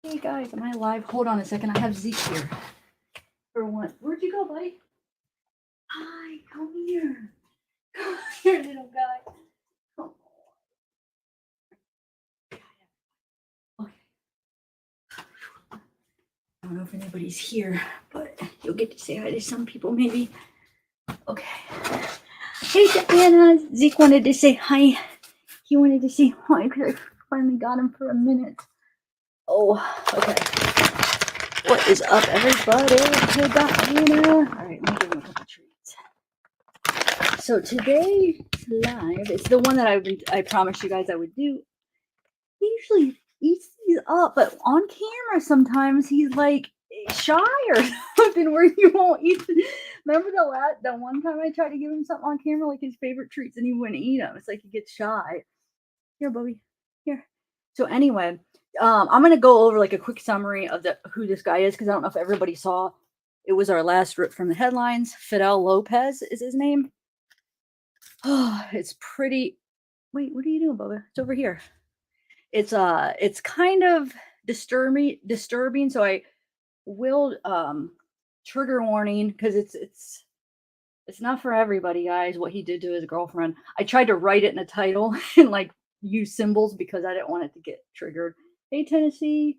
Hey guys, am I live? Hold on a second. I have Zeke here for one. Where'd you go, buddy? Hi, come here. Come here, little guy. Come on. Okay. I don't know if anybody's here, but you'll get to say hi to some people maybe. Okay. Hey, Diana. Zeke wanted to say hi. He wanted to say hi because I finally got him for a minute. Oh, okay. What is up, everybody? Hey, Diana. All right, let me give him a couple treats. So today's live, it's the one that I promised you guys I would do. He usually eats these up, but on camera sometimes he's like shy or something where he won't eat. Remember the one time I tried to give him something on camera, like his favorite treats, and he wouldn't eat them. It's like he gets shy. Here, Bobby. Here. So anyway, I'm gonna go over like a quick summary of who this guy is because I don't know if everybody saw. It was our last rip from the headlines. Fidel Lopez is his name. Oh, it's pretty. Wait, what are you doing, Bubba? It's over here. It's kind of disturbing. So I will trigger warning because it's not for everybody, guys. What he did to his girlfriend. I tried to write it in the title and like use symbols because I didn't want it to get triggered. Hey, Tennessee,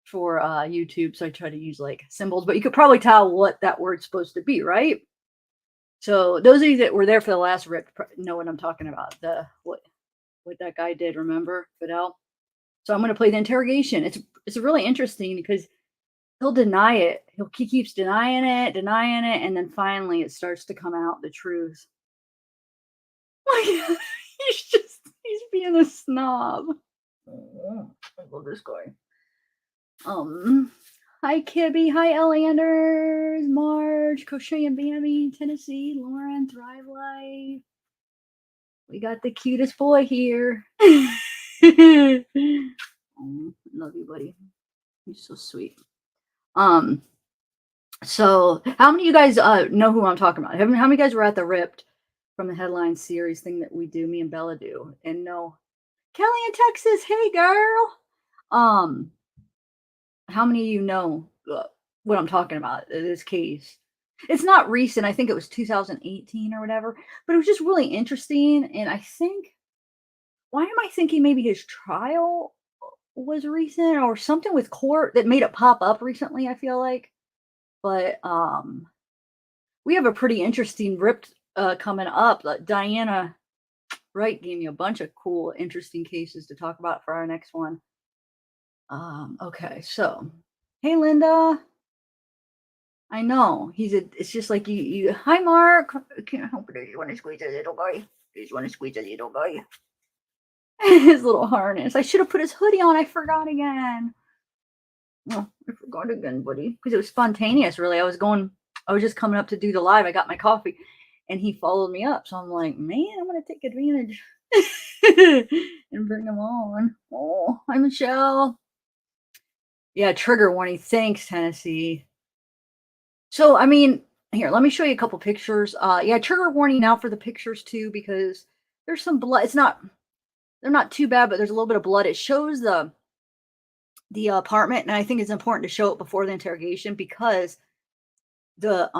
for YouTube, so I try to use like symbols, but you could probably tell what that word's supposed to be, right? So those of you that were there for the last rip know what I'm talking about. What that guy did, remember, Fidel? So I'm going to play the interrogation. It's really interesting because he'll deny it. He keeps denying it, and then finally it starts to come out the truth. Like he's being a snob. Oh, I love this guy. Hi Kibby, hi Elanders, Marge, Crochet and Bammy, Tennessee, Lauren, Thrive Life. We got the cutest boy here. Oh, love you, buddy. You're so sweet. So how many of you guys know who I'm talking about? How many guys were at the Ripped from the headline series thing that we do, me and Bella do, and know Kelly in Texas? Hey, girl. How many of you know what I'm talking about? This case. It's not recent. I think it was 2018 or whatever, but it was just really interesting. And I think, why am I thinking maybe his trial was recent or something with court that made it pop up recently? I feel like, but we have a pretty interesting Ripped coming up. Diana Wright gave me a bunch of cool, interesting cases to talk about for our next one. Okay, so hey, Linda. I know it's just like you. Hi, Mark. I can't help it. You want to squeeze a little guy? You want to squeeze a little guy? His little harness. I should have put his hoodie on. I forgot again. Oh, I forgot again, buddy. Because it was spontaneous, really. I was just coming up to do the live. I got my coffee and he followed me up. So I'm like, man, I'm going to take advantage and bring him on. Oh, hi, Michelle. Yeah, trigger warning. Thanks, Tennessee. So, I mean, here, let me show you a couple pictures. Yeah, trigger warning now for the pictures too, because there's some blood. They're not too bad, but there's a little bit of blood. It shows the apartment, and I think it's important to show it before the interrogation because the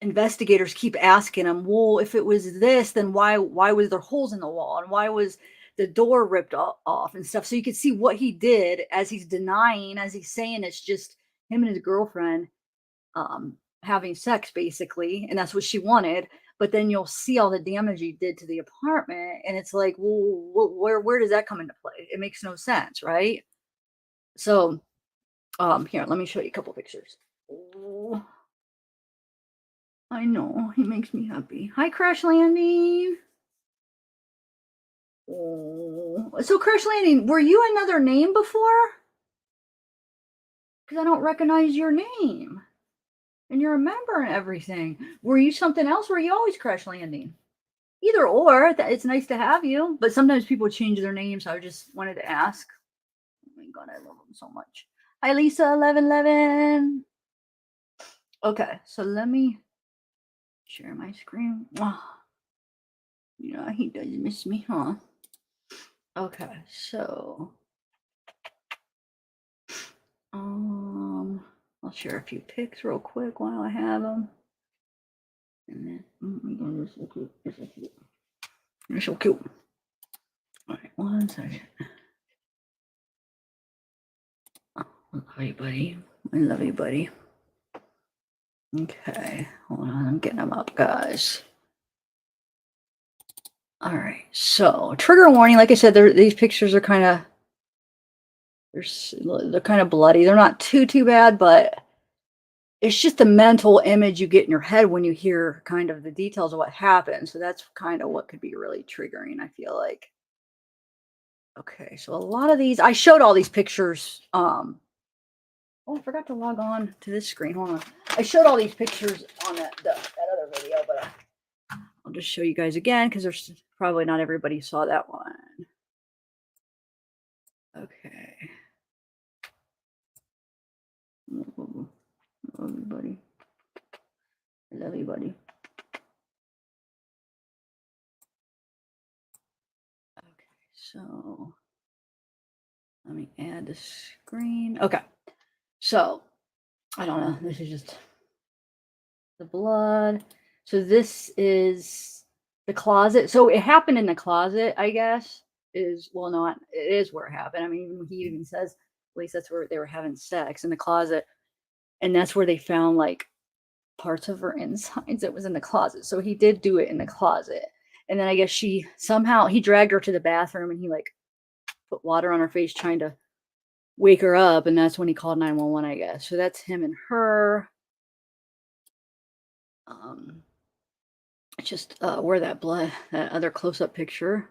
investigators keep asking him, well, if it was this, then why was there holes in the wall, and why was the door ripped off and stuff? So you can see what he did as he's denying, as he's saying it's just him and his girlfriend having sex, basically, and that's what she wanted. But then you'll see all the damage he did to the apartment, and it's like, well, where does that come into play? It makes no sense, right? So here, let me show you a couple pictures. Oh, I know, he makes me happy. Hi, Crash Landing. Oh, so Crash Landing, were you another name before? Because I don't recognize your name. And you're a member and everything. Were you something else? Or were you always Crash Landing? Either or, it's nice to have you. But sometimes people change their names. So I just wanted to ask. Oh my God, I love them so much. Hi, Lisa 1111. Okay, so let me share my screen. Oh, yeah, he does miss me, huh? Okay, so I'll share a few pics real quick while I have them. And then, oh my god, they're so cute. They're so cute. They're so cute. All right, 1 second. Oh, love you, buddy. I love you, buddy. Okay, hold on. I'm getting them up, guys. All right, so trigger warning. Like I said, these pictures are kind of they're kind of bloody. They're not too bad, but it's just the mental image you get in your head when you hear kind of the details of what happened. So that's kind of what could be really triggering, I feel like. Okay, so a lot of these, I showed all these pictures. Oh, I forgot to log on to this screen. Hold on. I showed all these pictures on that other video, but I'll just show you guys again because there's probably not everybody saw that one. Okay. Love you, buddy. I love you, buddy. Okay, so let me add the screen. Okay, so I don't know. This is just the blood. So this is the closet. So it happened in the closet, I guess. Well, not it is where it happened. I mean, he even says, at least that's where they were having sex, in the closet, and that's where they found like parts of her insides. It was in the closet. So he did do it in the closet. And then I guess he dragged her to the bathroom and he like put water on her face trying to wake her up. And that's when he called 911, I guess. So that's him and her. Just where that other close-up picture.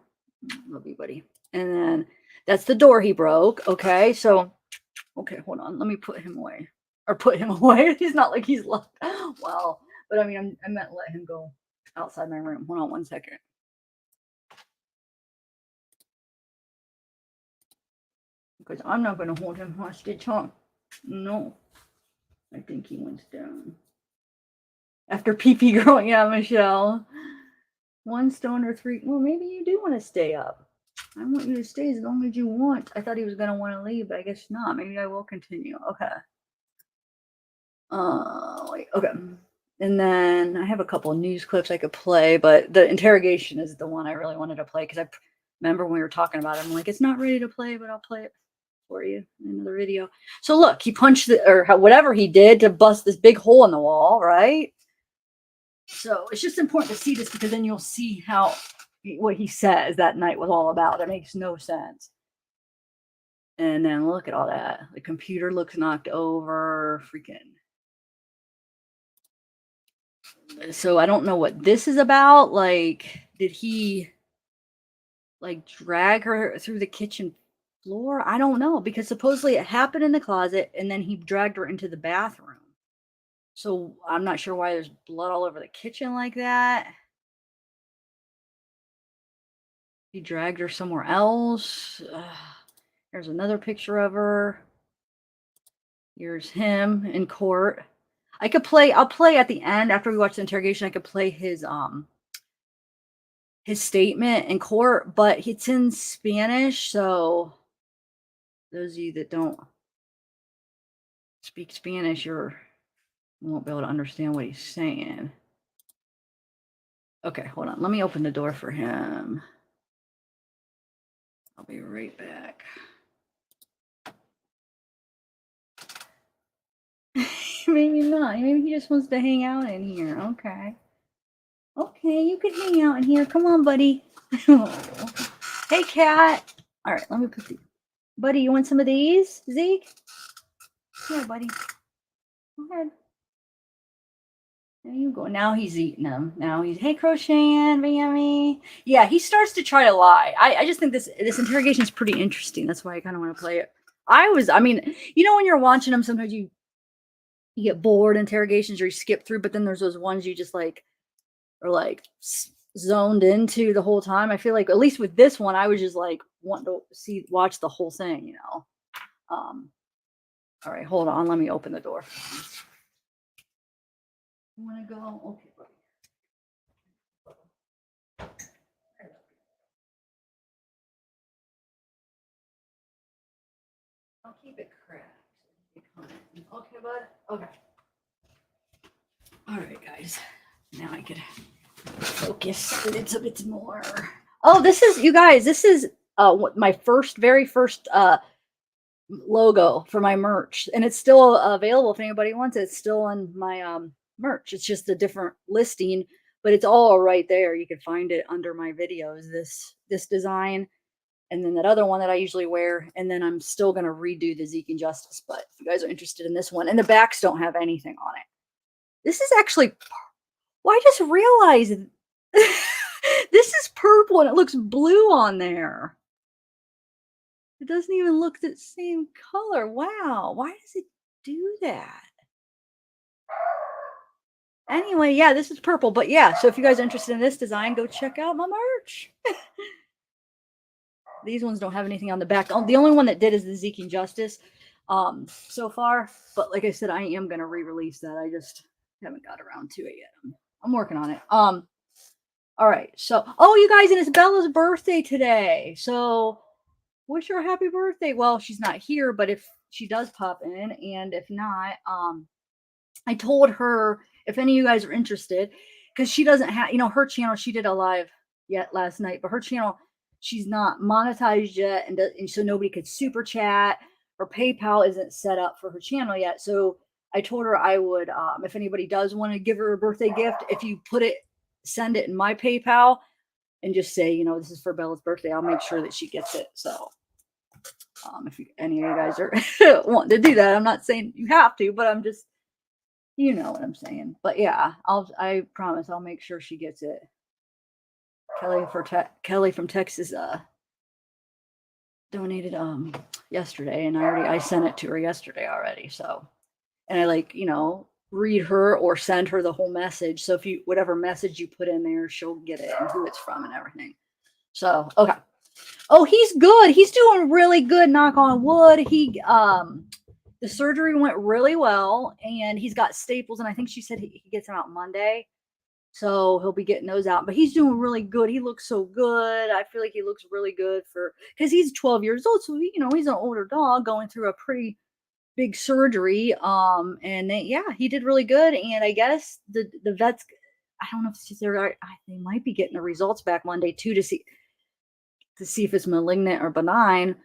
Love you, buddy. And then that's the door he broke. Okay, so okay, hold on. Let me put him away. Or put him away. He's not like he's left. Well, but I mean, I meant let him go outside my room. Hold on 1 second. Because I'm not going to hold him hostage, huh? No. I think he went down. After pee-pee growing, yeah, Michelle. 1 stone or 3. Well, maybe you do want to stay up. I want you to stay as long as you want. I thought he was going to want to leave, but I guess not. Maybe I will continue. Okay. Wait, okay. And then I have a couple of news clips I could play, but the interrogation is the one I really wanted to play because I remember when we were talking about it, I'm like, it's not ready to play, but I'll play it for you in another video. So look, he punched whatever he did to bust this big hole in the wall, right? So it's just important to see this because then you'll see what he says that night was all about. It makes no sense. And then look at all that. The computer looks knocked over. Freaking. So I don't know what this is about. Like, did he like drag her through the kitchen floor? I don't know because supposedly it happened in the closet and then he dragged her into the bathroom. So I'm not sure why there's blood all over the kitchen like that. He dragged her somewhere else. There's another picture of her. Here's him in court. I'll play at the end after we watch the interrogation. I could play his statement in court, but it's in Spanish, so those of you that don't speak Spanish, you won't be able to understand what he's saying. Okay, hold on. Let me open the door for him. I'll be right back. Maybe not. Maybe he just wants to hang out in here. Okay. Okay, you can hang out in here. Come on, buddy. Hey, cat. All right, let me put buddy, you want some of these, Zeke? Yeah, buddy. Go ahead. There you go. Now he's eating them. Now he's, hey, crocheting, yummy. Yeah, he starts to try to lie. I just think this interrogation is pretty interesting. That's why I kind of want to play it. I mean, you know, when you're watching them, sometimes you get bored interrogations or you skip through, but then there's those ones you just like are like zoned into the whole time. I feel like at least with this one, I was just like wanting to watch the whole thing, you know. All right, hold on. Let me open the door. You want to go? Okay, buddy. I'll keep it cracked. Okay, bud? Okay. All right, guys. Now I can focus a little bit more. Oh, this is, you guys, this is my very first logo for my merch, and it's still available if anybody wants it. It's still on my merch. It's just a different listing, but it's all right there. You can find it under my videos. This design, and then that other one that I usually wear, and then I'm still gonna redo the Zeke and Justice. But if you guys are interested in this one, and the backs don't have anything on it. This is actually. Well, I just realized this is purple and it looks blue on there. It doesn't even look the same color. Wow. Why does it do that? Anyway, yeah, this is purple. But yeah, so if you guys are interested in this design, go check out my merch. These ones don't have anything on the back. The only one that did is the Zeke and Justice so far. But like I said, I am going to re-release that. I just haven't got around to it yet. I'm working on it. All right. So, oh, you guys, and it's Bella's birthday today. So wish her a happy birthday. Well, she's not here, but if she does pop in, and if not, I told her if any of you guys are interested, because she doesn't have, her channel, she did a live yet last night, but her channel, she's not monetized yet, and so nobody could super chat, or PayPal isn't set up for her channel yet. So I told her I would, if anybody does want to give her a birthday gift, if you send it in my PayPal and just say, this is for Bella's birthday, I'll make sure that she gets it. So if any of you guys are wanting to do that, I'm not saying you have to, but I'm just, you know what I'm saying. But yeah, I promise I'll make sure she gets it. Kelly from Texas donated yesterday, and I sent it to her yesterday already. So, and I read her or send her the whole message. So if whatever message you put in there, she'll get it and who it's from and everything. So okay. Oh, he's good. He's doing really good. Knock on wood. The surgery went really well, and he's got staples, and I think she said he gets them out Monday. So he'll be getting those out, but he's doing really good. He looks so good. I feel like he looks really good because he's 12 years old. So, he's an older dog going through a pretty big surgery. Yeah, he did really good. And I guess the vets, I don't know if they might be getting the results back Monday too, to see if it's malignant or benign.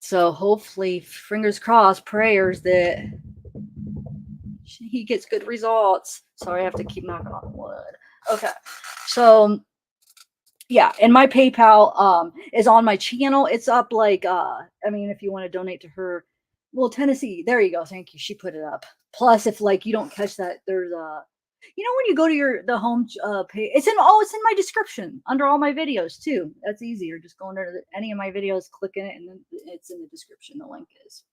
So hopefully, fingers crossed, prayers that he gets good results. Sorry, I have to keep knocking on wood. Okay. So yeah, and my PayPal is on my channel. It's up if you want to donate to her. Well, Tennessee, there you go. Thank you. She put it up. Plus, if you don't catch that, there's when you go to the home page, it's in my description under all my videos too. That's easier. Just go under any of my videos, click in it, and then it's in the description. The link is.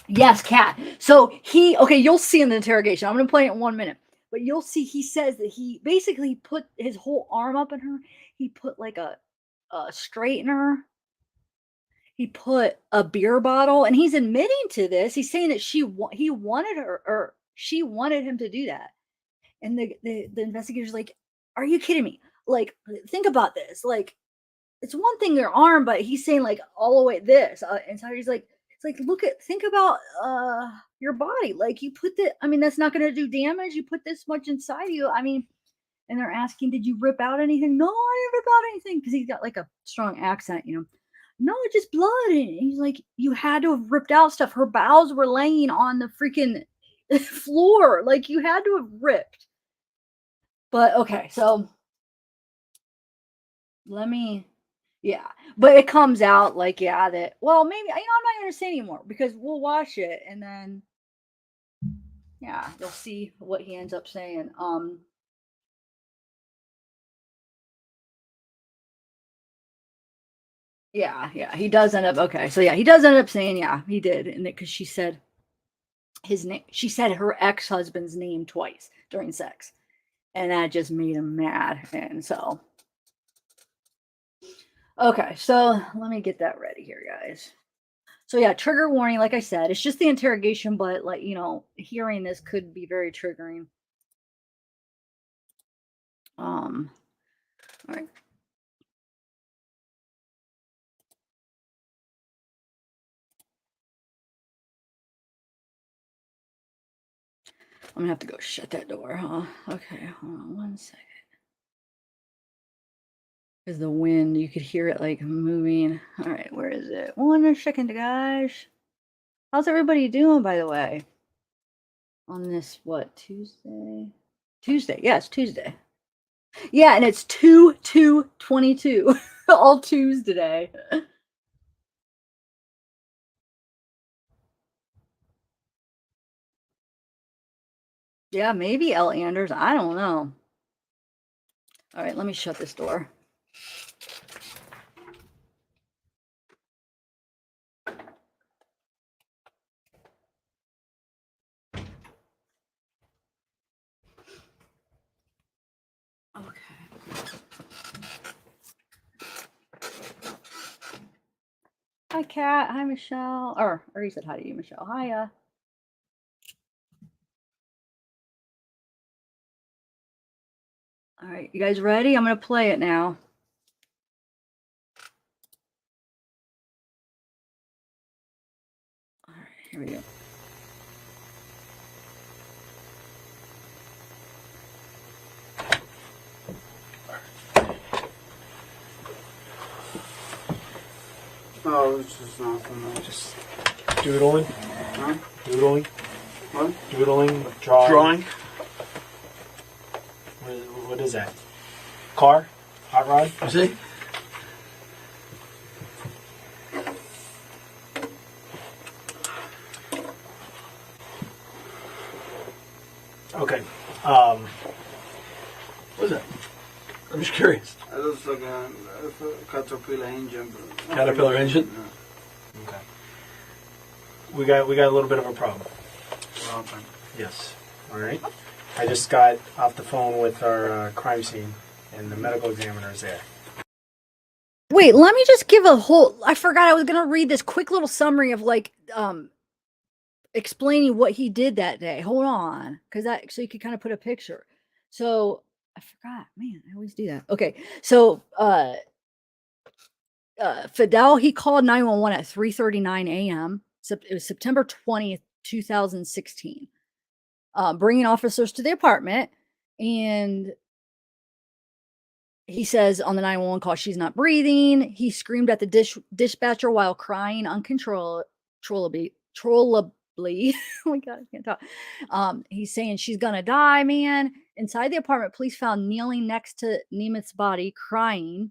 Yes, cat. So you'll see in the interrogation. I'm going to play it in 1 minute, but you'll see he says that he basically put his whole arm up in her. He put a straightener. He put a beer bottle, and he's admitting to this. He's saying that he wanted her, or she wanted him to do that. And the investigator's like, "Are you kidding me? Think about this. It's one thing their arm, but he's saying all the way this." And so he's like, "It's think about your body. You put that's not going to do damage. You put this much inside you. And they're asking, did you rip out anything? No, I didn't rip out anything, because he's got a strong accent, No, it's just blood. And he's like, you had to have ripped out stuff. Her bowels were laying on the freaking floor. You had to have ripped. But okay, so yeah, but it comes out that, well, maybe, I'm not going to say anymore, because we'll watch it, and then, yeah, you'll see what he ends up saying. Yeah, he does end up, okay, so yeah, he does end up saying, yeah, he did, and because she said his name, she said her ex-husband's name twice during sex, and that just made him mad, and so, okay, so let me get that ready here, guys. So yeah, trigger warning, like I said, it's just the interrogation, but hearing this could be very triggering. All right. I'm gonna have to go shut that door, huh? Okay, hold on 1 second. Because the wind, you could hear it like moving. All right, where is it? 1 second, guys. How's everybody doing, by the way? On this, what, Tuesday? Tuesday, yes, Tuesday. Yeah, and it's 2/2/22. All twos today. Yeah, maybe L. Anders. I don't know. All right, let me shut this door. Okay. Hi, Kat. Hi, Michelle. Or you said hi to you, Michelle. Hiya. All right, you guys ready? I'm going to play it now. All right, here we go. Oh, it's just nothing. Just doodling. Huh? Doodling. What? Doodling. Drawing. Drawing. What is that? Car? Hot rod? You see? Okay. What is that? I'm just curious. It looks like a caterpillar engine. Caterpillar engine? Yeah. Okay. We got a little bit of a problem. Okay. Yes. All right. I just got off the phone with our crime scene, and the medical examiner is there. Wait, let me just give a whole. I forgot I was gonna read this quick little summary of like explaining what he did that day. Hold on, because that so you could kind of put a picture. So I forgot, man. I always do that. Okay, so Fidel, he called 911 at 3:39 a.m. It was September 20th, 2016. Bringing officers to the apartment, and he says on the 911 call, she's not breathing. He screamed at the dispatcher while crying uncontrollably. Oh my God, I can't talk. He's saying she's gonna die, man. Inside the apartment, police found kneeling next to Nemeth's body, crying.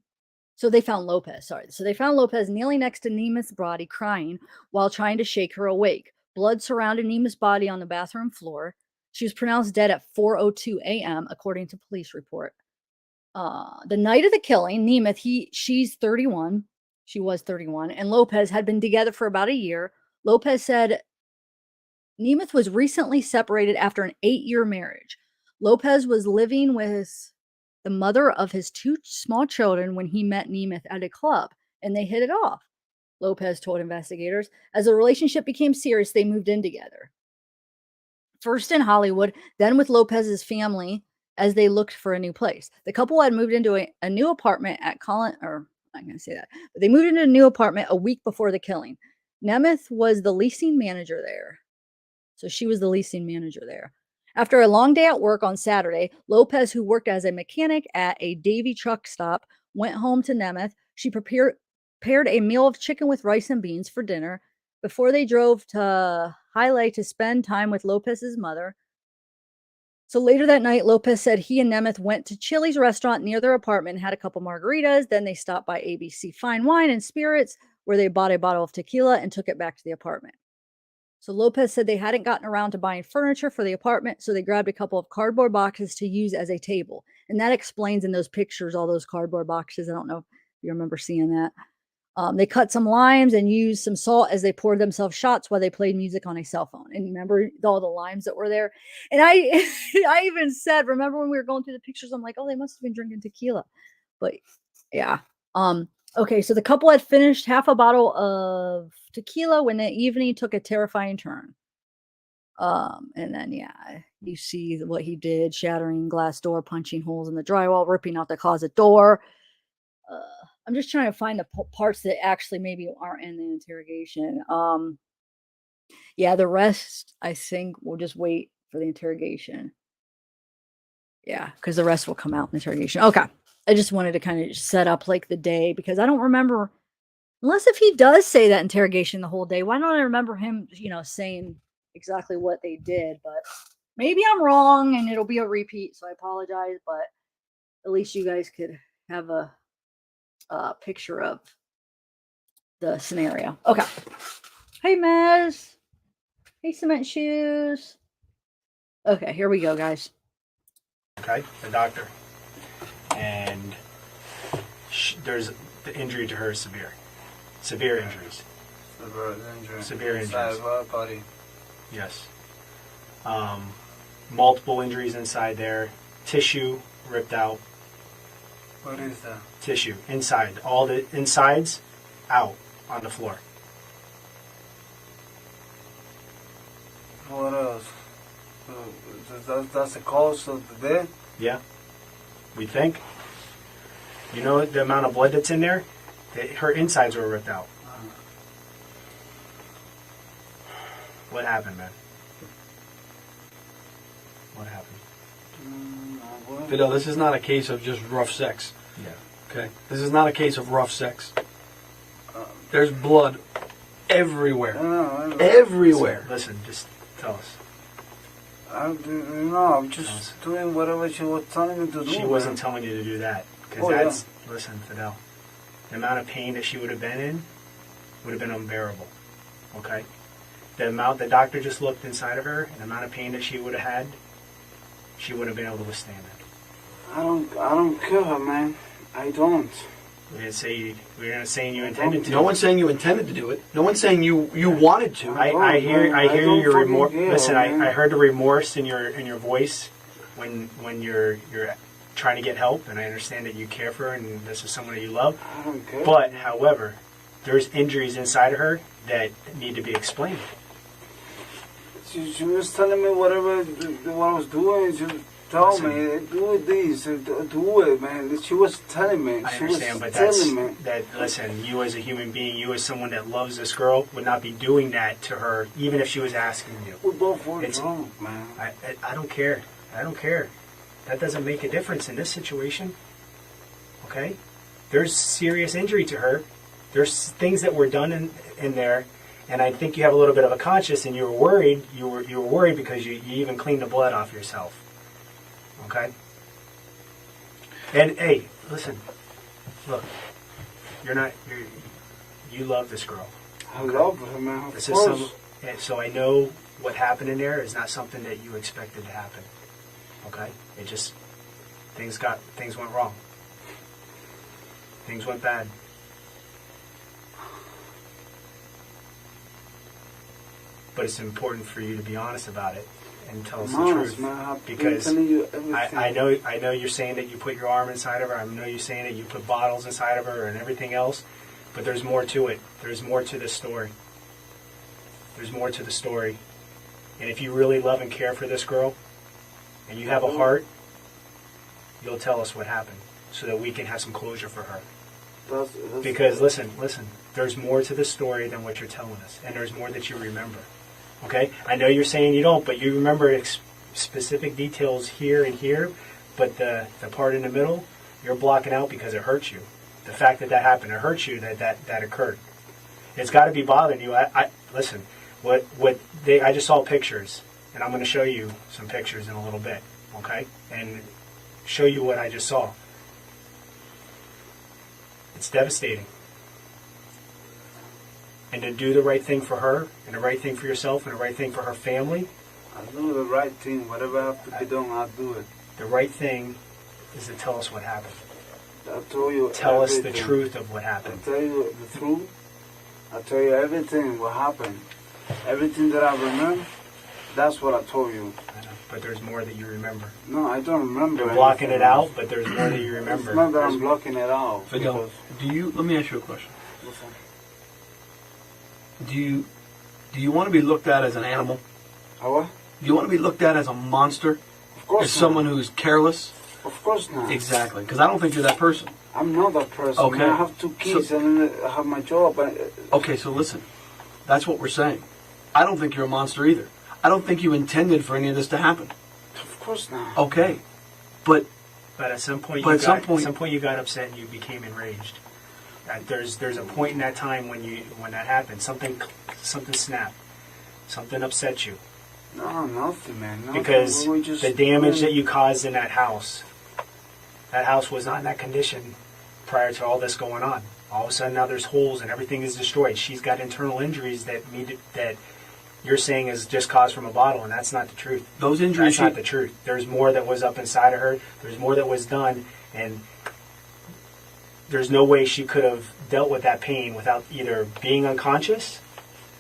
So they found Lopez, sorry. So they found Lopez kneeling next to Nemeth's body, crying while trying to shake her awake. Blood surrounded Nemeth's body on the bathroom floor. She was pronounced dead at 4:02 a.m., according to police report. The night of the killing, Nemeth, she's 31. She was 31, and Lopez had been together for about a year. Lopez said Nemeth was recently separated after an 8-year marriage. Lopez was living with the mother of his 2 small children when he met Nemeth at a club, and they hit it off. Lopez told investigators. As the relationship became serious, they moved in together. First in Hollywood, then with Lopez's family as they looked for a new place. The couple had moved into a new apartment at I'm going to say that, but they moved into a new apartment a week before the killing. Nemeth was the leasing manager there. So she was the leasing manager there. After a long day at work on Saturday, Lopez, who worked as a mechanic at a Davy truck stop, went home to Nemeth. She prepared a meal of chicken with rice and beans for dinner before they drove to Highlight to spend time with Lopez's mother. So later that night, Lopez said he and Nemeth went to Chili's restaurant near their apartment and had a couple margaritas. Then they stopped by ABC Fine Wine and Spirits, where they bought a bottle of tequila and took it back to the apartment. So Lopez said they hadn't gotten around to buying furniture for the apartment, so they grabbed a couple of cardboard boxes to use as a table. And that explains in those pictures all those cardboard boxes. I don't know if you remember seeing that. They cut some limes and used some salt as they poured themselves shots while they played music on a cell phone. And remember all the limes that were there? And I I even said, remember when we were going through the pictures, I'm like, oh, they must have been drinking tequila. But yeah. Okay, so the couple had finished half a bottle of tequila when the evening took a terrifying turn. And then yeah, you see what he did, shattering glass door, punching holes in the drywall, ripping out the closet door. I'm just trying to find the parts that actually maybe aren't in the interrogation. Yeah, the rest I think we'll just wait for the interrogation. Yeah, because the rest will come out in interrogation. Okay. I just wanted to kind of set up like the day because I don't remember, unless if he does say that interrogation the whole day, why don't I remember him, saying exactly what they did? But maybe I'm wrong and it'll be a repeat, so I apologize, but at least you guys could have a picture of the scenario. Okay. Hey, Mez. Hey, Cement Shoes. Okay, here we go, guys. Okay, the doctor. And there's the injury to her is severe. Severe injuries. Severe injuries. Body. Yes. Multiple injuries inside there. Tissue ripped out. What is that? Tissue inside. All the insides out on the floor. What else? That's the cause of the death? Yeah. We think. You know the amount of blood that's in there? Her insides were ripped out. What happened, man? What happened? Fidel, this is not a case of just rough sex. Yeah. Okay? This is not a case of rough sex. There's blood everywhere. Everywhere. Listen, just tell us. I'm just doing whatever she was telling me to do. She wasn't telling you to do that. Because listen, Fidel, the amount of pain that she would have been in would have been unbearable. Okay? The doctor just looked inside of her, and the amount of pain that she would have had, she wouldn't have been able to withstand it. I don't kill her, man. I don't. We're not saying you intended to. No one's saying you intended to do it. No one's saying you wanted to. I hear your remorse. Listen, man. I heard the remorse in your voice when you're trying to get help, and I understand that you care for her and this is someone that you love. I don't care. But however, there's injuries inside of her that need to be explained. She was telling me what I was doing. She told me, do this, do it, man. She was telling me. I understand, but listen, you as a human being, you as someone that loves this girl, would not be doing that to her, even if she was asking you. We both were wrong, man. I don't care. I don't care. That doesn't make a difference in this situation. Okay? There's serious injury to her. There's things that were done in there, and I think you have a little bit of a conscience, and you were worried. You were worried because you even cleaned the blood off yourself. Okay? And hey, listen. Look, you love this girl. I love her, man. Of course. So I know what happened in there is not something that you expected to happen. Okay? It just things went wrong. Things went bad. But it's important for you to be honest about it and tell us the truth. Man, because you I know you're saying that you put your arm inside of her. I know you're saying that you put bottles inside of her and everything else. But there's more to it. There's more to this story. There's more to the story. And if you really love and care for this girl, and you have a heart, you'll tell us what happened so that we can have some closure for her. Because listen, there's more to the story than what you're telling us, and there's more that you remember. Okay? I know you're saying you don't, but you remember specific details here and here, but the part in the middle, you're blocking out because it hurts you. The fact that happened, it hurts you that occurred. It's got to be bothering you. Listen, I just saw pictures, and I'm going to show you some pictures in a little bit, okay? And show you what I just saw. It's devastating. And to do the right thing for her, and the right thing for yourself, and the right thing for her family. I'll do the right thing. Whatever I have to be done, I'll do it. The right thing is to tell us what happened. I'll tell you Tell everything. us the truth of what happened. I'll tell you the truth. I'll tell you everything what happened. Everything that I remember, that's what I told you. I know, but there's more that you remember. No, I don't remember. You're blocking it out, but there's more that you remember. It's not that I'm blocking it out. Fidel, let me ask you a question. Do you want to be looked at as an animal? What? Do you want to be looked at as a monster? Of course as not. someone who's careless? Of course not. Exactly, because I don't think you're that person. I'm not that person. Okay. I have 2 kids and I have my job. Okay, so listen. That's what we're saying. I don't think you're a monster either. I don't think you intended for any of this to happen. Of course not. Okay, but at some point, But at some you got upset and you became enraged. There's a point in that time when that happened. Something snapped. Something upset you. No, nothing, man. Nothing. Because We just, the damage that you caused in that house was not in that condition prior to all this going on. All of a sudden now there's holes and everything is destroyed. She's got internal injuries that you're saying is just caused from a bottle, and that's not the truth. those injuries. That's not the truth. There's more that was up inside of her. There's more that was done, and there's no way she could have dealt with that pain without either being unconscious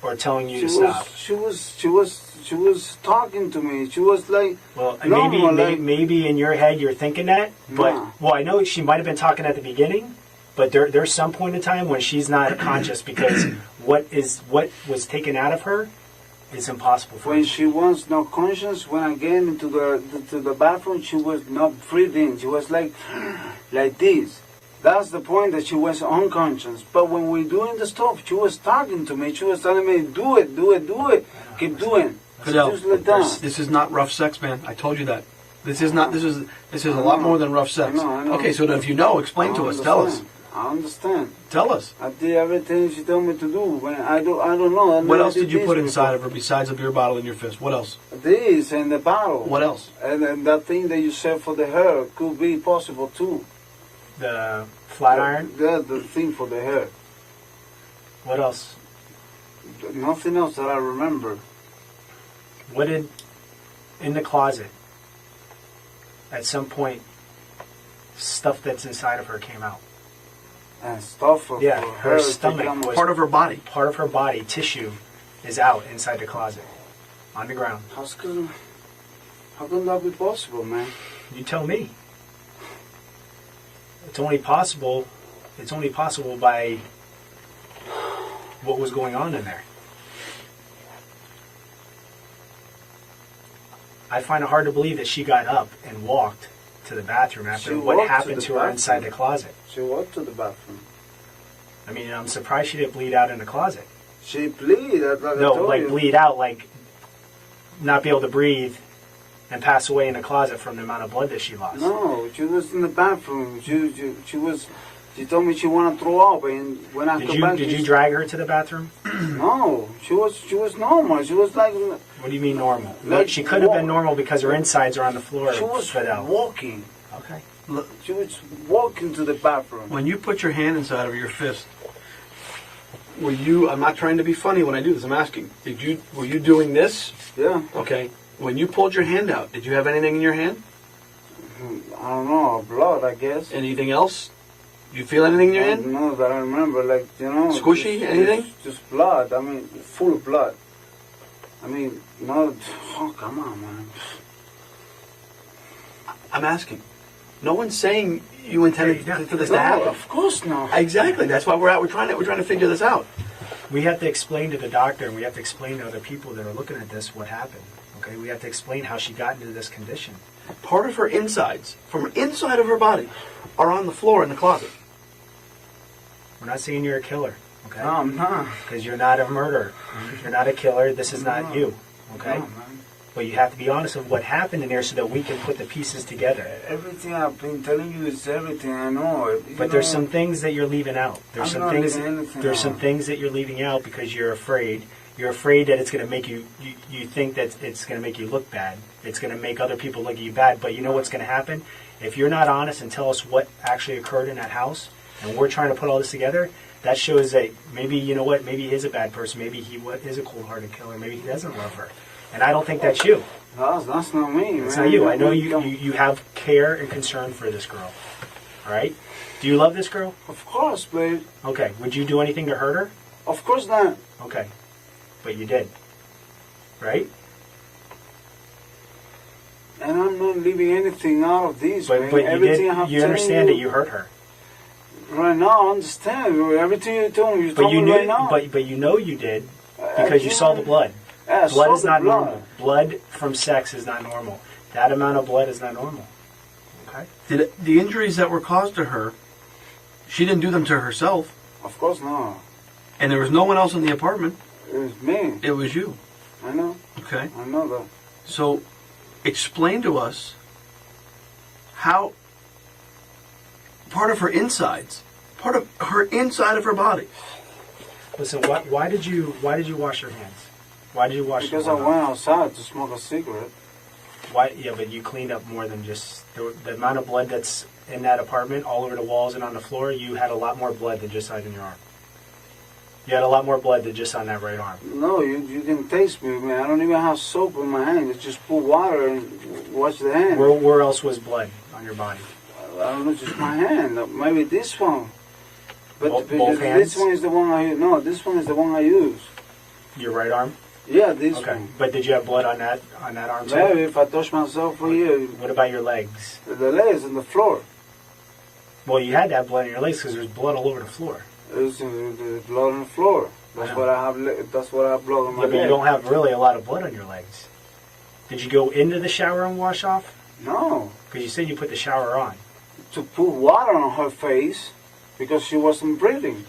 or telling you to stop. She was talking to me. She was like, Well, normal, maybe in your head you're thinking that, but No. well, I know she might have been talking at the beginning, but there's some point in time when she's not conscious because what was taken out of her is impossible for when you. she was not conscious, when I get into the bathroom, she was not breathing. She was like this. That's the point that she was unconscious. But when we're doing the stuff, she was talking to me. She was telling me, do it, keep doing. Fidel, Just like that. this is not rough sex, man. I told you that. This is not. This is a lot more than rough sex. I know. Okay, so then if you know, explain to us. Tell us. I understand. Tell us. I did everything she told me to do. When I don't know. What else did you put inside of her besides a beer bottle in your fist? What else? This and the bottle. What else? And then that thing that you said for the hair could be possible too. The flat iron. That's the thing for the hair. What else? Nothing else that I remember. What did in the closet? At some point, stuff that's inside of her came out. And stuff for Yeah, for her to stomach come- was- Part of her body. Part of her body, tissue, is out inside the closet, on the ground. How can that be possible, man? You tell me. It's only possible by what was going on in there. I find it hard to believe that she got up and walked to the bathroom after She what walked to happened the to her inside the bathroom. closet. She walked to the bathroom. I mean, I'm surprised she didn't bleed out in the closet. She bleed. Like I No, told like you. bleed out, like not be able to breathe and pass away in the closet from the amount of blood that she lost. No, she was in the bathroom. She was. She told me she wanted to throw up, and when I come back, Did you drag her to the bathroom? No, she was normal. She was like. What do you mean normal? Like She could have been walk. normal because her insides are on the floor. She was Fidel. walking. Okay. She was walking to the bathroom. When you put your hand inside of your fist, were you? I'm not trying to be funny when I do this. I'm asking. Were you doing this? Yeah. Okay. When you pulled your hand out, did you have anything in your hand? I don't know, blood, I guess. Anything else? You feel anything in your hand? No, that I remember, like, Squishy, anything? Just blood. I mean, full of blood. I mean, no, oh, come on, man. I'm asking. No one's saying you intended for this to No, happen. of course not. Exactly. That's why we're out. We're trying to figure this out. We have to explain to the doctor and we have to explain to other people that are looking at this what happened. Okay, we have to explain how she got into this condition. Part of her insides, from inside of her body, are on the floor in the closet. We're not saying you're a killer, okay? No, I'm not. Because you're not a murderer. You're not a killer. This is not you, okay? No, man. But you have to be honest with what happened in there so that we can put the pieces together. Everything I've been telling you is everything I know. But there's some things that you're leaving out. There's I'm some not things. leaving anything There's some out. things that you're leaving out because you're afraid. You're afraid that it's going to make you think that it's going to make you look bad. It's going to make other people look at you bad. But you know what's going to happen? If you're not honest and tell us what actually occurred in that house, and we're trying to put all this together, that shows that maybe, you know what, maybe he is a bad person. Maybe he is a cold-hearted killer. Maybe he doesn't love her. And I don't think that's you. That's not me, man. It's not you. I know you have care and concern for this girl. All right? Do you love this girl? Of course, babe. Okay. Would you do anything to hurt her? Of course not. Okay. But you did. Right? And I'm not leaving anything out of this, man. But you Everything I have did. You told understand that you hurt her. Right now, I understand. Everything you told me, you told me right now. But you know you did because you saw the blood. Yeah, I Blood saw is the not blood. normal. Blood from sex is not normal. That amount of blood is not normal. Okay? The injuries that were caused to her, she didn't do them to herself, Of course not. and there was no one else in the apartment. It was me. It was you. I know. Okay. I know that. So, explain to us how part of her inside of her body. Listen, why did you wash your hands? Why did you wash Because your I hands? went outside to smoke a cigarette. Why? Yeah, but you cleaned up more than just the amount of blood that's in that apartment, all over the walls and on the floor. You had a lot more blood than just on your arm. You had a lot more blood than just on that right arm. No, you can taste me, man. I don't even have soap in my hand. It's just put water and wash the hand. Where else was blood on your body? I don't know, just my hand. Maybe this one. But Both hands? this one is the one I use. No, this one is the one I use. Your right arm? Yeah, this Okay. one. But did you have blood on that arm too? Maybe if I touch myself for here, What about your legs? the legs on the floor. Well, you had to have blood on your legs because there's blood all over the floor. There's the blood on the floor. That's I know. what I have. That's what I have blood on my Yeah, but you leg. don't have really a lot of blood on your legs. Did you go into the shower and wash off? No, Because you said you put the shower on. to put water on her face because she wasn't breathing.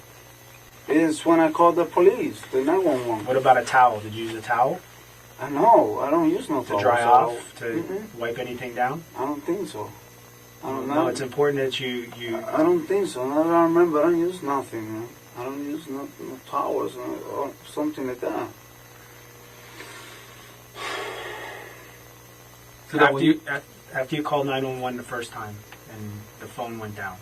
It's when I called the police, the 911. What about a towel? Did you use a towel I know. I don't use no to towel, dry so- off, to Mm-mm. wipe anything down? I don't think so. I don't know. No, it's important that you I don't think so. Now that I remember, I don't use nothing, man. I don't use no towels or something like that. So that when you, after you called 911 the first time and the phone went down,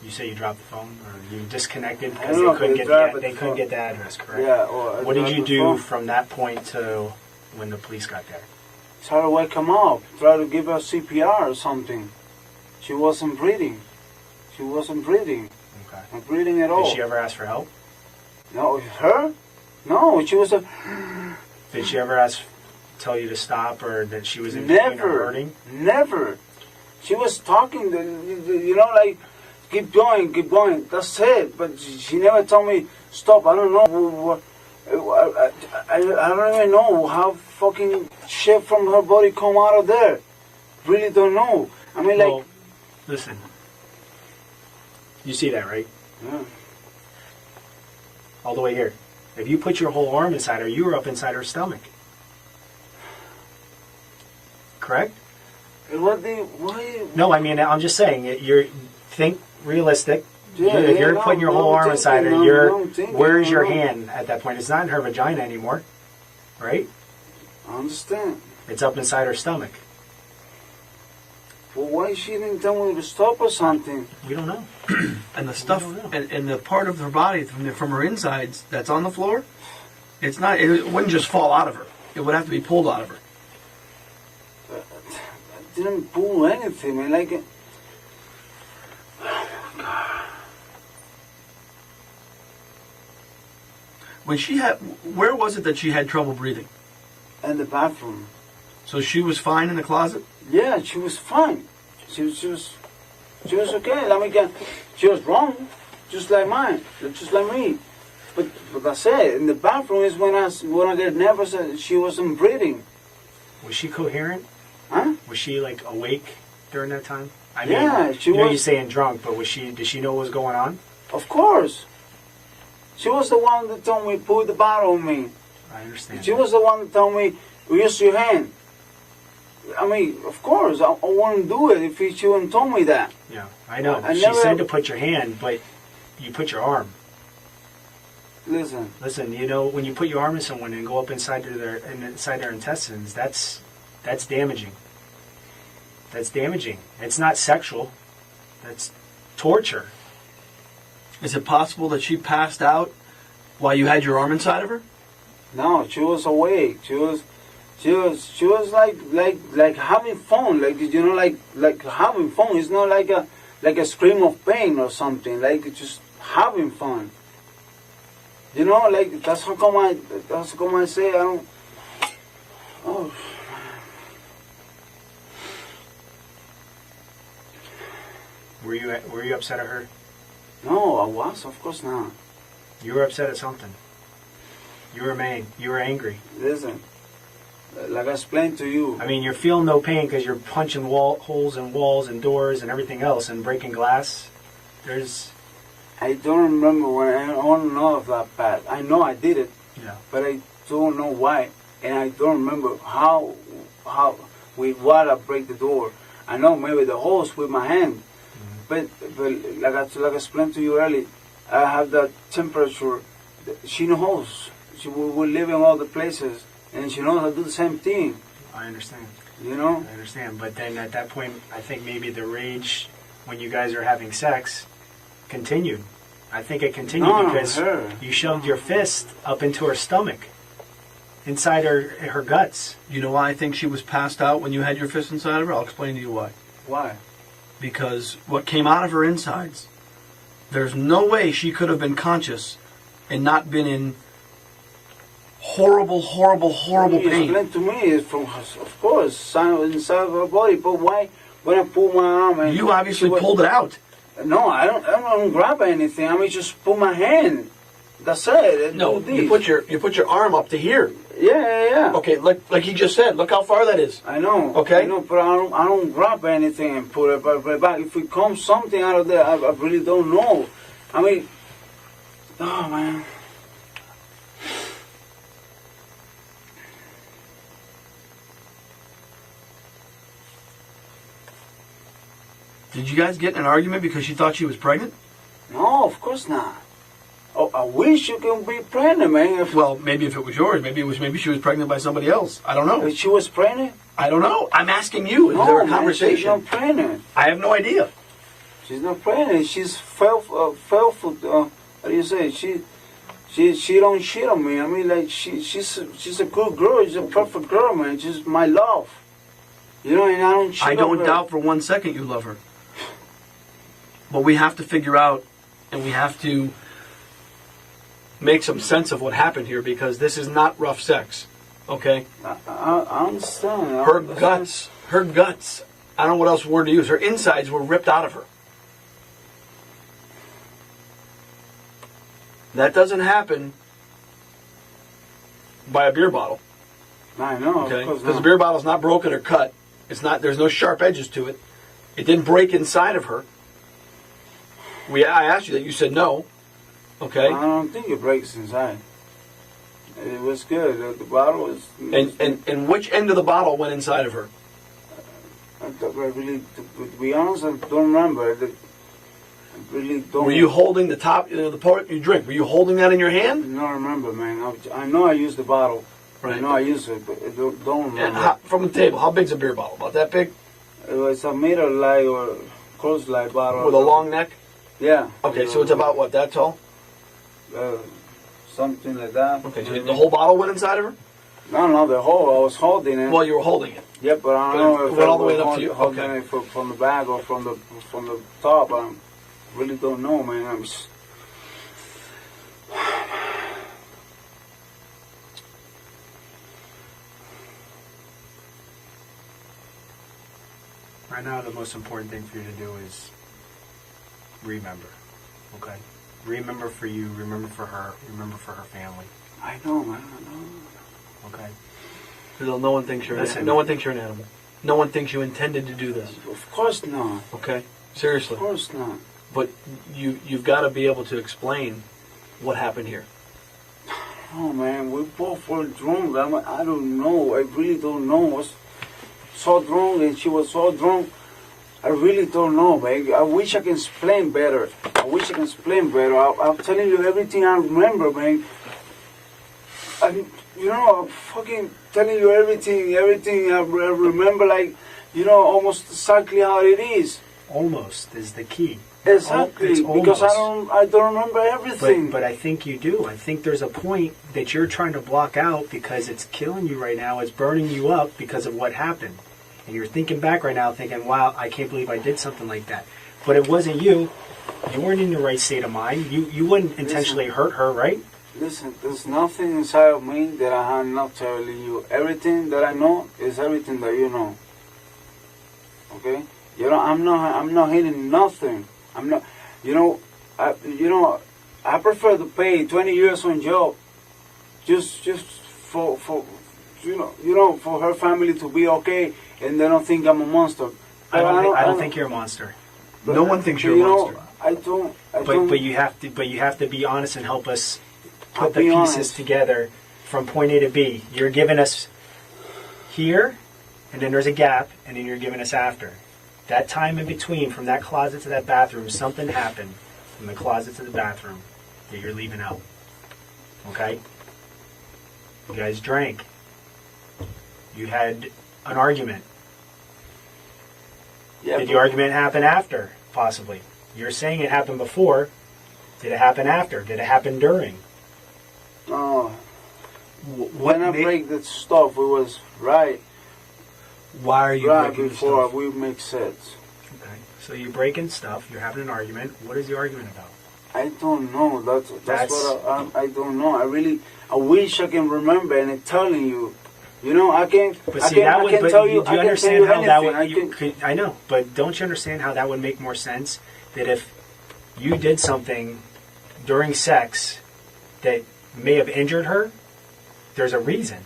you say you dropped the phone or you disconnected I because don't know, they couldn't get the address, correct? Yeah. Or What did you do from that point to when the police got there? Try to wake him up. Try to give her CPR or something. She wasn't breathing. She wasn't breathing. Okay. Not breathing at all. Did she ever ask for help? No, her? No, she was a... Did she ever tell you to stop or that she was in pain or Never. hurting? Never. She was talking, you know, like, keep going, keep going. That's it. But she never told me, stop. I don't know. I don't even know how fucking shit from her body come out of there. Really don't know. I mean, Well, like... listen. You see that, right? Yeah. All the way here. If you put your whole arm inside her, you were up inside her stomach. Correct? Why? No, I mean, I'm just saying, think realistic. Yeah, If yeah, you're no, putting your no, whole I'm arm inside her, thinking, no, I'm thinking, where's your no. hand at that point? It's not in her vagina anymore, right? I understand. It's up inside her stomach. Well, why she didn't tell me to stop or something? We don't know. and the stuff I don't know. and the part of her body from her insides that's on the floor, it wouldn't just fall out of her. It would have to be pulled out of her. I didn't pull anything, man. Like... When she had, where was it that she had trouble breathing? In the bathroom. So she was fine in the closet? Yeah, she was fine. She was okay. I mean, she was wrong, just like mine, just like me. But that's it. In the bathroom is when I get nervous. She wasn't breathing. Was she coherent? Huh? Was she like awake during that time? I Yeah, she you know was. you're saying drunk, but did she know what was going on? Of course. She was the one that told me put the bottle on me. I understand. She was the one that told me use your hand. I mean, of course, I wouldn't do it if she wouldn't told me that. Yeah, I know. I She never- said to put your hand, but you put your arm. Listen, Listen, you know, when you put your arm in someone and go up inside their intestines, that's damaging. That's damaging. It's not sexual. That's torture. Is it possible that she passed out while you had your arm inside of her? no, she was awake. She was like having fun. Like, you know, like having fun. It's not like a scream of pain or something. Like just having fun. You know, like that's how come I say I don't. Oh. Were you upset at her? No, I was. Of course not. You were upset at something. You were mad. You were angry. Listen, like I explained to you. I mean, you're feeling no pain because you're punching holes in walls and doors and everything else and breaking glass. I don't remember when I don't know of that bad. I know I did it, Yeah. but don't know why, and I don't remember how with what I break the door. I know maybe the hose with my hand, but like I explained to you earlier, I have that temperature. She knows. We live in all the places, and she knows how to do the same thing. I understand. You know? I understand. But then at that point, I think maybe the rage when you guys are having sex continued. I think it continued because you shoved your fist up into her stomach, inside her guts. You know why I think she was passed out when you had your fist inside of her? I'll explain to you why. Why? Because what came out of her insides, there's no way she could have been conscious and not been in horrible pain. Explain to me, it's from, of course, inside of her body. But why, when I pull my arm and you obviously pulled it out. No, I don't grab anything. I mean, just pull my hand. That's it. No, you put your arm up to here. Yeah. Okay, like he just said. Look how far that is. I know. Okay. I know, but I don't grab anything and put it back. If it comes something out of there, I really don't know. I mean, oh man. Did you guys get in an argument because she thought she was pregnant? No, of course not. Oh, I wish you could be pregnant, man. Well, maybe if it was yours, maybe she was pregnant by somebody else. I don't know. If she was pregnant? I don't know. I'm asking you. Is there a conversation? She's not pregnant. I have no idea. She's not pregnant. She's how do you say? She don't shit on me. I mean, like she's a good girl. She's a perfect girl, man. She's my love. You know, and I don't cheat I don't on her. doubt for 1 second you love her. But we have to figure out, and we have to make some sense of what happened here, because this is not rough sex, okay? I understand. Her guts, I don't know what else word to use, her insides were ripped out of her. That doesn't happen by a beer bottle. I know, Okay, because the beer bottle's not broken or cut. It's not. There's no sharp edges to it. It didn't break inside of her. I asked you that. You said no. Okay. I don't think it breaks inside. It was good. The bottle was. And which end of the bottle went inside of her? I really, to be honest, I don't remember. I really don't. Were you holding the top, the part you drink? Were you holding that in your hand? I don't remember, man. I know I used the bottle. Right. I know I used it, but I don't remember. And from the table, how big's a beer bottle? About that big? It was a meter light or close light bottle. With a long neck? Yeah. Okay, so it's about what, that tall? Something like that. Okay, so the whole bottle went inside of her? No, the whole. I was holding it. Well, you were holding it. Yep, but I don't know if it went all the way was up to you. holding Okay. it from the back or from the top. I really don't know, man. I'm just... Right now, the most important thing for you to do is remember, okay? Remember for you, remember for her, remember for her family. I know, man. I know. Okay? No one thinks you're Listen. an animal. No one thinks you intended to do this. Of course not. Okay? Seriously. Of course not. But you've got to be able to explain what happened here. Oh, man, we both were drunk. I don't know. I really don't know. I was so drunk, and she was so drunk. I really don't know, man. I wish I can explain better. I'm telling you everything I remember, man. I'm fucking telling you everything I remember, like, almost exactly how it is. Almost is the key. Exactly, It's because almost. I don't remember everything. But I think you do. I think there's a point that you're trying to block out because it's killing you right now. It's burning you up because of what happened. And you're thinking back right now thinking, wow, I can't believe I did something like that. But it wasn't you. You weren't in the right state of mind. You wouldn't intentionally hurt her, right? Listen, there's nothing inside of me that I am not telling you. Everything that I know is everything that you know. Okay? I'm not hiding nothing. I'm not. I prefer to pay 20 years on jail, just for for her family to be okay, and they don't think I'm a monster. I don't think you're a monster. No one thinks you're a monster. I don't. But you have to be honest and help us put I'll the be pieces honest. together from point A to B. You're giving us here, and then there's a gap, and then you're giving us after. That time in between, from that closet to that bathroom, something happened from the closet to the bathroom that you're leaving out. Okay? You guys drank. You had an argument. Yeah, Did the argument happen after? Possibly. You're saying it happened before. Did it happen after? Did it happen during? Oh, when I break the stuff, it was right. Why are you Right breaking the before stuff? we make sense. Okay. So you're breaking stuff. You're having an argument. What is the argument about? I don't know. That's what I don't know. I wish I can remember and I'm telling you. You know, I can. But I see, can, that I would. can But tell do you. you I can understand tell you how that anything. would? I know, but don't you understand how that would make more sense? That if you did something during sex that may have injured her, there's a reason.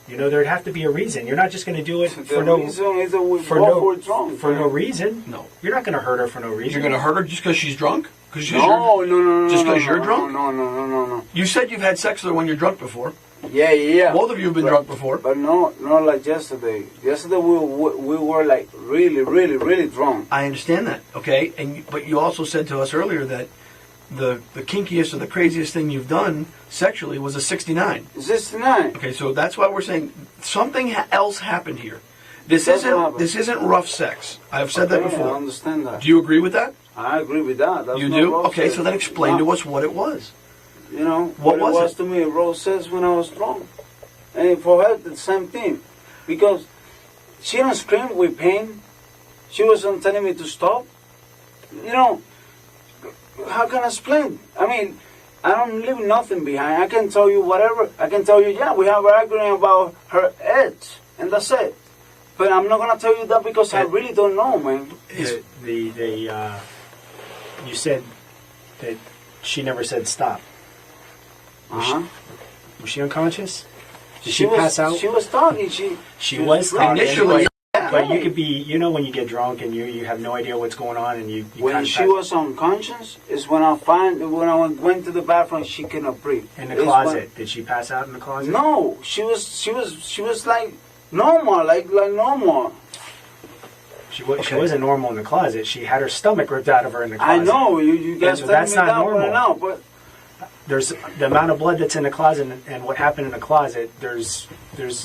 You know, there'd have to be a reason. You're not just going to do it for no reason is that we for both no were drunk. for no reason. No. You're not going to hurt her for no reason. You're going to hurt her just because she's drunk? No. Just no, 'cause you're no, drunk? No. You said you've had sex with her when you're drunk before. Yeah. Both of you have been drunk before. But not like yesterday. Yesterday we were like really drunk. I understand that, okay? But you also said to us earlier that the kinkiest or the craziest thing you've done sexually was a 69. 69. Okay, so that's why we're saying something else happened here. This That's what happened. isn't rough sex. I've said that Okay, before. I understand that. Do you agree with that? I agree with that. That's You not do? rough Okay, sex. so then explain No. to us what it was. You know, What it was was it? to me, Rose says when I was drunk. And for her, the same thing. Because she don't scream with pain. She wasn't telling me to stop. You know, how can I explain? I mean, I don't leave nothing behind. I can tell you whatever. I can tell you, yeah, we have an argument about her edge. And that's it. But I'm not going to tell you that because I really don't know, man. You said that she never said stop. Uh-huh. Was she unconscious? Did she pass out? She was talking. She was talking. Initially, But you could be, you know, when you get drunk and you have no idea what's going on, and you when kind she of was unconscious is when I went to the bathroom. She cannot breathe. in the closet. Did she pass out in the closet? No, she was like normal, like normal. She wasn't normal in the closet. She had her stomach ripped out of her in the closet. I know you guys And telling that's me not that normal. right now, but There's the amount of blood that's in the closet and what happened in the closet. There's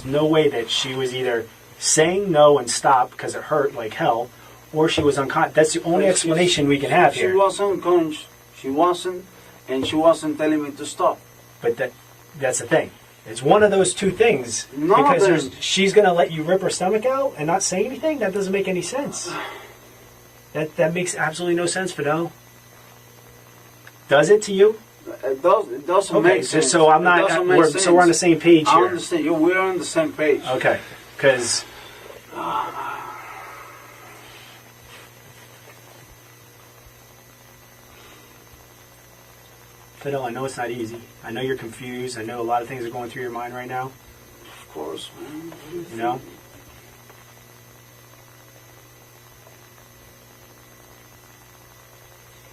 no way that she was either saying no and stop because it hurt like hell, or she was unconscious. That's the only explanation we can have she here. wasn't unconscious. She wasn't, and she wasn't telling me to stop. But that's the thing. It's one of those two things. No, because then- she's going to let you rip her stomach out and not say anything? That doesn't make any sense. That makes absolutely no sense, Fidel. Does it to you? It doesn't Okay, make sense. so I'm It not. doesn't make We're, sense. so we're on the same page I here. understand. We're on the same page. Okay, because Fidel, I know it's not easy. I know you're confused. I know a lot of things are going through your mind right now. Of course, man. You know.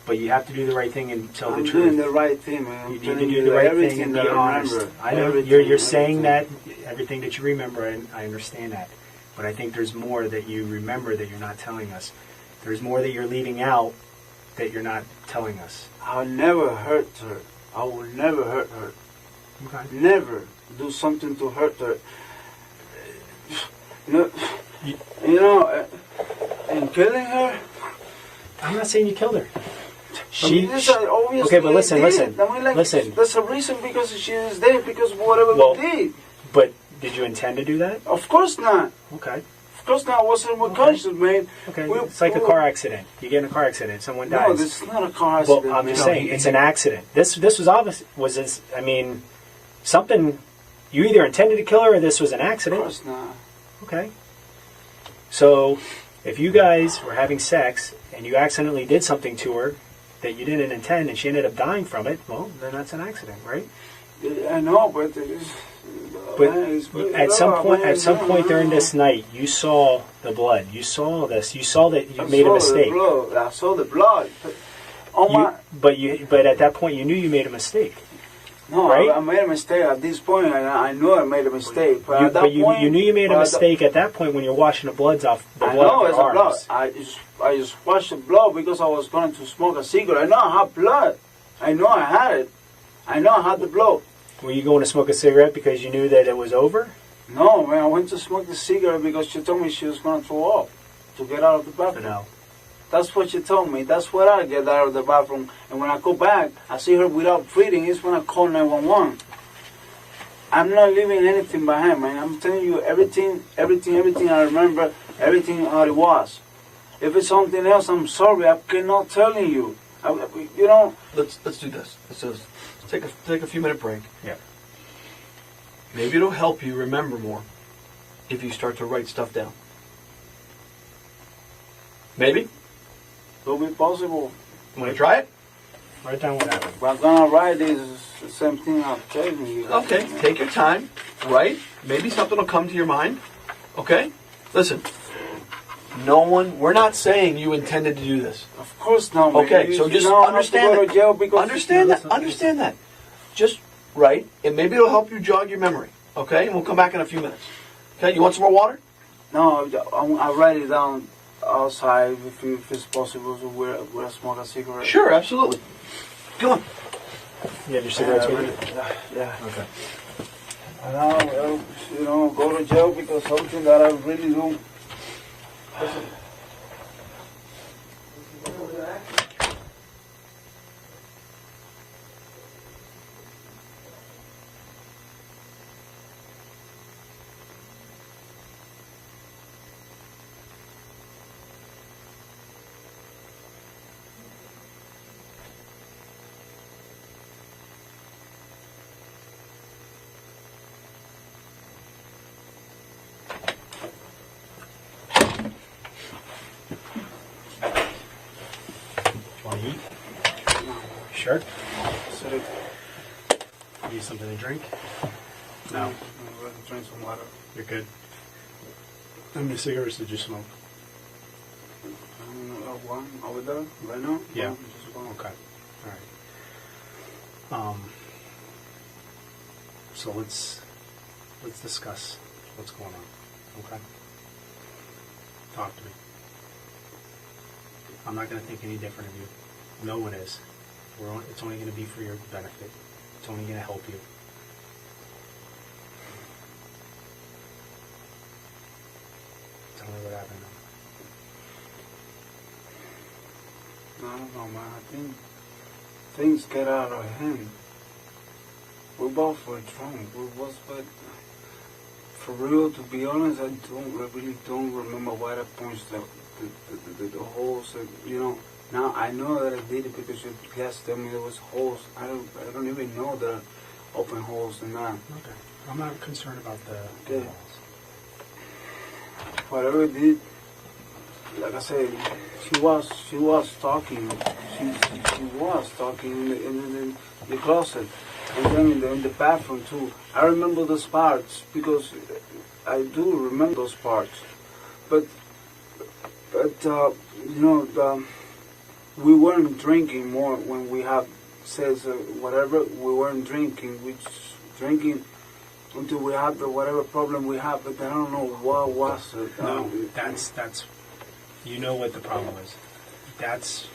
But you have to do the right thing and tell I'm the doing truth. the right thing, man. I'm You need telling to do you the right everything thing and be that I honest. remember. I know Everything, you're saying everything. that everything that you remember, and I understand that. But I think there's more that you remember that you're not telling us. There's more that you're leaving out that you're not telling us. I'll never hurt her. I will never hurt her. Okay. Never do something to hurt her. No, you know, and killing her. I'm not saying you killed her. Obviously okay, but listen, did. listen, I mean, like, listen. There's a reason because she is dead because of whatever Well, we did. But did you intend to do that? Of course not. Okay. Of course not. I wasn't with conscious, man. Okay. We- It's like a car accident. You get in a car accident, someone dies. No, this is not a car accident. Well, I'm just man. saying it's an accident. This was obvious. I mean, something. You either intended to kill her or this was an Of accident. course not. Okay. So, if you guys were having sex and you accidentally did something to her that you didn't intend and she ended up dying from it, well, then that's an accident, right? I know, but But at some point during this night, you saw the blood. You saw this. You saw that you made a mistake. I saw the blood. Oh my! But at that point, you knew you made a mistake. No, right? I made a mistake at this point. I know I made a mistake, but at that But point, you knew you made a mistake at that point when you're washing the bloods off the I blood know off it's your a blood. arms. I just washed the blood because I was going to smoke a cigarette. I know I had blood. I know I had it. I know I had the blood. Were you going to smoke a cigarette because you knew that it was over? No, man, I went to smoke the cigarette because she told me she was going to throw up to get out of the bathroom. No. That's what she told me. That's what I get out of the bathroom. And when I go back, I see her without breathing. It's when I call 911. I'm not leaving anything behind, man. I'm telling you everything I remember, everything how it was. If it's something else, I'm sorry. I cannot telling you. You know. Let's do this. Let's take a few minute break. Yeah. Maybe it'll help you remember more if you start to write stuff down. Maybe. It'll be possible. Want to try it? Write down what happened. But I'm gonna write this the same thing I'm telling you. Okay, take your time, right? Maybe something will come to your mind. Okay? Listen, we're not saying you intended to do this. Of course not, man. Okay, so just understand that. Understand that. Just write, and maybe it'll help you jog your memory. Okay? And we'll come back in a few minutes. Okay, you want some more water? No, I'll write it down outside if it's possible to wear smoke a cigarette. Sure, absolutely. Come on. You have your cigarettes with you? Yeah. Okay. And I'll, go to jail because something that I really do. Want to eat? Sure. So, Need something to drink? No. I'm going to drink some water. You're good. How many cigarettes did you smoke? One over there, right now? Yeah. Just one. Okay. All right. So let's discuss what's going on. Okay. Talk to me. I'm not going to think any different of you. No one is. It's only going to be for your benefit. It's only going to help you. Tell me what happened. I don't know, man. I think things get out of hand. We both were drunk. But for real, to be honest, I really don't remember why I punched the holes. Now I know that I did it because you guys tell me there was holes. I don't even know there are open holes in that. Okay. I'm not concerned about the Okay. walls. Whatever it did, like I said, she was talking. She was talking in the closet, and then in the bathroom too. I remember those parts because I do remember those parts. But we weren't drinking more when we have says whatever. We weren't drinking. We just drinking until we had the whatever problem we have. But I don't know what was it. No, that's you know what the problem is. That's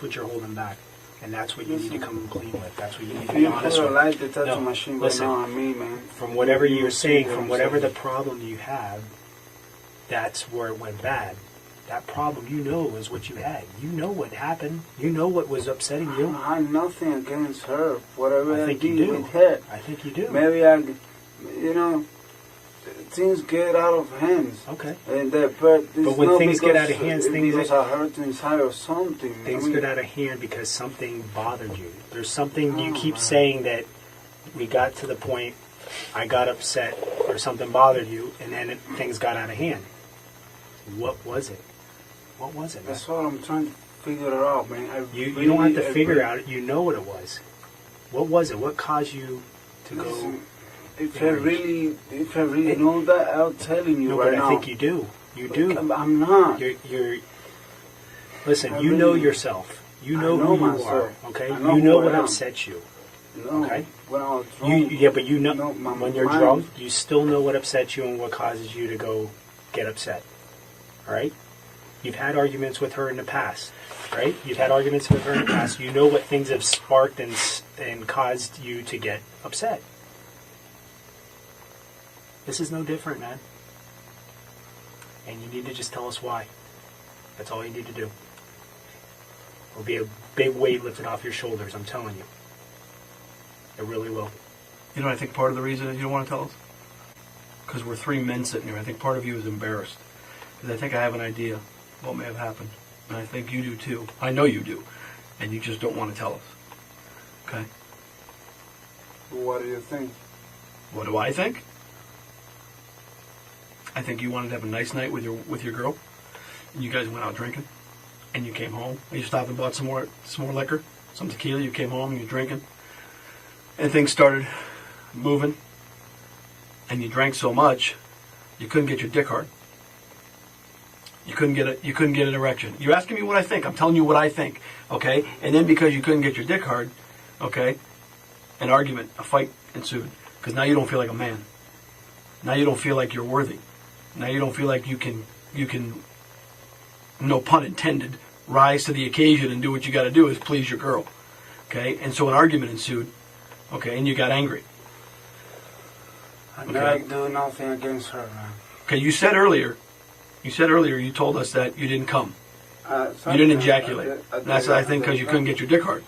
what you're holding back, and that's what you need to come clean with. That's what you need to If be you honest put a with. light detector No, machine right listen. now on me, man. From whatever you're saying, what from I'm whatever the saying. problem you have, that's where it went bad. That problem, you know, is what you had. You know what happened. You know what was upsetting you. I had nothing against her. Whatever I I think did you do. with her. I think you do. Maybe things get out of hands. Okay. And But when things get out of hands, because I hurt inside or something. Things get out of hand because something bothered you. There's something you keep saying that we got to the point, I got upset or something bothered you, and then things got out of hand. What was it? What was it? Man? That's what I'm trying to figure it out, man. You don't have to figure out. You know what it was. What was it? What caused you to go? Listen, if I really know that, I'll tell you No, right but now. I think you do. You do. I'm not. You're. Listen. I You know really- yourself. You I know know who you myself. are. Okay. I know You know who what I am. upsets you. No. Okay. When I was drunk. But you know, No, my when you're mind- drunk, you still know what upsets you and what causes you to go get upset. All right? You've had arguments with her in the past, right? You've had arguments with her in the past. You know what things have sparked and caused you to get upset. This is no different, man. And you need to just tell us why. That's all you need to do. It'll be a big weight lifted off your shoulders, I'm telling you. It really will. You know, I think part of the reason is you don't want to tell us? Because we're three men sitting here. I think part of you is embarrassed. Because I think I have an idea what may have happened. And I think you do too. I know you do. And you just don't want to tell us. Okay? What do you think? What do I think? I think you wanted to have a nice night with your girl. And you guys went out drinking. And you came home. And you stopped and bought some more liquor. Some tequila. You came home and you're drinking. And things started moving. And you drank so much, you couldn't get your dick hard. You couldn't get an erection. You're asking me what I think. I'm telling you what I think. Okay? And then because you couldn't get your dick hard, okay, an argument, a fight ensued. Because now you don't feel like a man. Now you don't feel like you're worthy. Now you don't feel like you can, no pun intended, rise to the occasion and do what you got to do is please your girl. Okay? And so an argument ensued. Okay? And you got angry. I never do nothing against her, man. Okay, you said earlier, you told us that you didn't come. You didn't ejaculate. That's, I think, because you couldn't get your dick hard.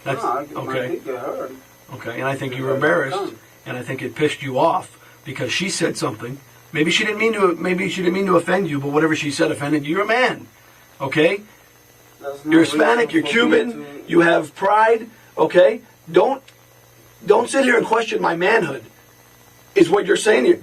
That's, my okay. dick get hurt. Okay, and I think you were embarrassed, and I think it pissed you off because she said something. Maybe she didn't mean to offend you, but whatever she said offended you. You're a man, okay? You're Hispanic, you're Cuban, you have pride, okay? Don't sit here and question my manhood. Is what you're saying here.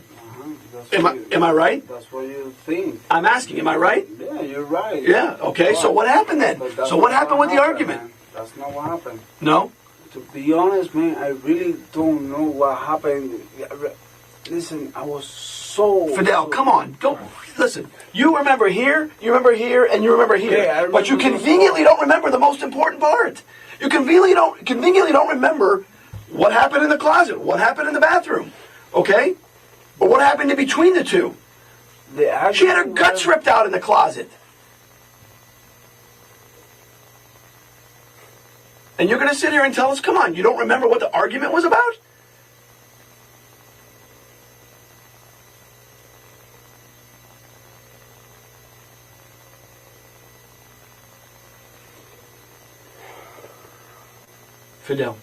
Am I right? That's what you think. I'm asking, am I right? Yeah, you're right. Yeah, okay, so what happened then? So what happened with the argument? Man. That's not what happened. No? To be honest, man, I really don't know what happened. Listen, I was so... Fidel, come on. Don't listen. You remember here, and you remember here. Yeah, I but you remember conveniently don't remember the most important part. You conveniently don't remember what happened in the closet, what happened in the bathroom. Okay? But what happened in between the two? She had her guts ripped out in the closet. And you're going to sit here and tell us, come on, you don't remember what the argument was about? Fidel,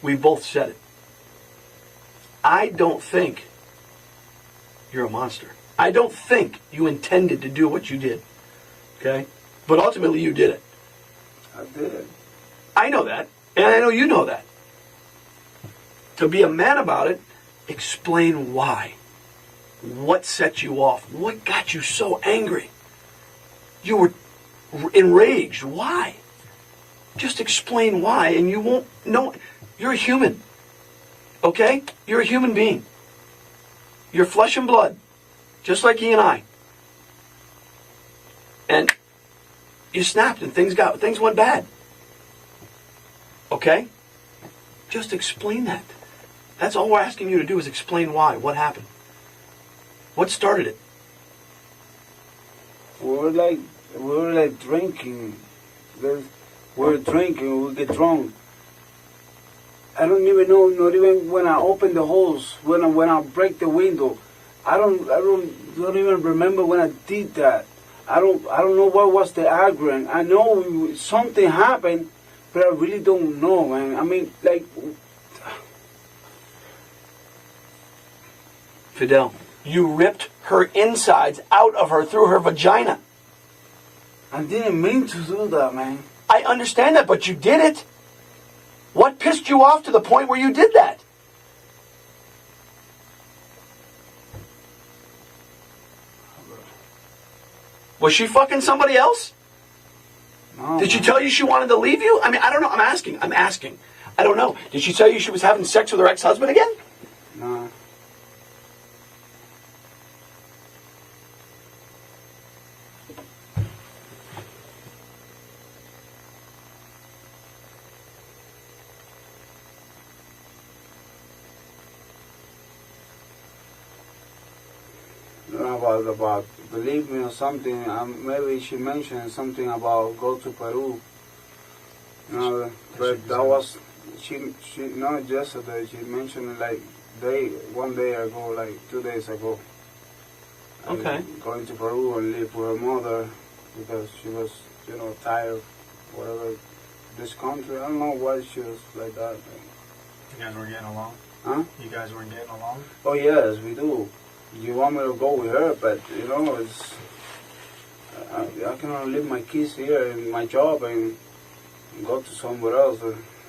we both said it. I don't think you're a monster. I don't think you intended to do what you did. Okay? But ultimately you did it. I did. I know that. And I know you know that. To be a man about it, explain why. What set you off? What got you so angry? You were enraged. Why? Just explain why and you won't know. You're a human. Okay? You're a human being. You're flesh and blood. Just like he and I. And you snapped and things went bad. Okay? Just explain that. That's all we're asking you to do is explain why. What happened? What started it? We were like drinking. We were drinking, we get drunk. I don't even know, not even when I open the holes, when I break the window. I don't even remember when I did that. I don't know what was the argument. I know something happened, but I really don't know, man. I mean, like... Fidel, you ripped her insides out of her through her vagina. I didn't mean to do that, man. I understand that, but you did it. What pissed you off to the point where you did that? Was she fucking somebody else? No. Did she tell you she wanted to leave you? I mean, I don't know. I'm asking. I don't know. Did she tell you she was having sex with her ex-husband again? No. don't know about believe me or something. Maybe she mentioned something about go to Peru. You know, but that was she not yesterday. She mentioned it like one day ago, like 2 days ago. Okay. Going to Peru and live with her mother because she was, you know, tired, whatever. This country, I don't know why she was like that. You guys were getting along? Huh? You guys weren't getting along? Oh yes, we do. You want me to go with her, but you know, it's I cannot leave my kids here in my job and go to somewhere else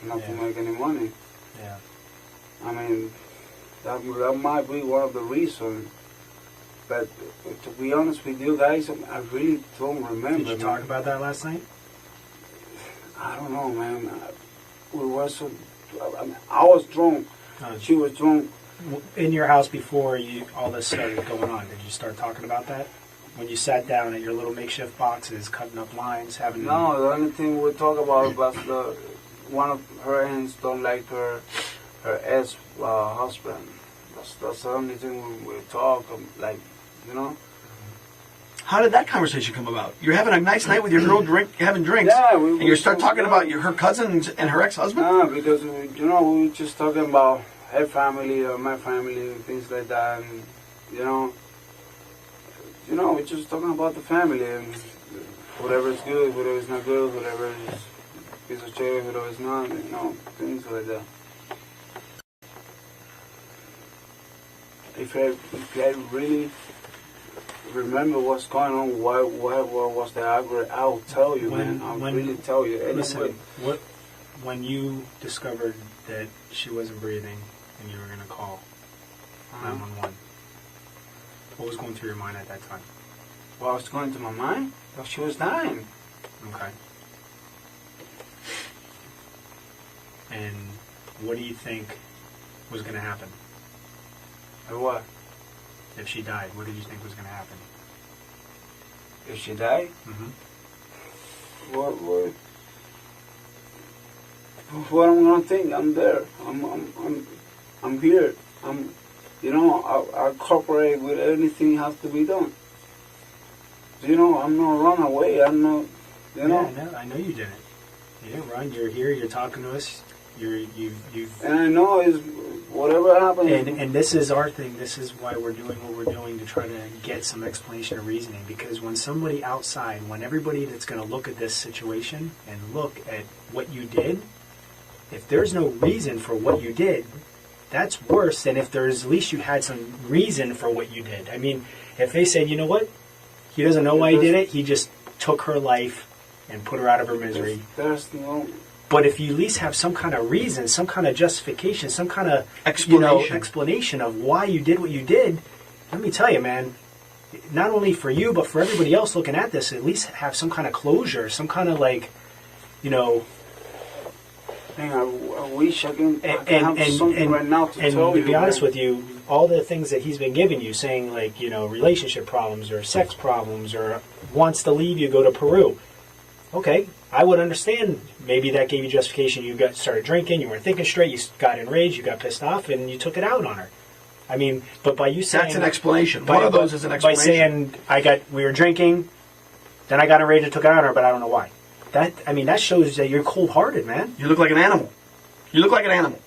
not to make any money. Yeah. I mean, that might be one of the reasons. But to be honest with you guys, I really don't remember. Did you talk about that last night? I don't know, man. We were so. I was drunk. She was drunk. In your house before all this started going on, did you start talking about that? When you sat down at your little makeshift boxes, cutting up lines, having... No, the only thing we talk about was one of her aunts don't like her ex-husband. That's the only thing we talk, like, you know. How did that conversation come about? You're having a nice night with your girl, having drinks, yeah, and you start talking about her cousins and her ex-husband? No, because, you know, we were just talking about her family or my family and things like that, and, you know, we're just talking about the family and whatever is good, whatever is not good, whatever is piece of shit, whatever is not, you know, things like that. If I really remember what's going on, what was the argument, I'll tell you, man. I'll really tell you. Anyway. Listen, when you discovered that she wasn't breathing and you were going to call 911, what was going through your mind at that time? What was going through my mind? Well, she was dying. Okay. And what do you think was going to happen? Or what? If she died, what did you think was going to happen? If she died? Mm-hmm. What I'm gonna think? I'm there. I'm here. You know, I cooperate with anything has to be done. You know, I'm not run away. I'm not. You know. Yeah, I know you didn't. You didn't run. You're here. You're talking to us. You've. And I know is whatever happens. And this is our thing. This is why we're doing what we're doing, to try to get some explanation or reasoning. Because when somebody outside, when everybody that's going to look at this situation and look at what you did, if there's no reason for what you did, that's worse than if there's at least you had some reason for what you did. I mean, if they said, you know what, he doesn't know why he did it, he just took her life and put her out of her misery. There's no. But if you at least have some kind of reason, some kind of justification, some kind of explanation of why you did what you did, let me tell you, man, not only for you, but for everybody else looking at this, at least have some kind of closure, some kind of like, you know. Man, I wish I can have something right now to tell you. And to be honest with you, all the things that he's been giving you, saying like, you know, relationship problems or sex problems or wants to leave you, go to Peru. Okay, I would understand. Maybe that gave you justification. You started drinking, you weren't thinking straight, you got enraged, you got pissed off, and you took it out on her. I mean, but by you saying... That's an explanation. One of those is an explanation. By saying, we were drinking, then I got enraged and took it out on her, but I don't know why. That shows that you're cold-hearted, man. You look like an animal. You look like an animal,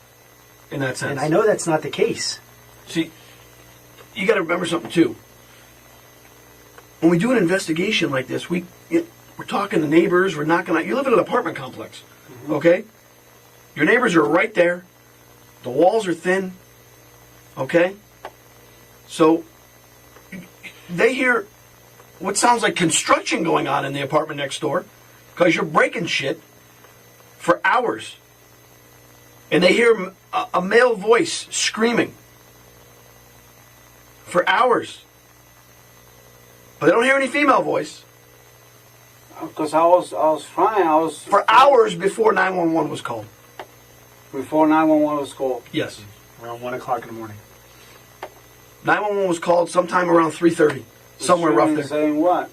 in that sense. And I know that's not the case. See, you got to remember something, too. When we do an investigation like this, we're talking to neighbors, we're knocking out... You live in an apartment complex, okay? Your neighbors are right there. The walls are thin, okay? So, they hear what sounds like construction going on in the apartment next door, because you're breaking shit for hours. And they hear a male voice screaming for hours. But they don't hear any female voice. Because I was fine. For hours before 911 was called. Before 911 was called? Yes. Around 1 o'clock in the morning. 911 was called sometime around 3:30. Somewhere rough there. Saying what?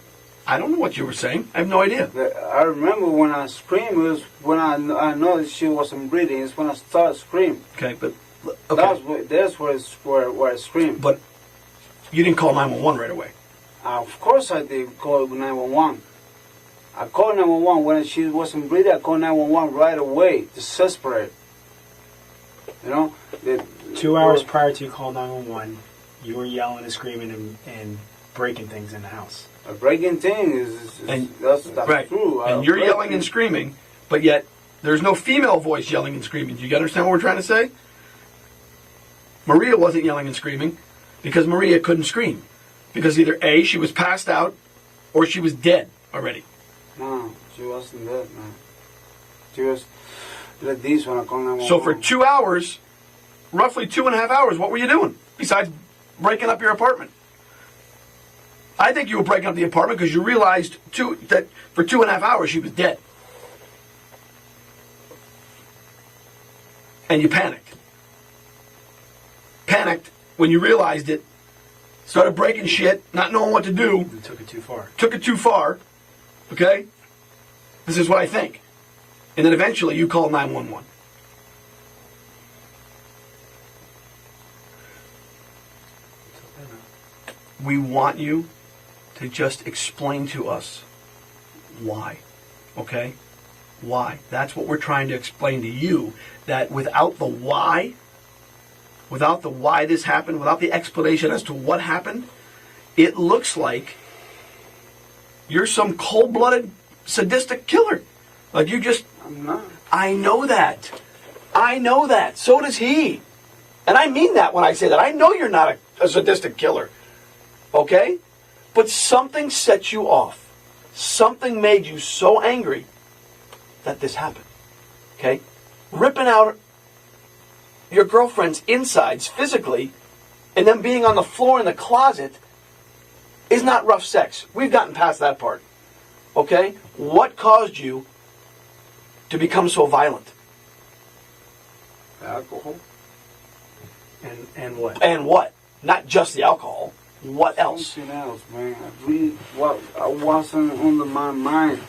I don't know what you were saying. I have no idea. I remember when I screamed, it was when I know that she wasn't breathing. It's when I started screaming. Okay, but... Okay. That's where I screamed. But you didn't call 911 right away. Of course I did call 911. I called 911 when she wasn't breathing. I called 911 right away, desperate. You know? 2 hours prior to you call 911, you were yelling and screaming and breaking things in the house. A breaking thing that's right. true. And you're yelling and screaming, but yet there's no female voice yelling and screaming. Do you understand what we're trying to say? Maria wasn't yelling and screaming because Maria couldn't scream. Because either A, she was passed out, or she was dead already. No, she wasn't dead, man. She was like this when I called 911. So for 2 hours, roughly 2.5 hours, what were you doing besides breaking up your apartment? I think you were breaking up the apartment because you realized that for 2.5 hours she was dead. And you panicked. Panicked when you realized it. Started breaking shit, not knowing what to do. You took it too far. Took it too far. Okay? This is what I think. And then eventually you call 911. We want you to just explain to us why. Okay? Why? That's what we're trying to explain to you. That without the why this happened, without the explanation as to what happened, it looks like you're some cold-blooded, sadistic killer. Like you just... I'm not. I know that. I know that. So does he. And I mean that when I say that. I know you're not a sadistic killer. Okay? But something set you off. Something made you so angry that this happened. Okay? Ripping out your girlfriend's insides physically and then being on the floor in the closet is not rough sex. We've gotten past that part. Okay? What caused you to become so violent? Alcohol. And what? And what? Not just the alcohol. What else? Something else, man. I wasn't under my mind.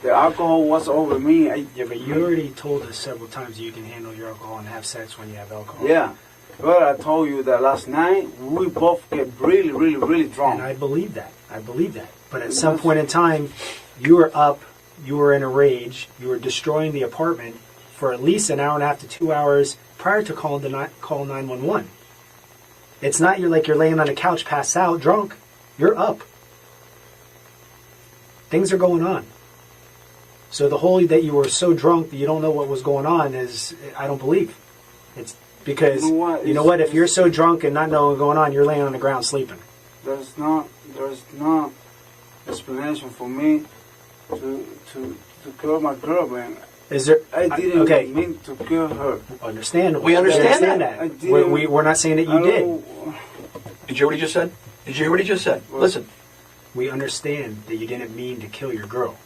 The alcohol was over me. Yeah, but you already told us several times you can handle your alcohol and have sex when you have alcohol. Yeah. But I told you that last night we both get really, really, really drunk. And I believe that. I believe that. But at some point in time, you were up, you were in a rage, you were destroying the apartment for at least an hour and a half to 2 hours prior to call 911. It's not you're laying on the couch passed out drunk. You're up. Things are going on. So the whole that you were so drunk that you don't know what was going on is, I don't believe. It's because, you know what, if you're so drunk and not knowing what's going on, you're laying on the ground sleeping. There's not explanation for me to kill my girl, man. Is there? I didn't mean to kill her. Understandable. We understand that. We're not saying that you did. Did you hear what he just said? Did you hear what he just said? What? Listen. We understand that you didn't mean to kill your girl.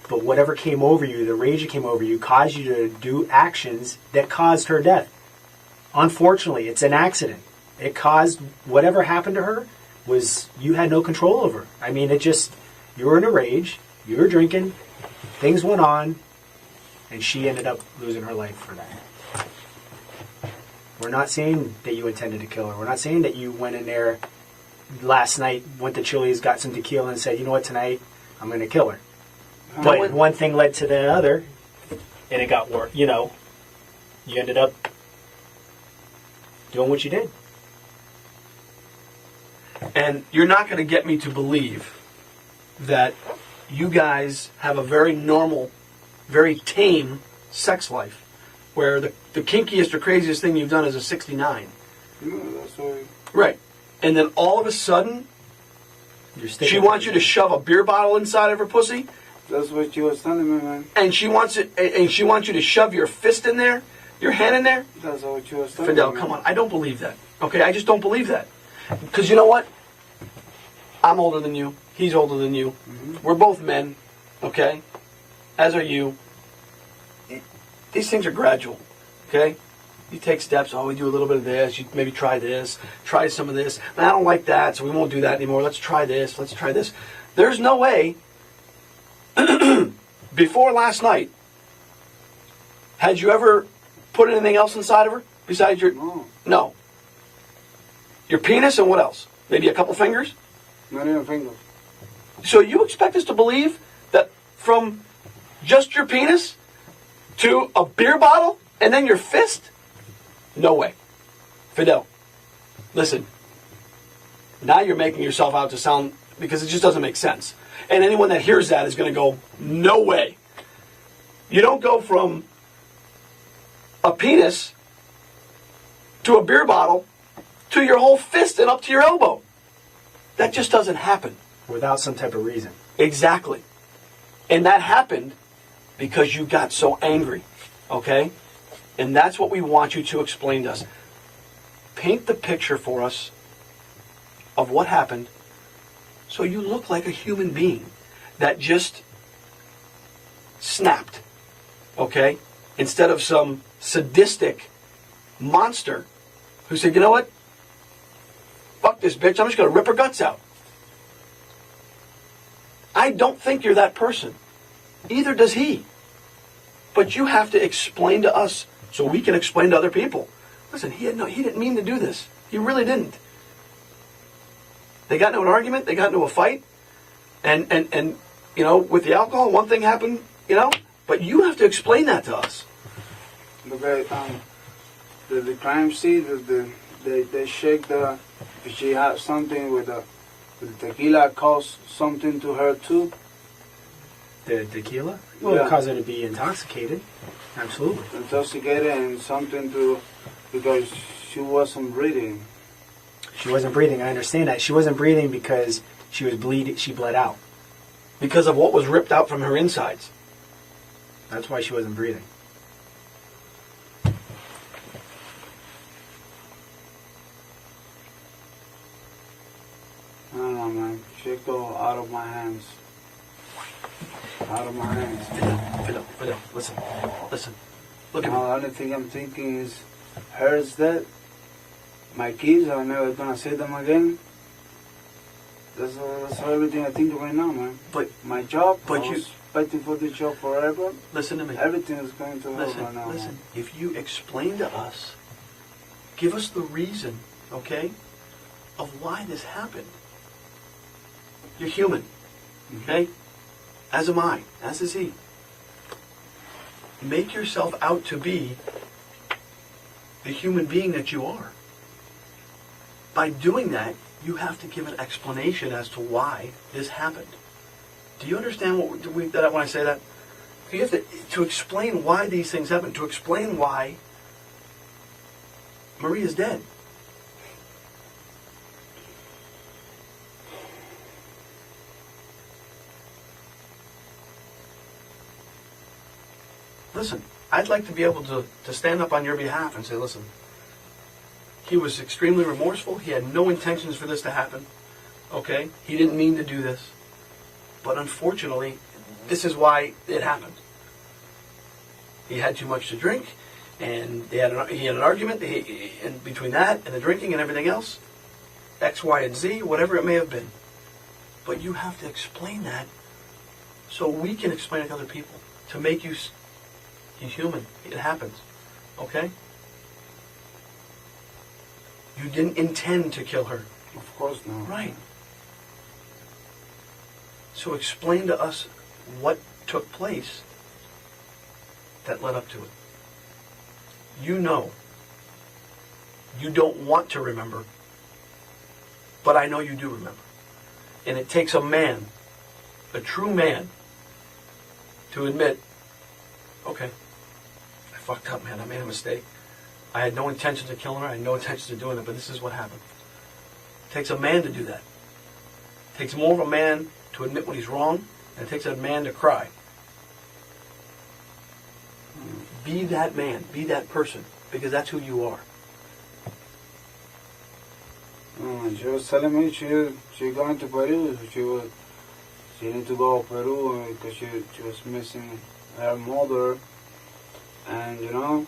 But whatever came over you, the rage that came over you, caused you to do actions that caused her death. Unfortunately, it's an accident. It caused whatever happened to her was you had no control over. I mean, you were in a rage, you were drinking, things went on, and she ended up losing her life for that. We're not saying that you intended to kill her. We're not saying that you went in there last night, went to Chili's, got some tequila, and said, you know what, tonight, I'm going to kill her. But one thing led to the other, and it got worse. You know, you ended up doing what you did. And you're not going to get me to believe that you guys have a very normal, very tame sex life, where the kinkiest or craziest thing you've done is a 69. That's why. Right. And then all of a sudden, she wants you to shove a beer bottle inside of her pussy. That's what you was telling me, man. And she wants you to shove your fist in there, your hand in there. That's what you was telling Fidel, me. come on. I don't believe that. Okay, I just don't believe that. Because you know what? I'm older than you. He's older than you. Mm-hmm. We're both men. Okay? As are you. These things are gradual. Okay? You take steps. Oh, we do a little bit of this. You maybe try this. Try some of this. I don't like that, so we won't do that anymore. Let's try this. Let's try this. There's no way. Before last night, had you ever put anything else inside of her besides your... No. No. Your penis and what else? Maybe a couple fingers? Not even fingers. So you expect us to believe that from just your penis to a beer bottle and then your fist? No way. Fidel, listen. Now you're making yourself out to sound, because it just doesn't make sense. And anyone that hears that is going to go, no way. You don't go from a penis to a beer bottle to your whole fist and up to your elbow. That just doesn't happen. Without some type of reason. Exactly. And that happened because you got so angry. Okay? And that's what we want you to explain to us. Paint the picture for us of what happened so you look like a human being that just snapped. Okay? Instead of some sadistic monster who said, you know what? Fuck this bitch, I'm just going to rip her guts out. I don't think you're that person. Either does he. But you have to explain to us so we can explain to other people. Listen, he didn't mean to do this. He really didn't. They got into an argument, they got into a fight, and you know, with the alcohol, one thing happened, you know, but you have to explain that to us. Look at the crime scene. They shake the. If she had something with the tequila, caused something to her too. The tequila? Well, Yeah. it caused her to be intoxicated. Absolutely. Intoxicated and something to, because she wasn't breathing. She wasn't breathing. I understand that. She wasn't breathing because she was bleeding. She bled out. Because of what was ripped out from her insides. That's why she wasn't breathing. I don't know, man. She go out of my hands. Out of my hands. Fidel, listen. Look at Now, me. the only thing I'm thinking is, hers dead. My kids, I'm never gonna see them again. That's everything I think right now, man. But My job, But I you- was fighting for the job forever. listen to me. Everything is going to hell right now. Listen. If you explain to us, give us the reason, okay, of why this happened. You're human, okay? As am I, as is he. Make yourself out to be the human being that you are. By doing that, you have to give an explanation as to why this happened. Do you understand that when I say that? You have to explain why these things happen, to explain why Maria's dead. Listen, I'd like to be able to stand up on your behalf and say, listen, he was extremely remorseful. He had no intentions for this to happen. Okay? He didn't mean to do this. But unfortunately, this is why it happened. He had too much to drink, and he had an argument, and between that and the drinking and everything else, X, Y, and Z, whatever it may have been. But you have to explain that so we can explain it to other people, to make you human. It happens. Okay? You didn't intend to kill her. Of course not. Right. So explain to us what took place that led up to it. You know. You don't want to remember. But I know you do remember. And it takes a man, a true man, to admit, okay, I fucked up, man. I made a mistake. I had no intention of killing her. I had no intention of doing it, but this is what happened. It takes a man to do that. It takes more of a man to admit when he's wrong, and it takes a man to cry. Be that man. Be that person, because that's who you are. She was telling me she going to Peru. She need to go to Peru because she was missing her mother, and you know,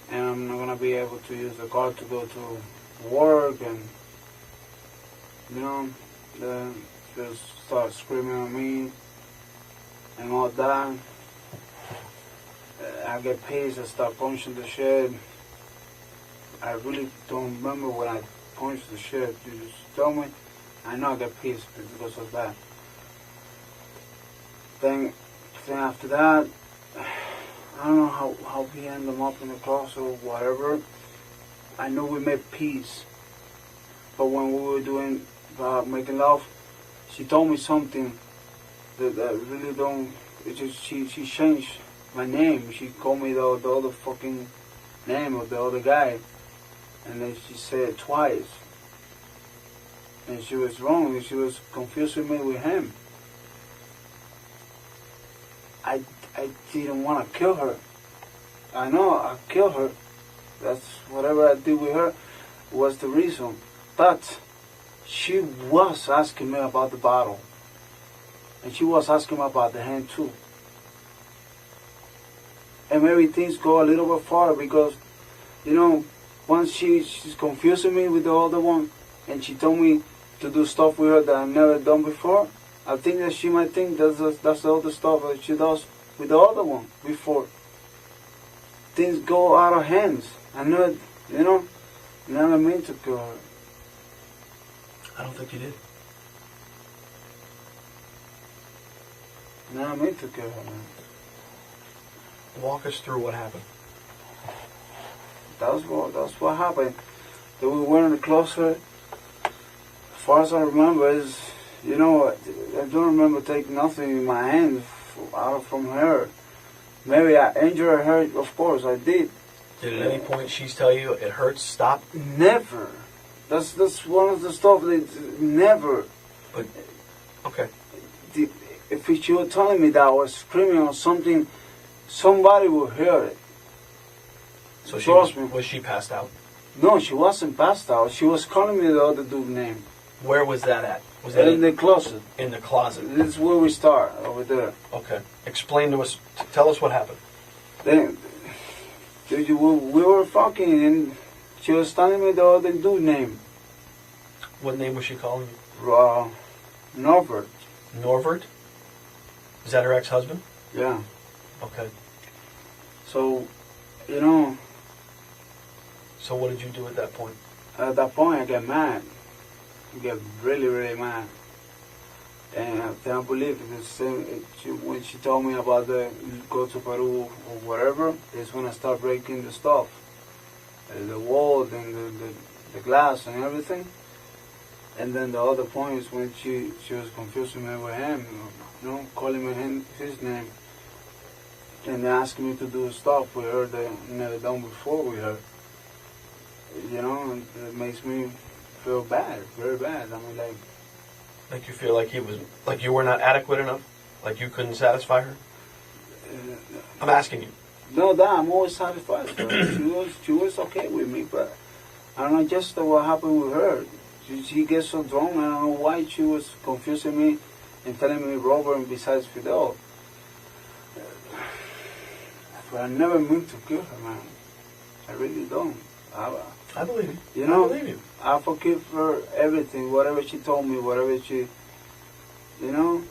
and I'm not gonna be able to use the car to go to work, and you know, then just start screaming at me and all that. I get pissed. I start punching the shit. I really don't remember what I punch the shit. You just tell me. I know I get pissed because of that. Then after that, I don't know how we end them up in the closet or whatever. I know we made peace. But when we were doing making love, she told me something that I really don't. It just she changed my name. She called me the other fucking name of the other guy, and then she said it twice. And she was wrong. And she was confusing me with him. I didn't want to kill her. I know I killed her. That's whatever I did with her was the reason. But she was asking me about the bottle. And she was asking me about the hand too. And maybe things go a little bit farther because, you know, once she's confusing me with the other one, and she told me to do stuff with her that I've never done before, I think that she might think that's the other stuff that she does with the other one before. Things go out of hands. I know, you know, never meant to kill her. I don't think you did. Never meant to kill her, man. Walk us through what happened. That's what happened. That we went in the closet. As far as I remember, is, you know, I don't remember taking nothing in my hand out from her. Maybe I injured her. Of course, I did. Did at any point she tell you it hurts? Stop. Never. That's one of the stuff that never. But okay. If she were telling me that I was screaming or something, somebody would hear it. So was she passed out? No, she wasn't passed out. She was calling me the other dude's name. Where was that at? Was that in the closet? In the closet. This is where we start, over there. Okay. Explain to us. Tell us what happened. Then we were fucking, and she was telling me the other dude's name. What name was she calling you? Norbert. Norbert? Is that her ex-husband? Yeah. Okay. So, you know. So what did you do at that point? At that point, I get mad. I get really, really mad. And I can't believe it. When she told me about the go to Peru or whatever, is when I start breaking the stuff. The wall and the glass and everything. And then the other point is when she was confusing me with him, you know, calling me his name. And asking me to do stuff with her that I never done before with her. You know, and it makes me feel bad, very bad. I mean, like... Make you feel like you were not adequate enough? Like you couldn't satisfy her? I'm asking you. No, I'm always satisfied with her. She was okay with me, but I don't know just what happened with her. She gets so drunk, I don't know why she was confusing me and telling me Robert besides Fidel. But I never meant to kill her, man. I really don't. I believe you. You know, I believe you. I forgive her everything, whatever she told me, whatever she, you know.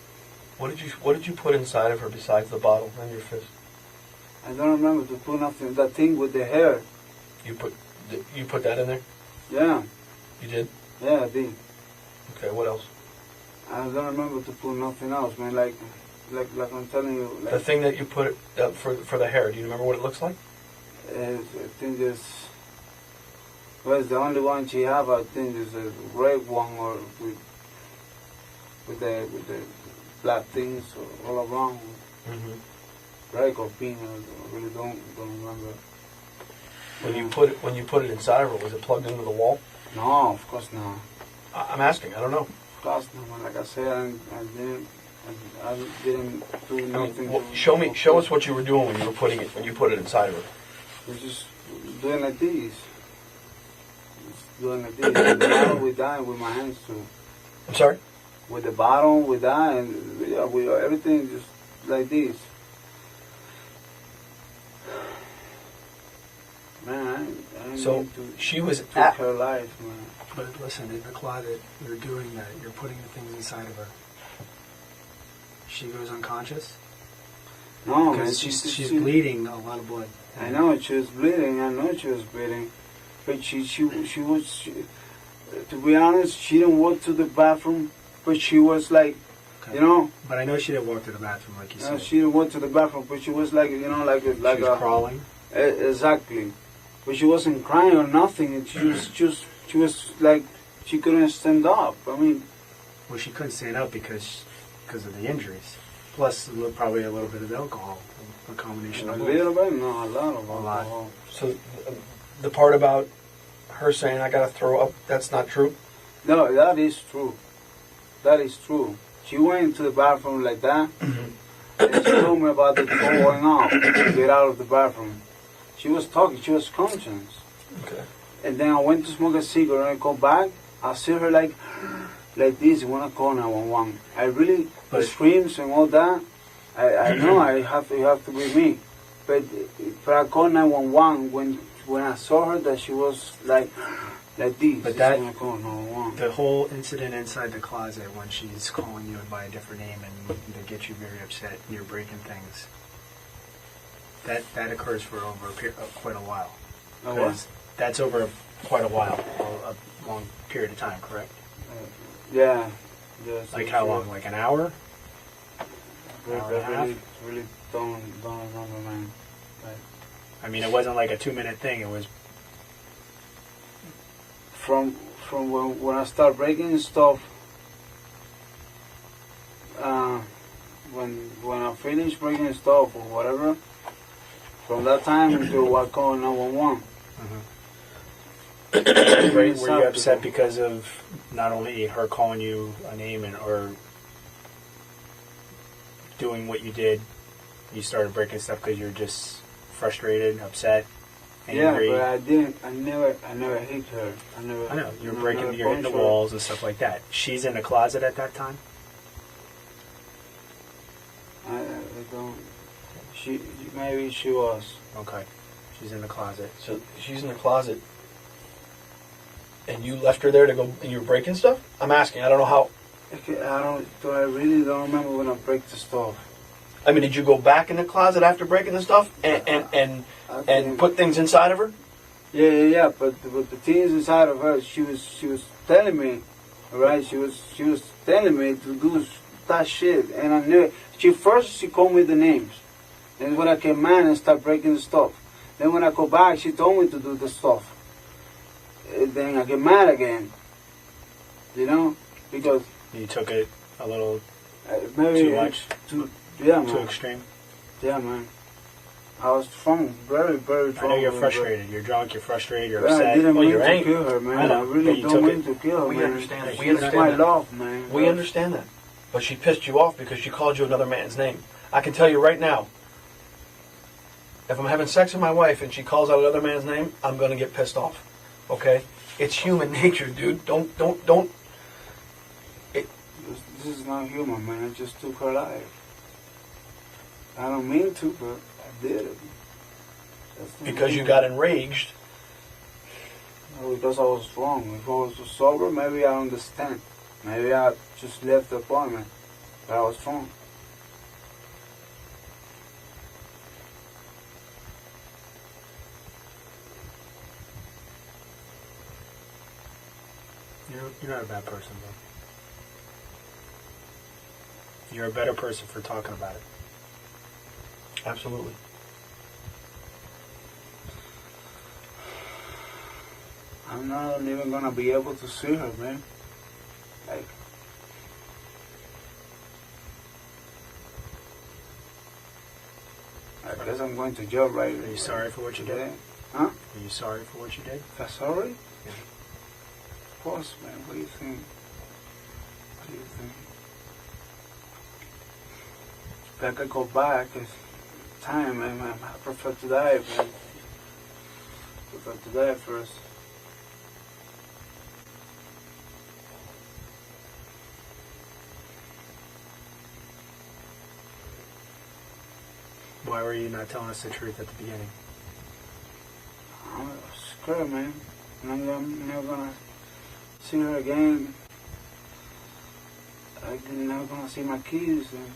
What did you put inside of her besides the bottle and your fist? I don't remember to put nothing. That thing with the hair. You put that in there? Yeah. You did? Yeah, I did. Okay, what else? I don't remember to put nothing else, man. Like I'm telling you. Like, the thing that you put for the hair, do you remember what it looks like? I think it's the only one she have. I think is a red one or with the black things all around. Mm-hmm. Red or pink. I really don't remember. When you put it inside of her, was it plugged into the wall? No, of course not. I'm asking. I don't know. Of course not, man. Like I said, I didn't do nothing. Well, show us what you were doing when you put it inside of her. I was just doing like this. With the bottle we die with my hands too. I'm sorry? With the bottle we die and we everything just like this. Man, I so need to she was take at her life, man. But listen, in the closet, you're doing that. You're putting the things inside of her. She goes unconscious? No, man. Because she's bleeding a lot of blood. I know she was bleeding. But To be honest, she didn't walk to the bathroom, but she was like, Okay. you know, But I know she didn't walk to the bathroom like you said. she didn't walk to the bathroom, but she was like, you know, like She was crawling. Exactly. But she wasn't crying or nothing. And she was like, she couldn't stand up. I mean, Well, she couldn't stand up because of the injuries. Plus, probably a little bit of alcohol, a combination a of both. little bit, no, a lot of A lot. alcohol. So the part about her saying I gotta throw up, that's not true. No, that is true. That is true. She went into the bathroom like that, and she told me about the going out to get out of the bathroom. She was talking, she was conscious. Okay. And then I went to smoke a cigarette and I go back. I see her like this when I call 911. I really, the But- screams and all that, I know it have to be me. But I called 911 when I saw her that she was like this. But that- when I called 911. The whole incident inside the closet when she's calling you by a different name and they get you very upset and you're breaking things. That occurs for over quite a while. Oh, what? 'Cause that's over quite a while, a long period of time, correct? Yeah. Yes. Like how long? Like an hour? I Hour and a half? really don't remember, man. I mean, it wasn't like a 2-minute thing. It was From when I start breaking stuff, when I finish breaking stuff or whatever, from that time until I call 911. were you upset because of not only her calling you a name or doing what you did, you started breaking stuff because you're just frustrated, upset, angry? Yeah, but I never hit her. I know you're never breaking, you're hitting the punched her. walls and stuff like that. She's in the closet at that time. I don't. Maybe she was. Okay, she's in the closet. So she's in the closet, and you left her there to go, and you were breaking stuff? I'm asking. I don't know how. Okay, I really don't remember when I break the stuff. I mean, did you go back in the closet after breaking the stuff I and think- put things inside of her? Yeah. But the things inside of her, she was telling me, right? She was telling me to do that shit, and I knew it. She called me the names, and when I came mad and start breaking the stuff. Then when I go back, she told me to do the stuff. Then I get mad again, you know, because You took it a little maybe too much, yeah, too man. extreme. Yeah, man. I was drunk, very, very drunk. I know you're but- frustrated. You're drunk. You're frustrated. You're But I upset. didn't Well, mean you're to angry. kill her, man. I know, I but really you don't took mean it. to kill her, We man. understand it. We She's understand my that. love, man. We understand that. But she pissed you off because she called you another man's name. I can tell you right now, if I'm having sex with my wife and she calls out another man's name, I'm going to get pissed off. Okay? It's human nature, dude. Don't. This is not human, man. I just took her life. I don't mean to, but I did it. That's not Because you human. got enraged. No, because I was wrong. If I was sober, maybe I understand. Maybe I just left the apartment. But I was wrong. You're not a bad person, though. You're a better person for talking about it. Absolutely. I'm not even gonna be able to see her, man. Like, I guess I'm going to jail right Are you sorry for what you did? today. Huh? Are you sorry for what you did? That's sorry? Yeah. Of course, man. What do you think? What do you think? If I could go back, it's time, man. I prefer to die, man. I prefer to die first. Why were you not telling us the truth at the beginning? I'm scared, man. And I'm never gonna see her again. I'm never gonna see my kids. And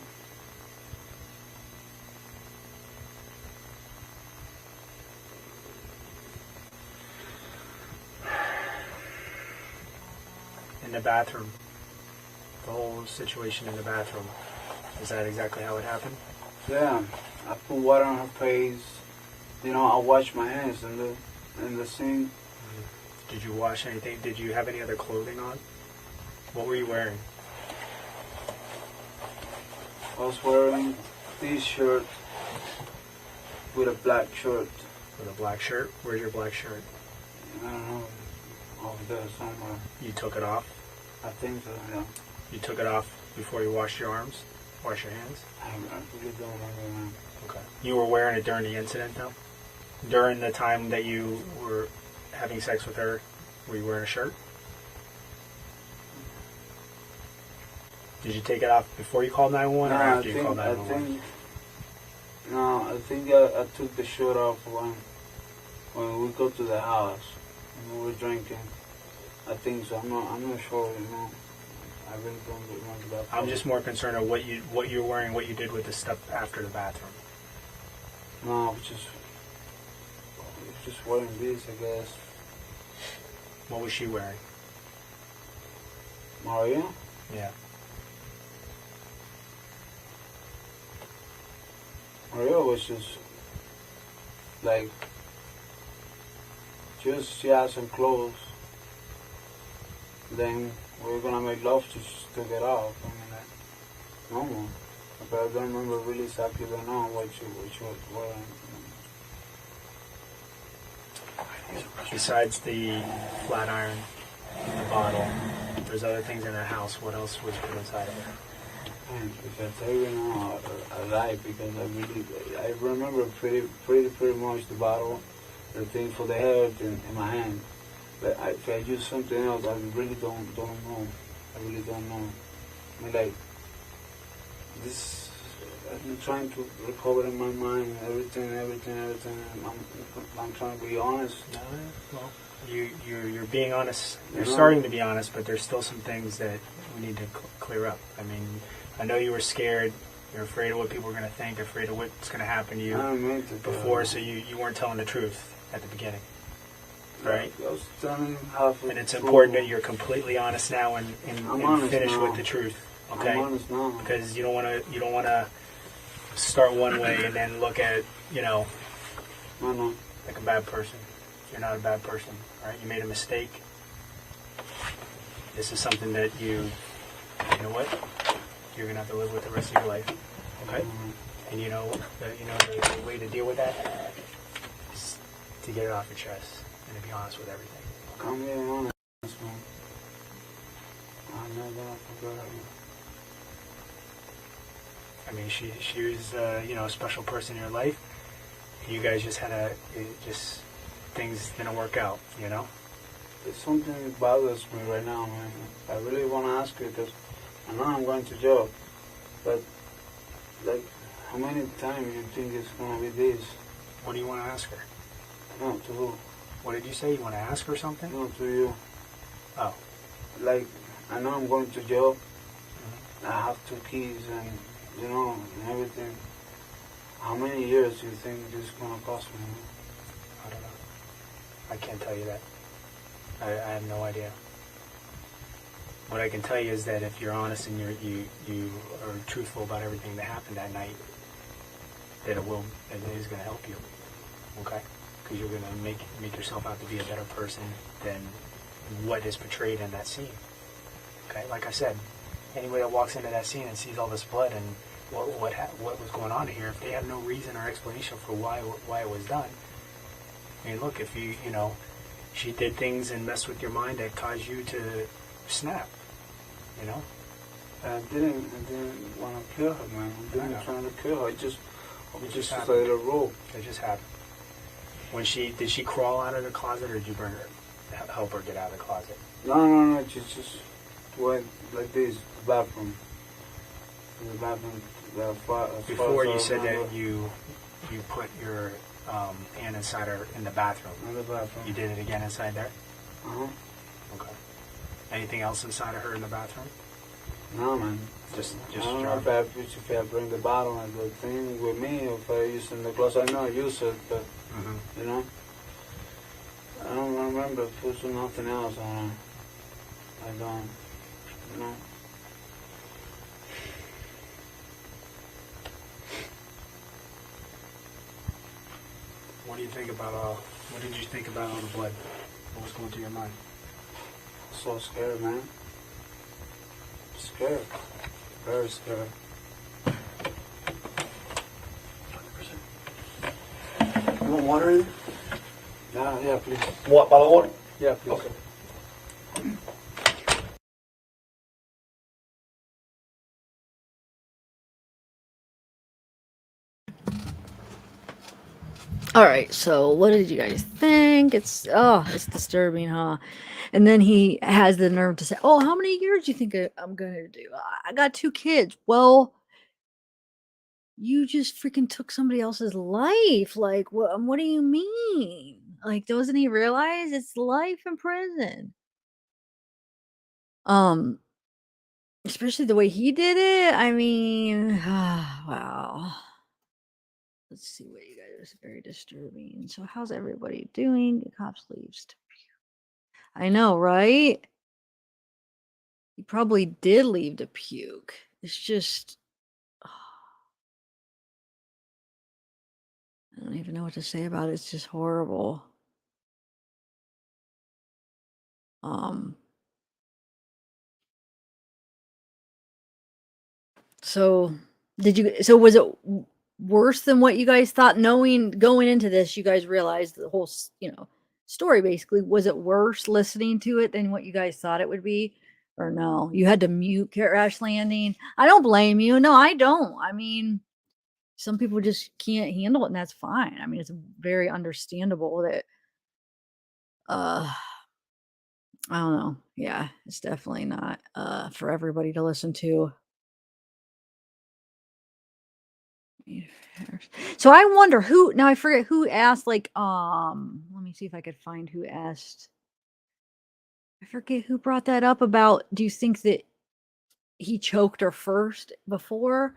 in the bathroom, the whole situation in the bathroom, is that exactly how it happened? Yeah, I put water on her face. You know, I wash my hands in the sink. Did you wash anything? Did you have any other clothing on? What were you wearing? I was wearing this shirt with a black shirt. With a black shirt? Where's your black shirt? I don't know, over there somewhere. You took it off? I think so, yeah. You took it off before you washed your arms? Wash your hands? I really don't remember now. Okay. You were wearing it during the incident, though? During the time that you were having sex with her, were you wearing a shirt? Did you take it off before you called 911 or after you called 911? I think I took the shirt off when we go to the house and we were drinking. I think so. I'm not sure. You know, I really don't remember that. I'm just more concerned of what you're wearing, what you did with the stuff after the bathroom. No, I was just wearing this, I guess. What was she wearing? Maria? Yeah. Maria was just like, she had some clothes. Then we were gonna make love to get off. I mean, like, normal. But I don't remember really exactly what she was wearing. Besides the flat iron, the bottle, there's other things in the house. What else was put inside of it? And if I tell you now, I lie because I remember pretty much the bottle, the thing for the hair in my hand. But if I use something else, I really don't know. I really don't know. I mean, like, this, I'm trying to recover in my mind everything. I'm trying to be honest. No, well, you're being honest. You're starting to be honest, but there's still some things that we need to clear up. I mean, I know you were scared. You're afraid of what people are going to think, afraid of what's going to happen to you before, so you weren't telling the truth at the beginning, right? I was telling half. And it's important that you're completely honest now and finish now. with the truth, okay? I'm honest now. Because you don't want to start one way and then look at No. like a bad person. You're not a bad person, right? You made a mistake. This is something that you know what? You're gonna have to live with the rest of your life, okay? And you know the way to deal with that is to get it off your chest and to be honest with everything. I'm being honest, man. I know that I forgot. I mean, she was a special person in your life. You guys just had things didn't work out, you know? There's something that bothers me right now, man. I really want to ask you because I know I'm going to jail, but like, how many times you think it's going to be this? What do you want to ask her? No, to who? What did you say? You want to ask her something? No, to you. Oh. Like, I know I'm going to jail. I have 2 kids and, and everything. How many years do you think this is going to cost me? I don't know. I can't tell you that. I have no idea. What I can tell you is that if you're honest and you are truthful about everything that happened that night, that it is going to help you, okay? Because you're going to make yourself out to be a better person than what is portrayed in that scene, okay? Like I said, anybody that walks into that scene and sees all this blood and what was going on here, if they have no reason or explanation for why it was done, I mean, look, if she did things and messed with your mind that caused you to snap, I didn't want to kill her, man. I didn't try to kill her. It just happened. let her roll. It just happened. Did she crawl out of the closet, or did you help her get out of the closet? No. She just went like this, the bathroom. In the bathroom. Before you said that you put your hand inside her in the bathroom. In the bathroom. You did it again inside there? Uh-huh. Okay. Anything else inside of her in the bathroom? No, man. Just I don't know if I bring the bottle and the thing with me, or if I use it in the closet. I know I use it, but, I don't remember if there's nothing else on I don't, you know. What do you think about what did you think about all the blood? What was going through your mind? So scared, man. Scared. Very scared. 100%. You want water in? Yeah, please. What, bottle of water? Yeah, please. Okay. All right, so what did you guys think? It's disturbing, huh? And then he has the nerve to say, "Oh, how many years do you think I'm gonna do? I got 2 kids." Well, you just freaking took somebody else's life. Like, what do you mean? Like, doesn't he realize it's life in prison? Especially the way he did it. I mean, wow. Let's see what you guys is very disturbing. So how's everybody doing? The cops leaves. I know, right? He probably did leave to puke. It's just I don't even know what to say about it. It's just horrible. So was it worse than what you guys thought, knowing going into this? You guys realized the whole story basically. Was it worse listening to it than what you guys thought it would be, or no? You had to mute Crash Landing. I don't blame you. No, I don't. I mean, some people just can't handle it, and that's fine. I mean, it's very understandable that I don't know. Yeah, it's definitely not for everybody to listen to. So I wonder who, now I forget who asked, like, let me see if I could find who asked. I forget who brought that up about, do you think that he choked her first before?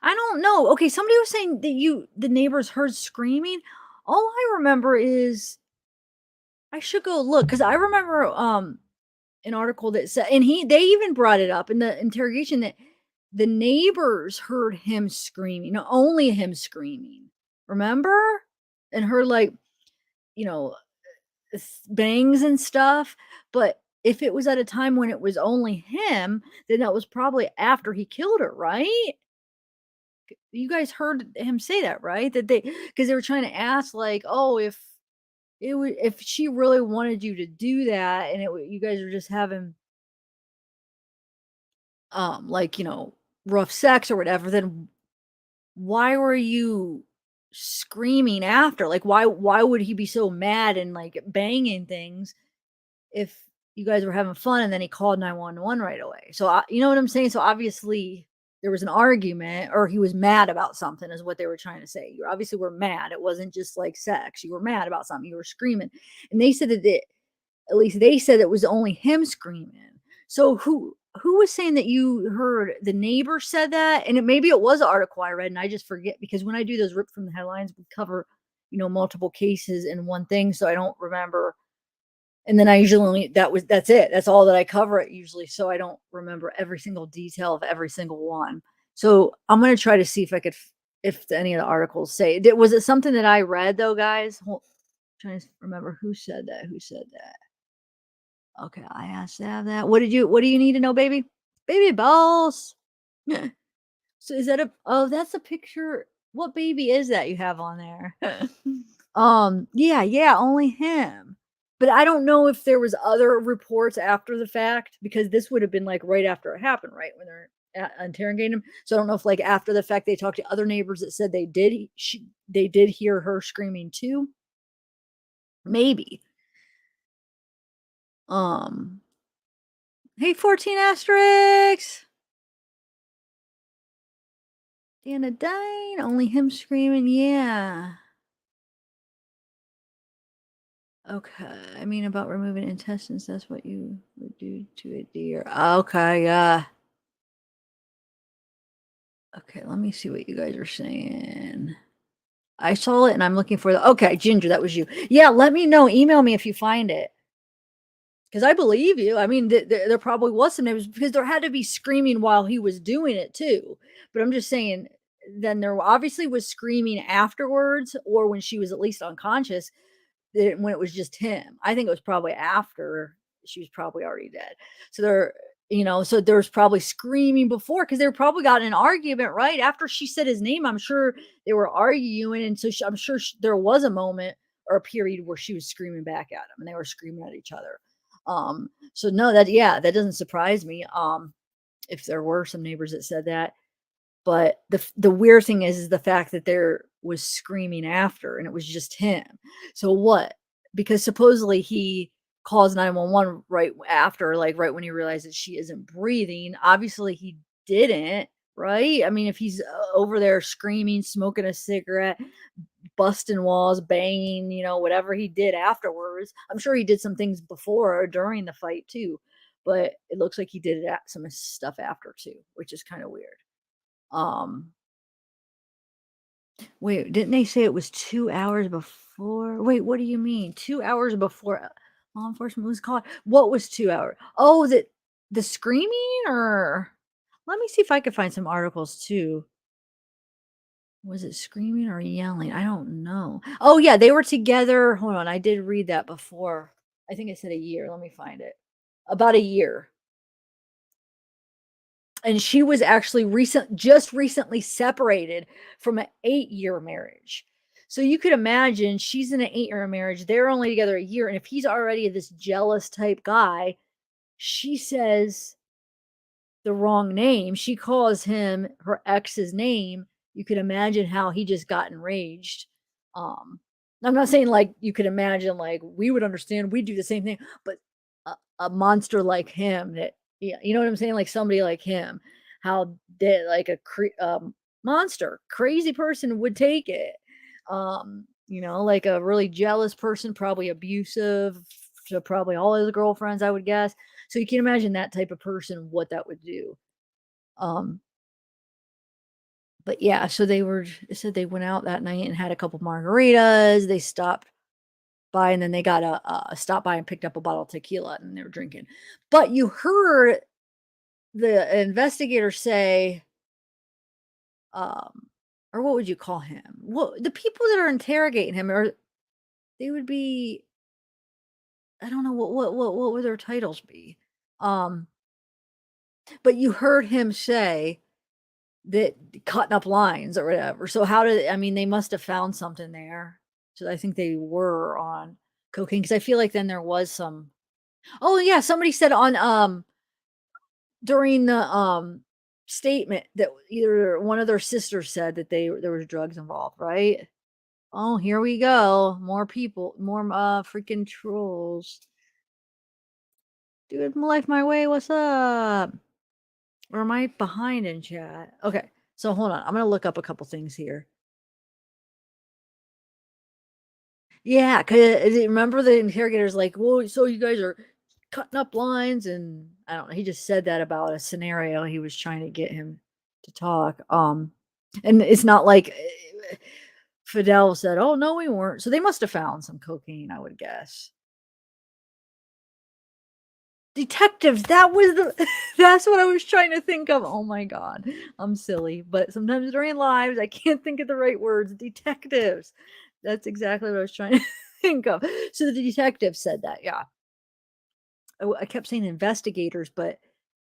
I don't know. Okay, somebody was saying that the neighbors heard screaming. All I remember is, I should go look, because I remember an article that said, and they even brought it up in the interrogation, that the neighbors heard him screaming, not only him screaming, remember? And her, like, you know, bangs and stuff. But if it was at a time when it was only him, then that was probably after he killed her, right? You guys heard him say that, right? That because they were trying to ask, like, oh, if she really wanted you to do that, and you guys are just having like, rough sex or whatever, then why were you screaming after? Like, why would he be so mad and, like, banging things if you guys were having fun, and then he called 911 right away? So, you know what I'm saying? So obviously there was an argument, or he was mad about something, is what they were trying to say. You obviously were mad. It wasn't just like sex. You were mad about something. You were screaming. And they said that at least they said it was only him screaming. So who was saying that you heard the neighbor said that? And maybe it was an article I read and I just forget, because when I do those rip from the headlines, we cover, multiple cases in one thing. So I don't remember. And then I usually only, that's it. That's all that I cover it usually. So I don't remember every single detail of every single one. So I'm going to try to see if any of the articles say, was it something that I read though, guys? Trying to remember who said that. Okay, I asked to have that. What do you need to know, baby? Baby balls. So is that that's a picture. What baby is that you have on there? Yeah, only him. But I don't know if there was other reports after the fact, because this would have been like right after it happened, right? When they're interrogating him. So I don't know if, like, after the fact they talked to other neighbors that said they did hear her screaming too. Maybe. Hey, 14 asterisks. Dana Dine, only him screaming, yeah. Okay, I mean, about removing intestines, that's what you would do to a deer. Okay, yeah. Okay, let me see what you guys are saying. I saw it and I'm looking for okay, Ginger, that was you. Yeah, let me know. Email me if you find it. Because I believe you. I mean, there probably was some neighbors because there had to be screaming while he was doing it too. But I'm just saying, then there obviously was screaming afterwards, or when she was at least unconscious, when it was just him. I think it was probably after she was probably already dead. So so there's probably screaming before because they were probably got in an argument right after she said his name. I'm sure they were arguing, and so I'm sure there was a moment or a period where she was screaming back at him, and they were screaming at each other. So no, that doesn't surprise me. If there were some neighbors that said that, but the weird thing is the fact that there was screaming after and it was just him. So what? Because supposedly he calls 911 right after, like right when he realizes she isn't breathing. Obviously he didn't, right? I mean, if he's over there screaming, smoking a cigarette, busting walls, banging, whatever he did afterwards. I'm sure he did some things before or during the fight too, but it looks like he did some stuff after too, which is kind of weird. Um, Wait, didn't they say it was 2 hours before? Wait, what do you mean? 2 hours before law enforcement was called? What was 2 hours? Oh, the screaming or let me see if I could find some articles too. Was it screaming or yelling? I don't know. Oh yeah, they were together. Hold on, I did read that before. I think it said a year. Let me find it. About a year. And she was actually just recently separated from an 8-year marriage. So you could imagine she's in an 8-year marriage. They're only together a year. And if he's already this jealous type guy, she says the wrong name. She calls him her ex's name. You could imagine how he just got enraged. Um, I'm not saying like you could imagine like we would understand we do the same thing, but a monster like him that you know what I'm saying, like somebody like him, how they like monster, crazy person would take it. Like a really jealous person, probably abusive to probably all his girlfriends, I would guess. So you can imagine that type of person, what that would do. Um, but yeah, so they said they went out that night and had a couple margaritas. They stopped by and then they got a stop by and picked up a bottle of tequila and they were drinking. But you heard the investigator say, or what would you call him? Well, the people that are interrogating him they would be, I don't know what would their titles be. But you heard him say that cutting up lines or whatever. So I mean, they must have found something there. So I think they were on cocaine because I feel like then there was some. Oh yeah, somebody said on during the statement that either one of their sisters said that there was drugs involved, right? Oh, here we go. More people, more freaking trolls. Dude, life my way. What's up? Or am I behind in chat? Okay, so hold on. I'm gonna look up a couple things here. Yeah, cause remember the interrogator's like, "Well, so you guys are cutting up lines," and I don't know. He just said that about a scenario. He was trying to get him to talk. And it's not like Fidel said, "Oh no, we weren't." So they must have found some cocaine, I would guess. Detectives, that was the that's what I was trying to think of. Oh my god. I'm silly, but sometimes during lives I can't think of the right words. Detectives. That's exactly what I was trying to think of. So the detective said that, yeah. I kept saying investigators, but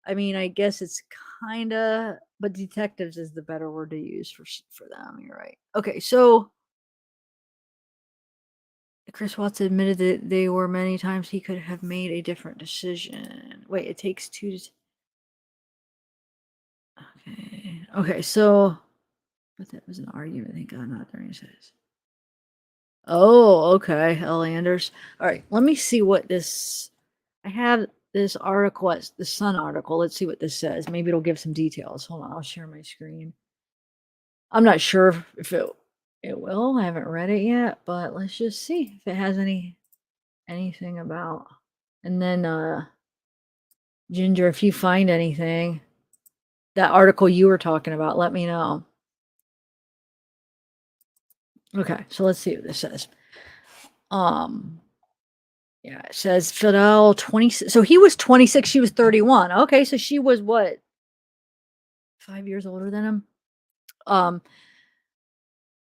I mean, I guess it's kinda, but detectives is the better word to use for them. You're right. Okay, so Chris Watts admitted that there were many times he could have made a different decision. Wait, it takes two to. Okay. Okay, so but that was an argument. Thank God not during his. Oh, okay. L. Anders. All right, let me see what this. I have this article, it's the Sun article. Let's see what this says. Maybe it'll give some details. Hold on, I'll share my screen. I'm not sure if it will. I haven't read it yet, but let's just see if it has anything about. And then Ginger, if you find anything, that article you were talking about, let me know. Okay, so let's see what this says. Yeah, it says Fidel 20. So he was 26, she was 31. Okay, so she was what, 5 years older than him? Um,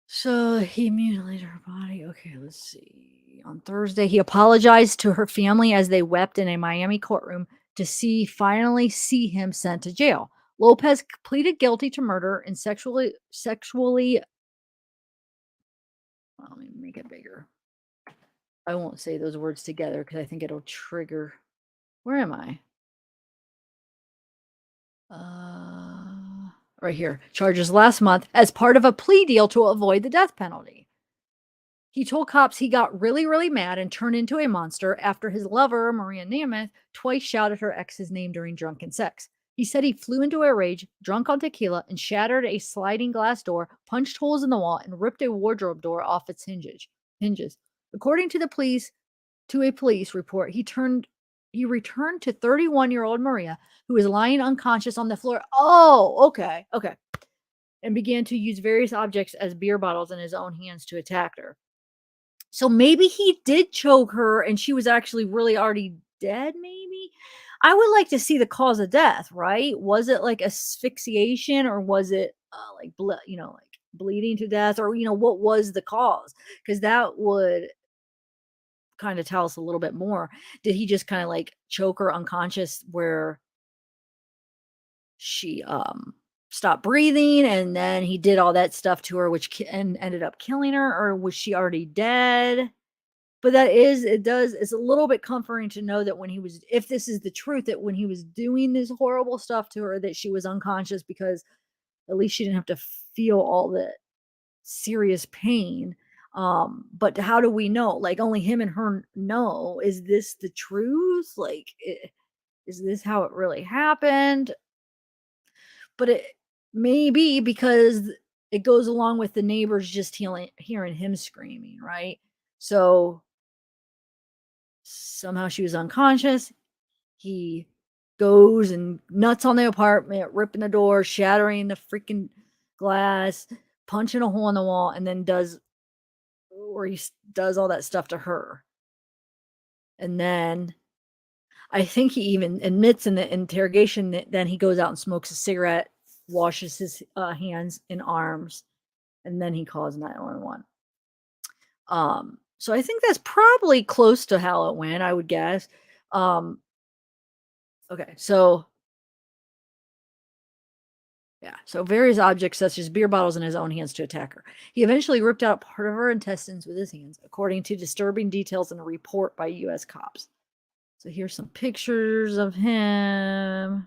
so he mutilated her body. Okay, let's see. On Thursday, he apologized to her family as they wept in a Miami courtroom to finally see him sent to jail. Lopez pleaded guilty to murder and sexually. Well, let me make it bigger. I won't say those words together because I think it'll trigger. Where am I? Right here. Charges last month as part of a plea deal to avoid the death penalty. He told cops he got really, really mad and turned into a monster after his lover, Maria Nemeth, twice shouted her ex's name during drunken sex. He said he flew into a rage, drunk on tequila, and shattered a sliding glass door, punched holes in the wall, and ripped a wardrobe door off its hinges. According to a police report, he returned to 31-year-old Maria, who was lying unconscious on the floor. Oh, okay, okay. And began to use various objects as beer bottles in his own hands to attack her. So maybe he did choke her and she was actually really already dead, maybe? I would like to see the cause of death, right? Was it like asphyxiation or was it like blood, like bleeding to death, or what was the cause? Because that would kind of tell us a little bit more. Did he just kind of like choke her unconscious where she stopped breathing and then he did all that stuff to her which ended up killing her, or was she already dead? But it's a little bit comforting to know that if this is the truth, that when he was doing this horrible stuff to her, that she was unconscious, because at least she didn't have to feel all the serious pain. But how do we know? Like, only him and her know. Is this the truth? Like, is this how it really happened? But it may be because it goes along with the neighbors just hearing him screaming, right? So somehow she was unconscious. He goes and nuts on the apartment, ripping the door, shattering the freaking glass, punching a hole in the wall, and then does all that stuff to her. And then I think he even admits in the interrogation that then he goes out and smokes a cigarette, washes his hands and arms, and then he calls 911. So I think that's probably close to how it went, I would guess. Okay, so yeah, so various objects such as beer bottles in his own hands to attack her. He eventually ripped out part of her intestines with his hands, according to disturbing details in a report by U.S. cops. So here's some pictures of him.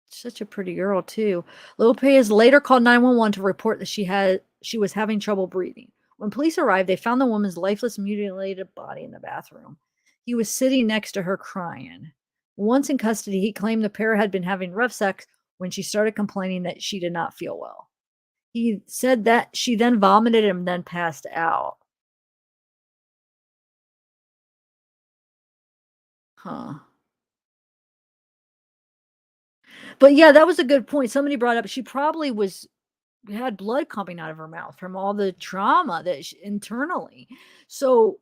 Such a pretty girl, too. Lopez later called 911 to report that she was having trouble breathing. When police arrived, they found the woman's lifeless, mutilated body in the bathroom. He was sitting next to her crying. Once in custody, he claimed the pair had been having rough sex when she started complaining that she did not feel well. He said that she then vomited and then passed out. Huh. But yeah, that was a good point. Somebody brought up she probably had blood coming out of her mouth from all the trauma that internally. So,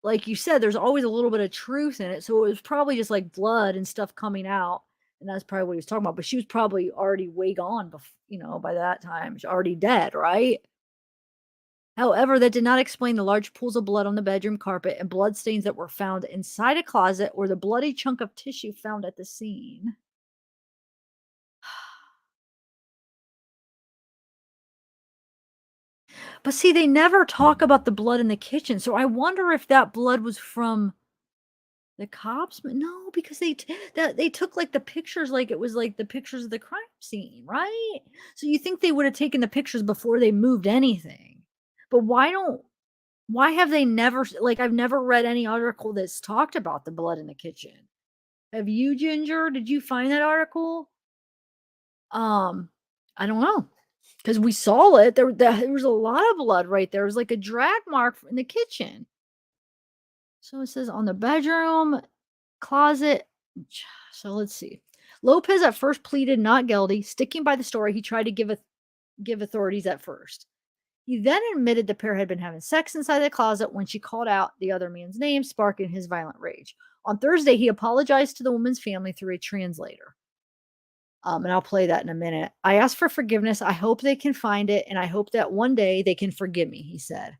like you said, there's always a little bit of truth in it. So it was probably just like blood and stuff coming out, and that's probably what he was talking about. But she was probably already way gone, by that time. She's already dead, right? However, that did not explain the large pools of blood on the bedroom carpet and blood stains that were found inside a closet, or the bloody chunk of tissue found at the scene. But see, they never talk about the blood in the kitchen, so I wonder if that blood was from the cops. But no, because they took like the pictures, like it was like the pictures of the crime scene, right? So you think they would have taken the pictures before they moved anything. But why have they never, like, I've never read any article that's talked about the blood in the kitchen. Have you, Ginger? Did you find that article? I don't know. Because we saw it. There was a lot of blood right there. It was like a drag mark in the kitchen. So it says on the bedroom, closet. So let's see. Lopez at first pleaded not guilty, sticking by the story he tried to give authorities at first. He then admitted the pair had been having sex inside the closet when she called out the other man's name, sparking his violent rage. On Thursday, he apologized to the woman's family through a translator. And I'll play that in a minute. I asked for forgiveness. I hope they can find it, and I hope that one day they can forgive me, he said.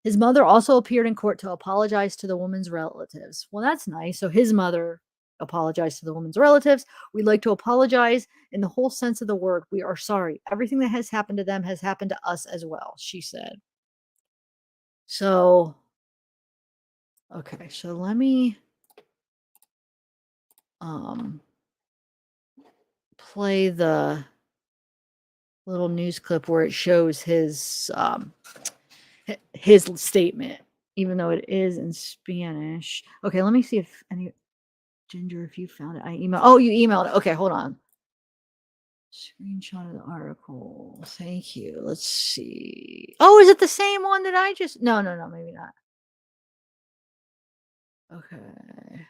His mother also appeared in court to apologize to the woman's relatives. Well, that's nice. So his mother apologized to the woman's relatives. We'd like to apologize in the whole sense of the word. We are sorry. Everything that has happened to them has happened to us as well, she said. So, okay, so let me play the little news clip where it shows his statement, even though it is in Spanish. Okay, let me see if any Ginger, if you found it. Oh, you emailed it. Okay, hold on. Screenshot of the article. Thank you. Let's see. Oh, is it the same one that I just? No, maybe not. Okay.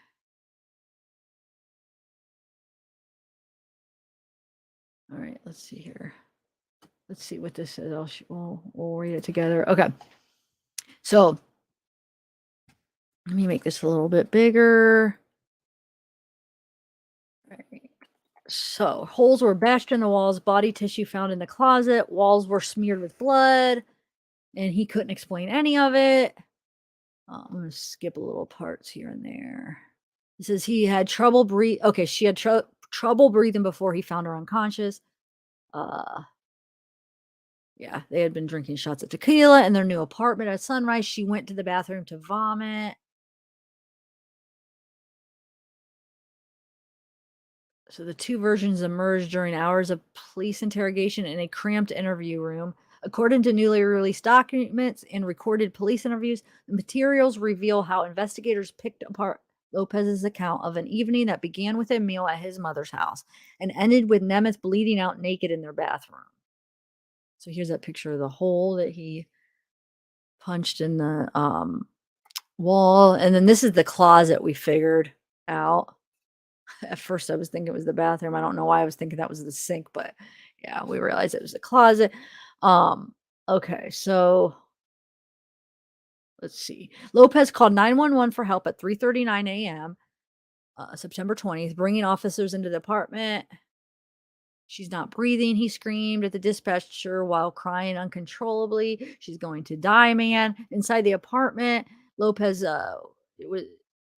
All right, let's see here. Let's see what this is. We'll read it together. Okay. So let me make this a little bit bigger. All right. So holes were bashed in the walls, body tissue found in the closet, walls were smeared with blood, and he couldn't explain any of it. I'm going to skip a little parts here and there. It says he had trouble breathing. Okay, she had trouble breathing before he found her unconscious. Yeah, they had been drinking shots of tequila in their new apartment at sunrise. She went to the bathroom to vomit. So the two versions emerged during hours of police interrogation in a cramped interview room. According to newly released documents and recorded police interviews, the materials reveal how investigators picked apart Lopez's account of an evening that began with a meal at his mother's house and ended with Nemeth bleeding out naked in their bathroom. So here's that picture of the hole that he punched in the wall. And then this is the closet we figured out. At first I was thinking it was the bathroom. I don't know why I was thinking that was the sink, but yeah, we realized it was the closet. Okay, so let's see. Lopez called 911 for help at 3:39 a.m. September 20th, bringing officers into the apartment. She's not breathing, he screamed at the dispatcher while crying uncontrollably. She's going to die, man. Inside the apartment,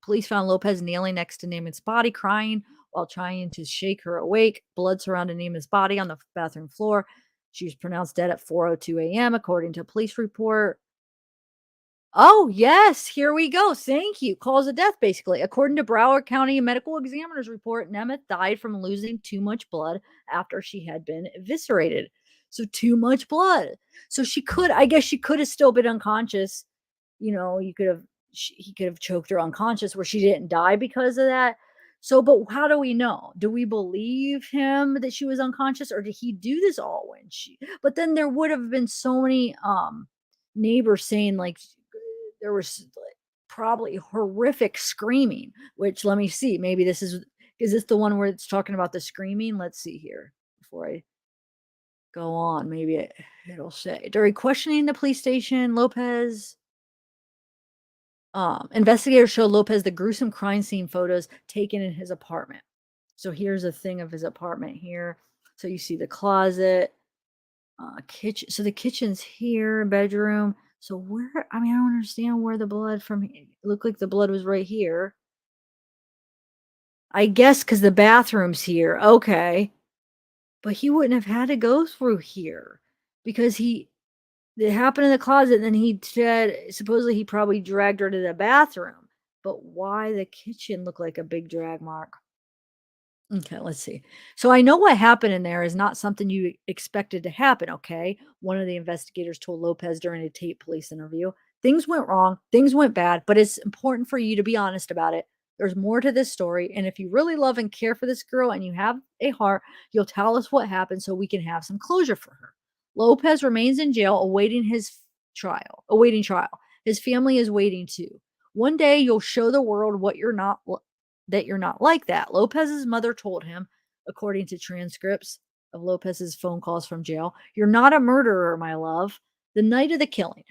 police found Lopez kneeling next to Namath's body, crying while trying to shake her awake. Blood surrounded Namath's body on the bathroom floor. She was pronounced dead at 4:02 a.m., according to a police report. Oh, yes, here we go. Thank you. Cause of death, basically. According to Broward County medical examiner's report, Nemeth died from losing too much blood after she had been eviscerated. So too much blood. So I guess she could have still been unconscious. He could have choked her unconscious where she didn't die because of that. So, but how do we know? Do we believe him that she was unconscious, or did he do this all but then there would have been so many neighbors saying like there was probably horrific screaming, which let me see. Maybe is this the one where it's talking about the screaming? Let's see here before I go on. Maybe it'll say during questioning the police station, Lopez. Investigators showed Lopez the gruesome crime scene photos taken in his apartment. So here's a thing of his apartment here. So you see the closet, kitchen. So the kitchen's here, bedroom. So I don't understand where the blood it looked like the blood was right here. I guess because the bathroom's here. Okay. But he wouldn't have had to go through here because it happened in the closet. And then he said, supposedly he probably dragged her to the bathroom. But why the kitchen looked like a big drag mark? Okay, let's see. So I know what happened in there is not something you expected to happen, okay? One of the investigators told Lopez during a tape police interview. Things went wrong, things went bad, but it's important for you to be honest about it. There's more to this story, and if you really love and care for this girl and you have a heart, you'll tell us what happened so we can have some closure for her. Lopez remains in jail awaiting trial. His family is waiting too. One day you'll show the world that you're not like that. Lopez's mother told him, according to transcripts of Lopez's phone calls from jail, "You're not a murderer, my love. the night of the killing.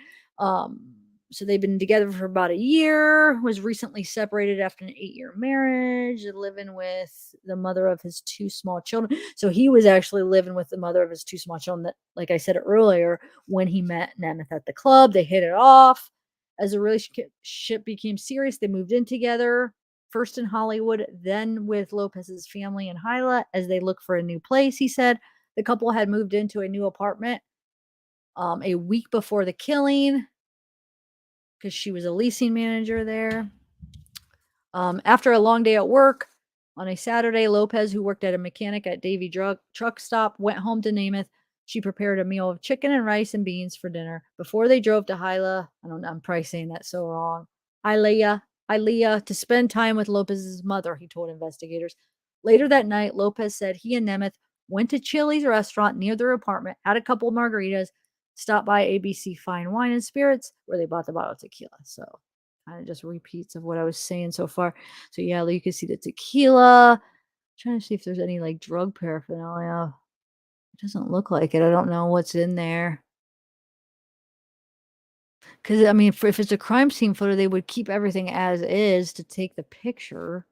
So they've been together for about a year, was recently separated after an 8-year marriage, living with the mother of his 2 small children. So he was actually living with the mother of his 2 small children that, like I said earlier, when he met Nemeth at the club, they hit it off. As the relationship became serious, they moved in together, first in Hollywood, then with Lopez's family in Hyla as they look for a new place, he said. The couple had moved into a new apartment a week before the killing because she was a leasing manager there. After a long day at work on a Saturday, Lopez, who worked at a mechanic at Davy truck stop, went home to Namath. She prepared a meal of chicken and rice and beans for dinner. Before they drove to Hyla, I don't know, I'm probably saying that so wrong. Hialeah, to spend time with Lopez's mother, he told investigators. Later that night, Lopez said he and Nemeth went to Chili's restaurant near their apartment, had a couple margaritas, stopped by ABC Fine Wine and Spirits, where they bought the bottle of tequila. So kind of just repeats of what I was saying so far. So yeah, you can see the tequila. I'm trying to see if there's any like drug paraphernalia. It doesn't look like it. I don't know what's in there. Because, I mean, if it's a crime scene photo, they would keep everything as is to take the picture.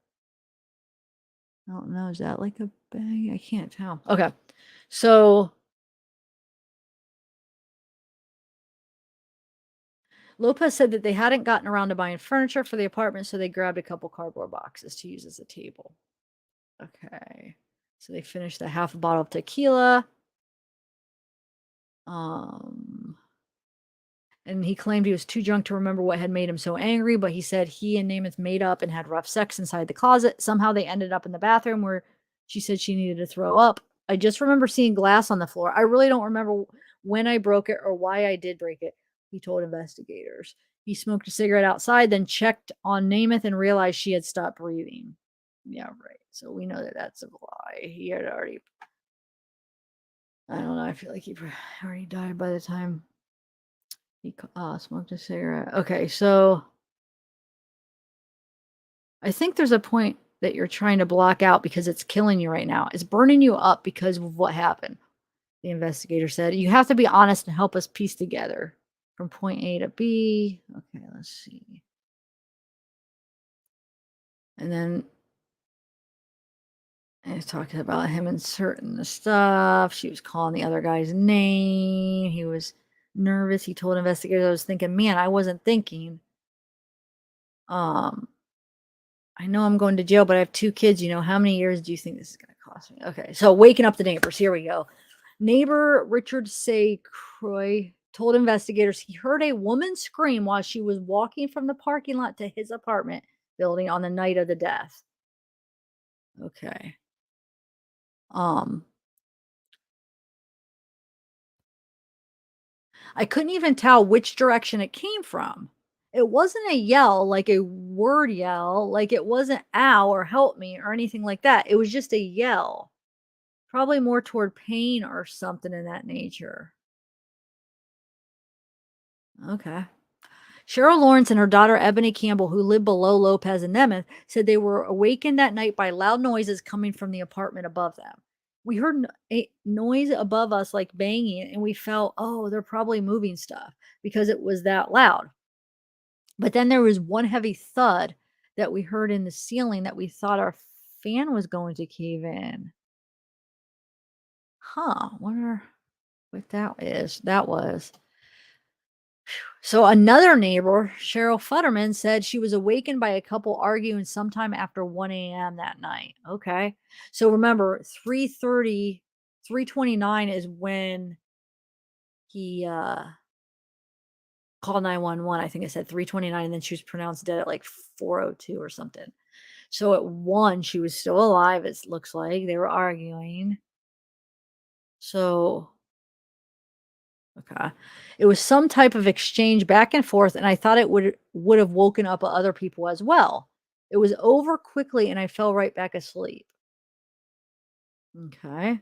I don't know. Is that like a bag? I can't tell. Okay. So Lopez said that they hadn't gotten around to buying furniture for the apartment, so they grabbed a couple cardboard boxes to use as a table. Okay. So they finished the half a bottle of tequila. And he claimed he was too drunk to remember what had made him so angry, but he said he and Namath made up and had rough sex inside the closet. Somehow they ended up in the bathroom where she said she needed to throw up. I just remember seeing glass on the floor. I really don't remember when I broke it or why I did break it, he told investigators. He smoked a cigarette outside, then checked on Namath and realized she had stopped breathing. Yeah, right. So we know that that's a lie. He had already, I don't know, I feel like he already died by the time he smoked a cigarette. Okay, so I think there's a point that you're trying to block out because it's killing you right now. It's burning you up because of what happened, the investigator said. You have to be honest and help us piece together from point A to B. Okay, let's see. And then he's talking about him inserting the stuff. She was calling the other guy's name. He was nervous. He told investigators, I was thinking, man, I wasn't thinking. I know I'm going to jail, but I have 2 kids. You know, how many years do you think this is going to cost me? Okay, so waking up the neighbors. Here we go. Neighbor Richard Croy told investigators he heard a woman scream while she was walking from the parking lot to his apartment building on the night of the death. Okay. I couldn't even tell which direction it came from. It wasn't a yell, like a word yell, like it wasn't ow or help me or anything like that. It was just a yell, probably more toward pain or something in that nature. Okay. Cheryl Lawrence and her daughter Ebony Campbell, who lived below Lopez and Nemeth, said they were awakened that night by loud noises coming from the apartment above them. We heard a noise above us like banging, and we felt, oh, they're probably moving stuff because it was that loud. But then there was one heavy thud that we heard in the ceiling that we thought our fan was going to cave in. Huh, wonder what that was. So another neighbor, Cheryl Futterman, said she was awakened by a couple arguing sometime after 1 a.m. that night. Okay. So remember, 3:29 is when he called 911. I think I said 3:29, and then she was pronounced dead at like 4:02 or something. So at 1, she was still alive, it looks like. They were arguing. So okay. It was some type of exchange back and forth, and I thought it would have woken up other people as well. It was over quickly, and I fell right back asleep. Okay.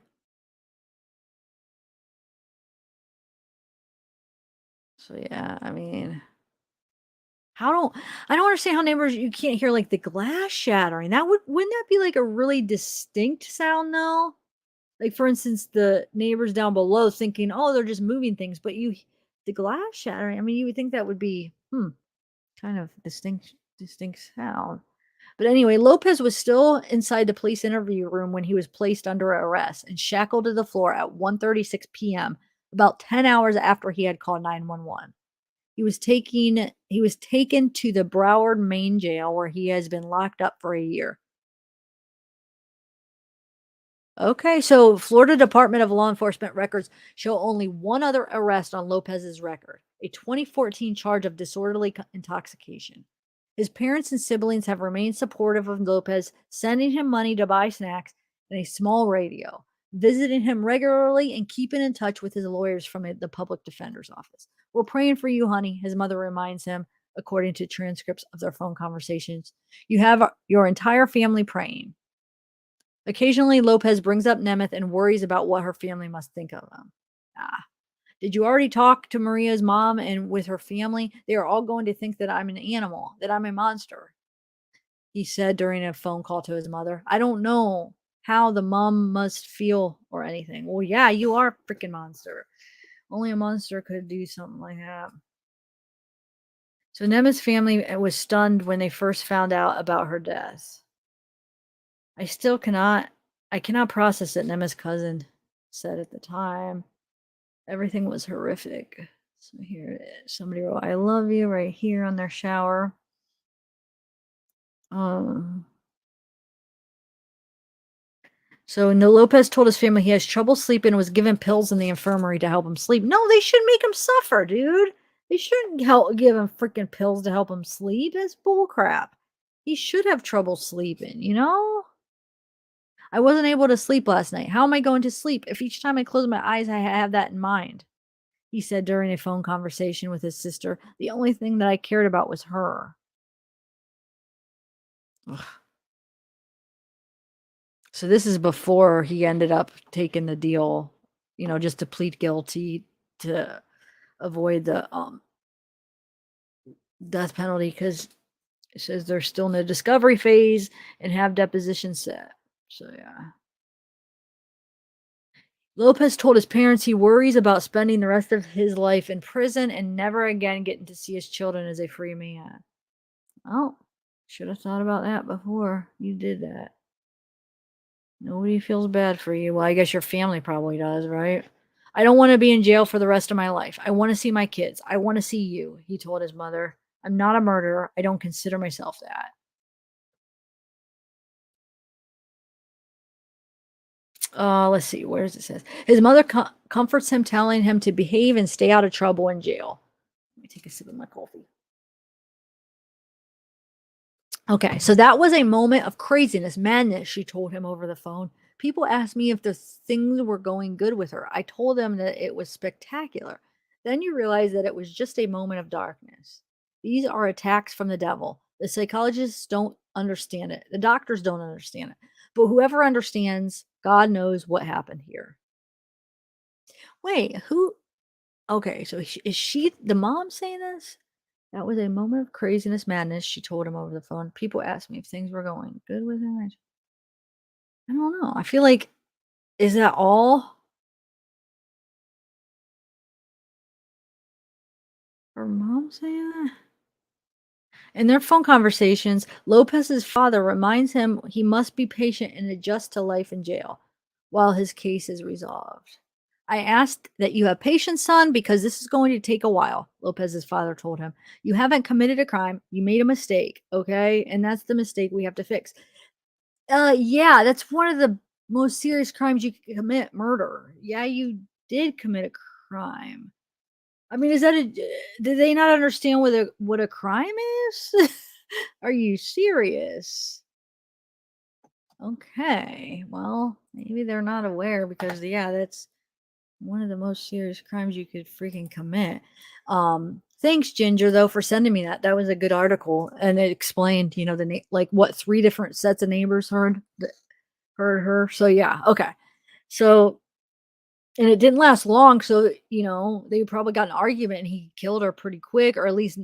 So yeah, I mean, I don't understand how neighbors you can't hear like the glass shattering. Wouldn't that be like a really distinct sound though? Like for instance, the neighbors down below thinking, oh, they're just moving things, but you the glass shattering. I mean, you would think that would be kind of distinct sound. But anyway, Lopez was still inside the police interview room when he was placed under arrest and shackled to the floor at 1:36 p.m., about 10 hours after he had called 911. He was taken to the Broward Main Jail where he has been locked up for a year. Okay, so Florida Department of Law Enforcement records show only one other arrest on Lopez's record, a 2014 charge of disorderly intoxication. His parents and siblings have remained supportive of Lopez, sending him money to buy snacks and a small radio, visiting him regularly, and keeping in touch with his lawyers from the public defender's office. We're praying for you, honey, his mother reminds him, according to transcripts of their phone conversations. You have your entire family praying. Occasionally, Lopez brings up Nemeth and worries about what her family must think of him. Did you already talk to Maria's mom and with her family? They are all going to think that I'm an animal, that I'm a monster, he said during a phone call to his mother. I don't know how the mom must feel or anything. Well, yeah, you are a freaking monster. Only a monster could do something like that. So Nemeth's family was stunned when they first found out about her death. I cannot process it, Nemeth's cousin said at the time. Everything was horrific. So here it is. Somebody wrote, I love you right here on their shower. So Lopez told his family he has trouble sleeping and was given pills in the infirmary to help him sleep. No, they shouldn't make him suffer, dude. They shouldn't give him freaking pills to help him sleep. That's bullcrap. He should have trouble sleeping, you know? I wasn't able to sleep last night. How am I going to sleep if each time I close my eyes, I have that in mind? He said during a phone conversation with his sister. The only thing that I cared about was her. Ugh. So this is before he ended up taking the deal, just to plead guilty to avoid the death penalty, because it says they're still in the discovery phase and have depositions set. So yeah. Lopez told his parents he worries about spending the rest of his life in prison and never again getting to see his children as a free man. Oh, should have thought about that before you did that. Nobody feels bad for you. Well, I guess your family probably does, right? I don't want to be in jail for the rest of my life. I want to see my kids. I want to see you, he told his mother. I'm not a murderer. I don't consider myself that. Let's see. Where does it say? His mother comforts him, telling him to behave and stay out of trouble in jail. Let me take a sip of my coffee. Okay, so that was a moment of craziness, madness, she told him over the phone. People asked me if the things were going good with her. I told them that it was spectacular. Then you realize that it was just a moment of darkness. These are attacks from the devil. The psychologists don't understand it. The doctors don't understand it. But whoever understands, God knows what happened here. Wait, who? Okay, so is she the mom saying this? That was a moment of craziness, madness, she told him over the phone. People asked me if things were going good with her. I don't know. I feel like, is that all? Her mom saying that? In their phone conversations, Lopez's father reminds him he must be patient and adjust to life in jail while his case is resolved. I asked that you have patience, son, because this is going to take a while, Lopez's father told him. You haven't committed a crime. You made a mistake, okay? And that's the mistake we have to fix. Yeah, that's one of the most serious crimes you can commit, murder. Yeah, you did commit a crime. I mean, did they not understand what a crime is? Are you serious? Okay, well, maybe they're not aware because, yeah, that's one of the most serious crimes you could freaking commit. Thanks, Ginger, though, for sending me that. That was a good article, and it explained, what 3 different sets of neighbors heard her. So yeah, okay. So, and it didn't last long. So they probably got an argument, and he killed her pretty quick, or at least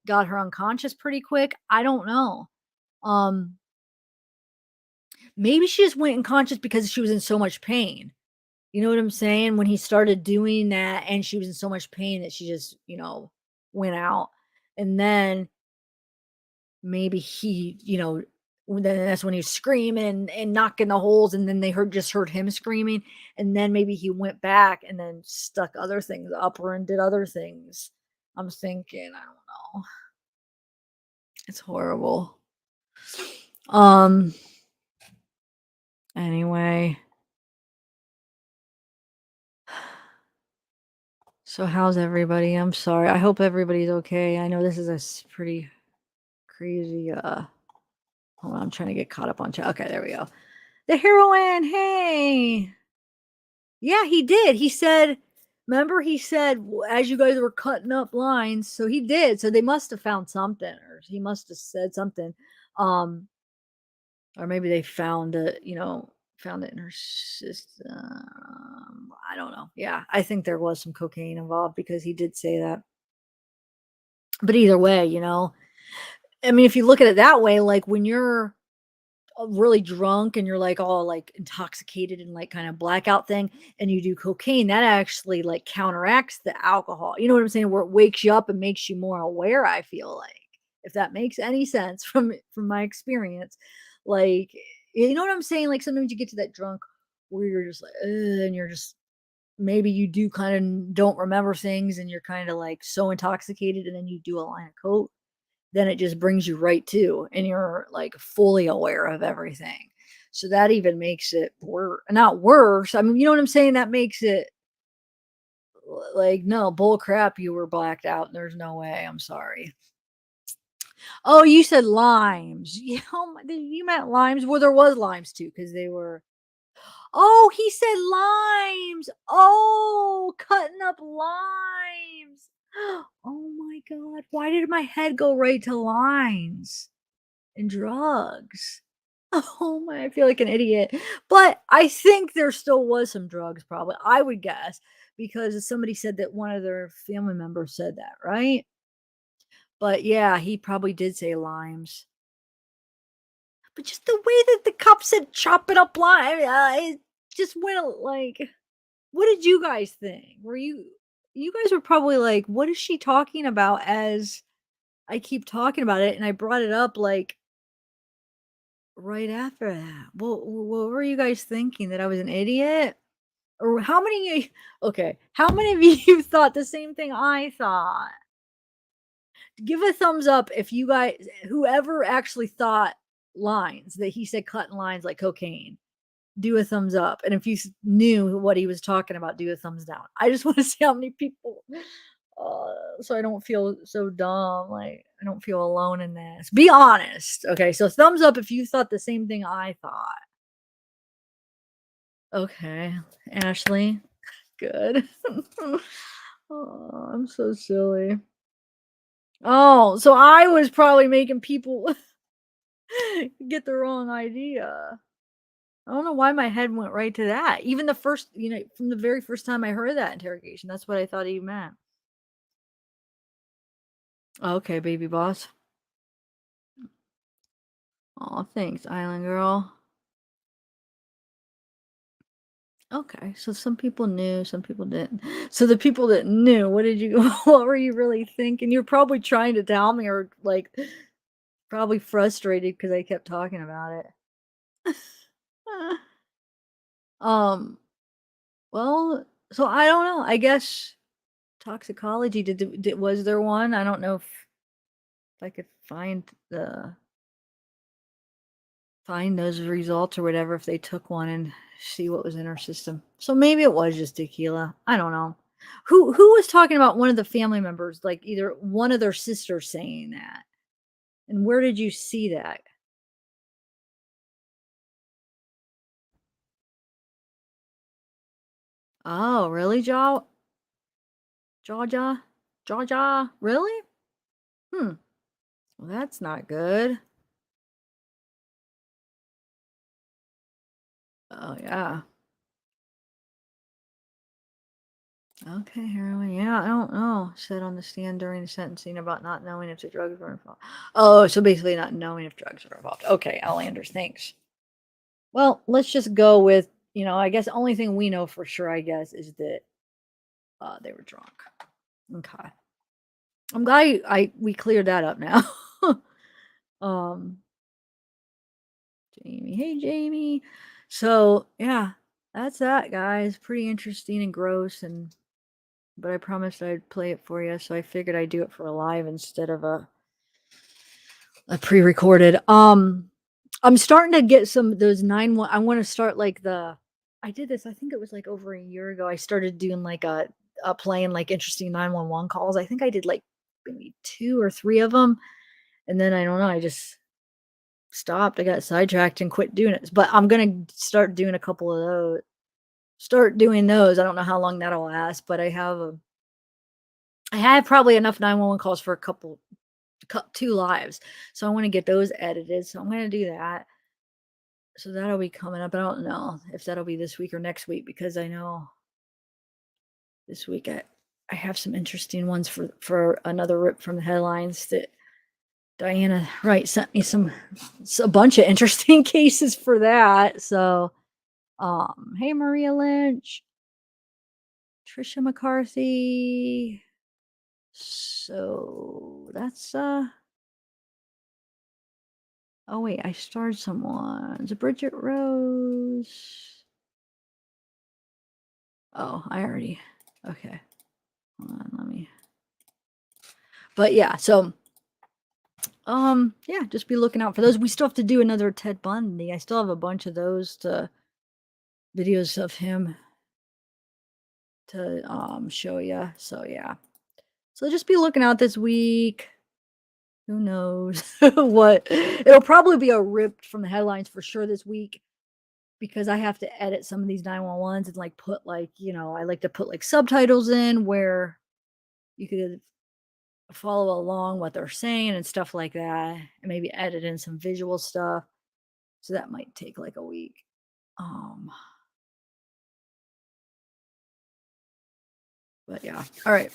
got her unconscious pretty quick. I don't know. Maybe she just went unconscious because she was in so much pain. You know what I'm saying? When he started doing that and she was in so much pain that she just, went out. And then maybe he, then that's when he was screaming and knocking the holes, and then they heard him screaming, and then maybe he went back and then stuck other things up her and did other things. I'm thinking, I don't know. It's horrible. Anyway. So how's everybody? I'm sorry. I hope everybody's okay. I know this is a pretty crazy hold on, I'm trying to get caught up on chat. Okay, there we go. The heroine, hey. Yeah, he did. He said, remember he said as you guys were cutting up lines, so he did. So they must have found something, or he must have said something. Or maybe they found it, found it in her system. I don't know. Yeah, I think there was some cocaine involved because he did say that. But either way, I mean, if you look at it that way, like when you're really drunk and you're like all like intoxicated and like kind of blackout thing, and you do cocaine, that actually like counteracts the alcohol. You know what I'm saying? Where it wakes you up and makes you more aware. I feel like, if that makes any sense from my experience, like, you know what I'm saying? Like sometimes you get to that drunk where you're just like, ugh, and you're just, maybe you do kind of don't remember things and you're kind of like so intoxicated, and then you do a line of coke, then it just brings you right to, and you're like fully aware of everything. So that even makes it not worse. I mean, you know what I'm saying? That makes it like, no, bull crap, you were blacked out. There's no way. I'm sorry. Oh, you said limes. Yeah, you meant limes. Well, there was limes too, because they were. Oh, he said limes. Oh, cutting up limes. Oh my God. Why did my head go right to limes and drugs? Oh my, I feel like an idiot. But I think there still was some drugs, probably. I would guess, because somebody said that one of their family members said that, right? But yeah, he probably did say limes. But just the way that the cop said chop it up lime, it just went like, what did you guys think? You guys were probably like, what is she talking about? As I keep talking about it, and I brought it up like right after that. What were you guys thinking? That I was an idiot? Or how many okay, how many of you thought the same thing I thought? Give a thumbs up if you guys, whoever actually thought lines, that he said cutting lines like cocaine. Do a thumbs up. And if you knew what he was talking about, do a thumbs down. I just want to see how many people, so I don't feel so dumb. Like, I don't feel alone in this. Be honest. Okay, so thumbs up if you thought the same thing I thought. Okay, Ashley, good. Oh, I'm so silly. Oh, so I was probably making people get the wrong idea. I don't know why my head went right to that. Even the first, from the very first time I heard that interrogation, that's what I thought he meant. Okay, baby boss. Oh, thanks, Island Girl. Okay, so some people knew, some people didn't. So the people that knew, what were you really thinking? You're probably trying to tell me, or like probably frustrated because I kept talking about it. um, well, so I don't know. I guess toxicology, was there one? I don't know if I could find those results or whatever, if they took one and see what was in her system. So maybe it was just tequila. I don't know. Who was talking about one of the family members, like either one of their sisters saying that? And where did you see that? Oh, really, Georgia? Georgia? Really? Hmm. Well, that's not good. Oh, yeah. Okay, heroin. Yeah, I don't know. Said on the stand during the sentencing about not knowing if the drugs were involved. Oh, so basically not knowing if drugs were involved. Okay, Outlanders, thanks. Well, let's just go with you know, I guess the only thing we know for sure, I guess, is that they were drunk. Okay. I'm glad we cleared that up now. um Jamie. Hey Jamie. So yeah, that's that, guys. Pretty interesting and gross, and but I promised I'd play it for you, so I figured I'd do it for a live instead of a pre-recorded. I'm starting to get some of those 9-1. I want to start like I did this, I think it was like over a year ago. I started doing like a playing like interesting 911 calls. I think I did like maybe 2 or 3 of them. And then I don't know, I just stopped. I got sidetracked and quit doing it. But I'm going to start doing a couple of those. Start doing those. I don't know how long that'll last, but I have probably enough 911 calls for 2 lives. So I want to get those edited. So I'm going to do that. So that'll be coming up. I don't know if that'll be this week or next week, because I know this week I have some interesting ones for another rip from the headlines that Diana Wright sent me a bunch of interesting cases for that. So hey Maria Lynch, Trisha McCarthy. So that's oh wait, I starred someone. It's Bridget Rose. Oh, I already. Okay. Hold on, let me. But yeah, so yeah, just be looking out for those. We still have to do another Ted Bundy. I still have a bunch of those videos of him to show you. So yeah. So just be looking out this week. Who knows what? It'll probably be a ripped from the headlines for sure this week, because I have to edit some of these 911s and like put like, you know, I like to put like subtitles in where you could follow along what they're saying and stuff like that, and maybe edit in some visual stuff. So that might take like a week. But yeah. All right.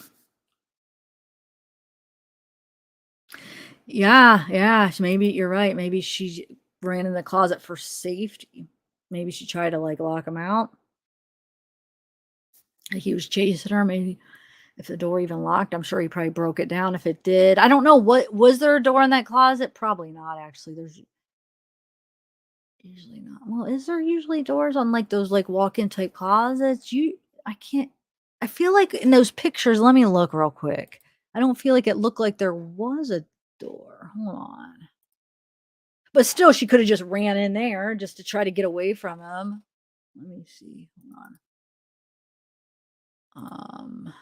Yeah. So maybe you're right. Maybe she ran in the closet for safety. Maybe she tried to like lock him out. Like he was chasing her. Maybe if the door even locked, I'm sure he probably broke it down if it did. I don't know. What was there a door in that closet? Probably not, actually. There's usually not. Well, is there usually doors on like those like walk-in type closets? I feel like in those pictures, let me look real quick. I don't feel like it looked like there was a door. Hold on. But still, she could have just ran in there just to try to get away from him. Let me see. Hold on.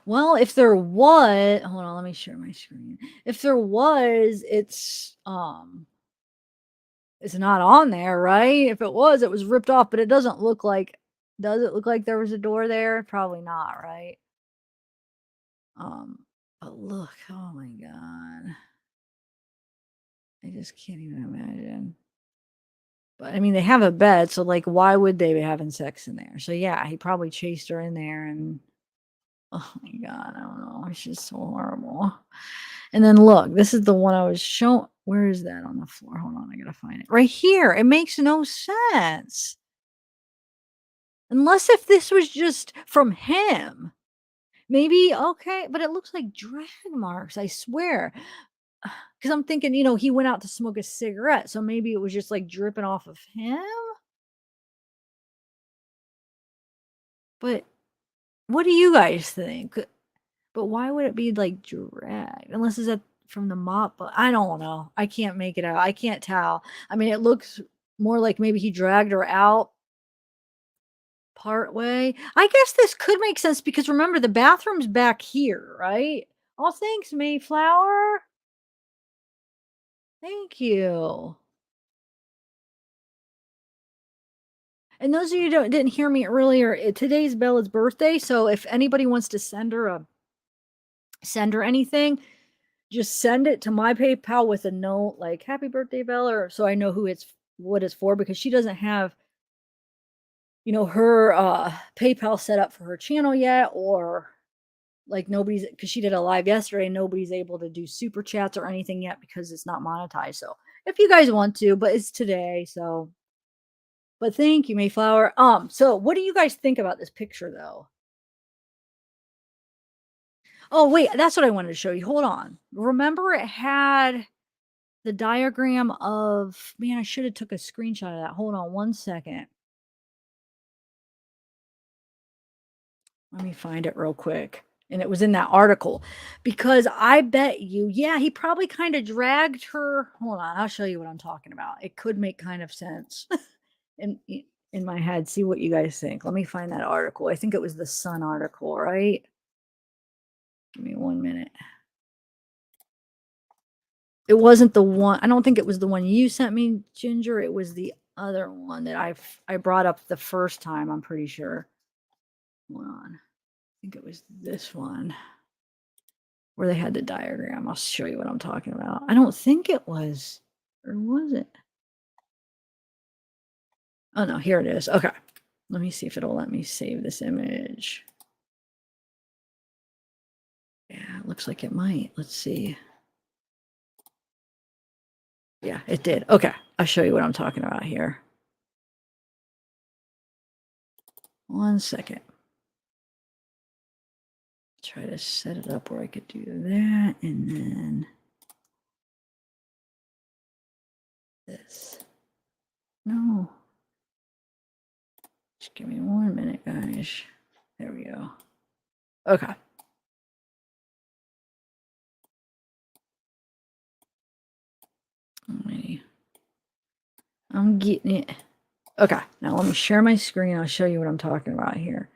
Well, if there was, hold on, let me share my screen. If there was, it's not on there, right? If it was ripped off, but it doesn't look like, does it look like there was a door there? Probably not, right? But look, oh my God. I just can't even imagine. But I mean, they have a bed, so like, why would they be having sex in there? So yeah, he probably chased her in there, and oh my God, I don't know. It's just so horrible. And then look, this is the one I was showing. Where is that on the floor? Hold on, I gotta find it. Right here. It makes no sense. Unless if this was just from him. Maybe, okay, but it looks like drag marks, I swear. Because I'm thinking, you know, he went out to smoke a cigarette, so maybe it was just like dripping off of him. But what do you guys think? But why would it be like drag? Unless it's from the mop. But I don't know. I can't make it out. I can't tell. I mean, it looks more like maybe he dragged her out part way. I guess this could make sense because remember the bathroom's back here, right? Oh, thanks, Mayflower. Thank you. And those of you who didn't hear me earlier, today's Bella's birthday. So if anybody wants to send her anything, just send it to my PayPal with a note like "Happy Birthday, Bella," or so I know what it's for, because she doesn't have, you know, her PayPal set up for her channel yet, or like because she did a live yesterday, nobody's able to do super chats or anything yet because it's not monetized. So if you guys want to, but it's today, so. But thank you, Mayflower. So what do you guys think about this picture, though? Oh, wait, that's what I wanted to show you. Hold on. Remember it had the diagram of, man, I should have took a screenshot of that. Hold on one second. Let me find it real quick. And it was in that article because I bet you, yeah, he probably kind of dragged her. Hold on, I'll show you what I'm talking about. It could make kind of sense in my head. See what you guys think. Let me find that article. I think it was the Sun article, right? Give me 1 minute. It wasn't the one. I don't think it was the one you sent me, Ginger. It was the other one that I brought up the first time. I'm pretty sure. Hold on. I think it was this one where they had the diagram. I'll show you what I'm talking about. I don't think it was, or was it? Oh no, here it is. Okay. Let me see if it'll let me save this image. Yeah, it looks like it might. Let's see. Yeah, it did. Okay. I'll show you what I'm talking about here. 1 second. Try to set it up where I could do that and then this. No. Just give me 1 minute, guys. There we go. Okay. I'm getting it. Okay. Now let me share my screen. I'll show you what I'm talking about here.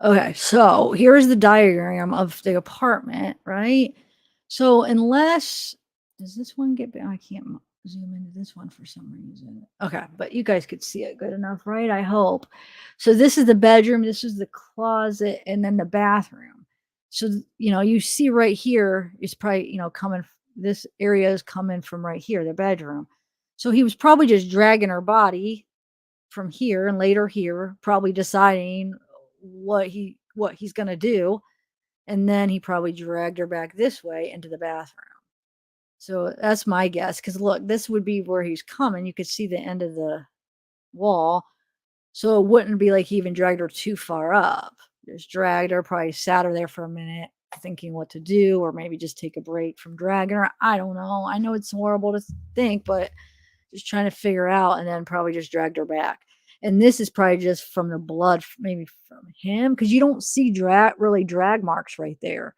Okay, so here's the diagram of the apartment, right? So unless, does this one get back? I can't zoom into this one for some reason. Okay, but you guys could see it good enough, right? I hope. So this is the bedroom, this is the closet, and then the bathroom. So, you know, you see right here is probably, you know, coming, this area is coming from right here, the bedroom. So he was probably just dragging her body from here and later here, probably deciding what he's going to do, and then he probably dragged her back this way into the bathroom. So that's my guess, because look, this would be where he's coming. You could see the end of the wall, so it wouldn't be like he even dragged her too far up. Just dragged her, probably sat her there for a minute thinking what to do, or maybe just take a break from dragging her. I don't know. I know it's horrible to think, but just trying to figure out, and then probably just dragged her back. And this is probably just from the blood, maybe from him, because you don't see really drag marks right there.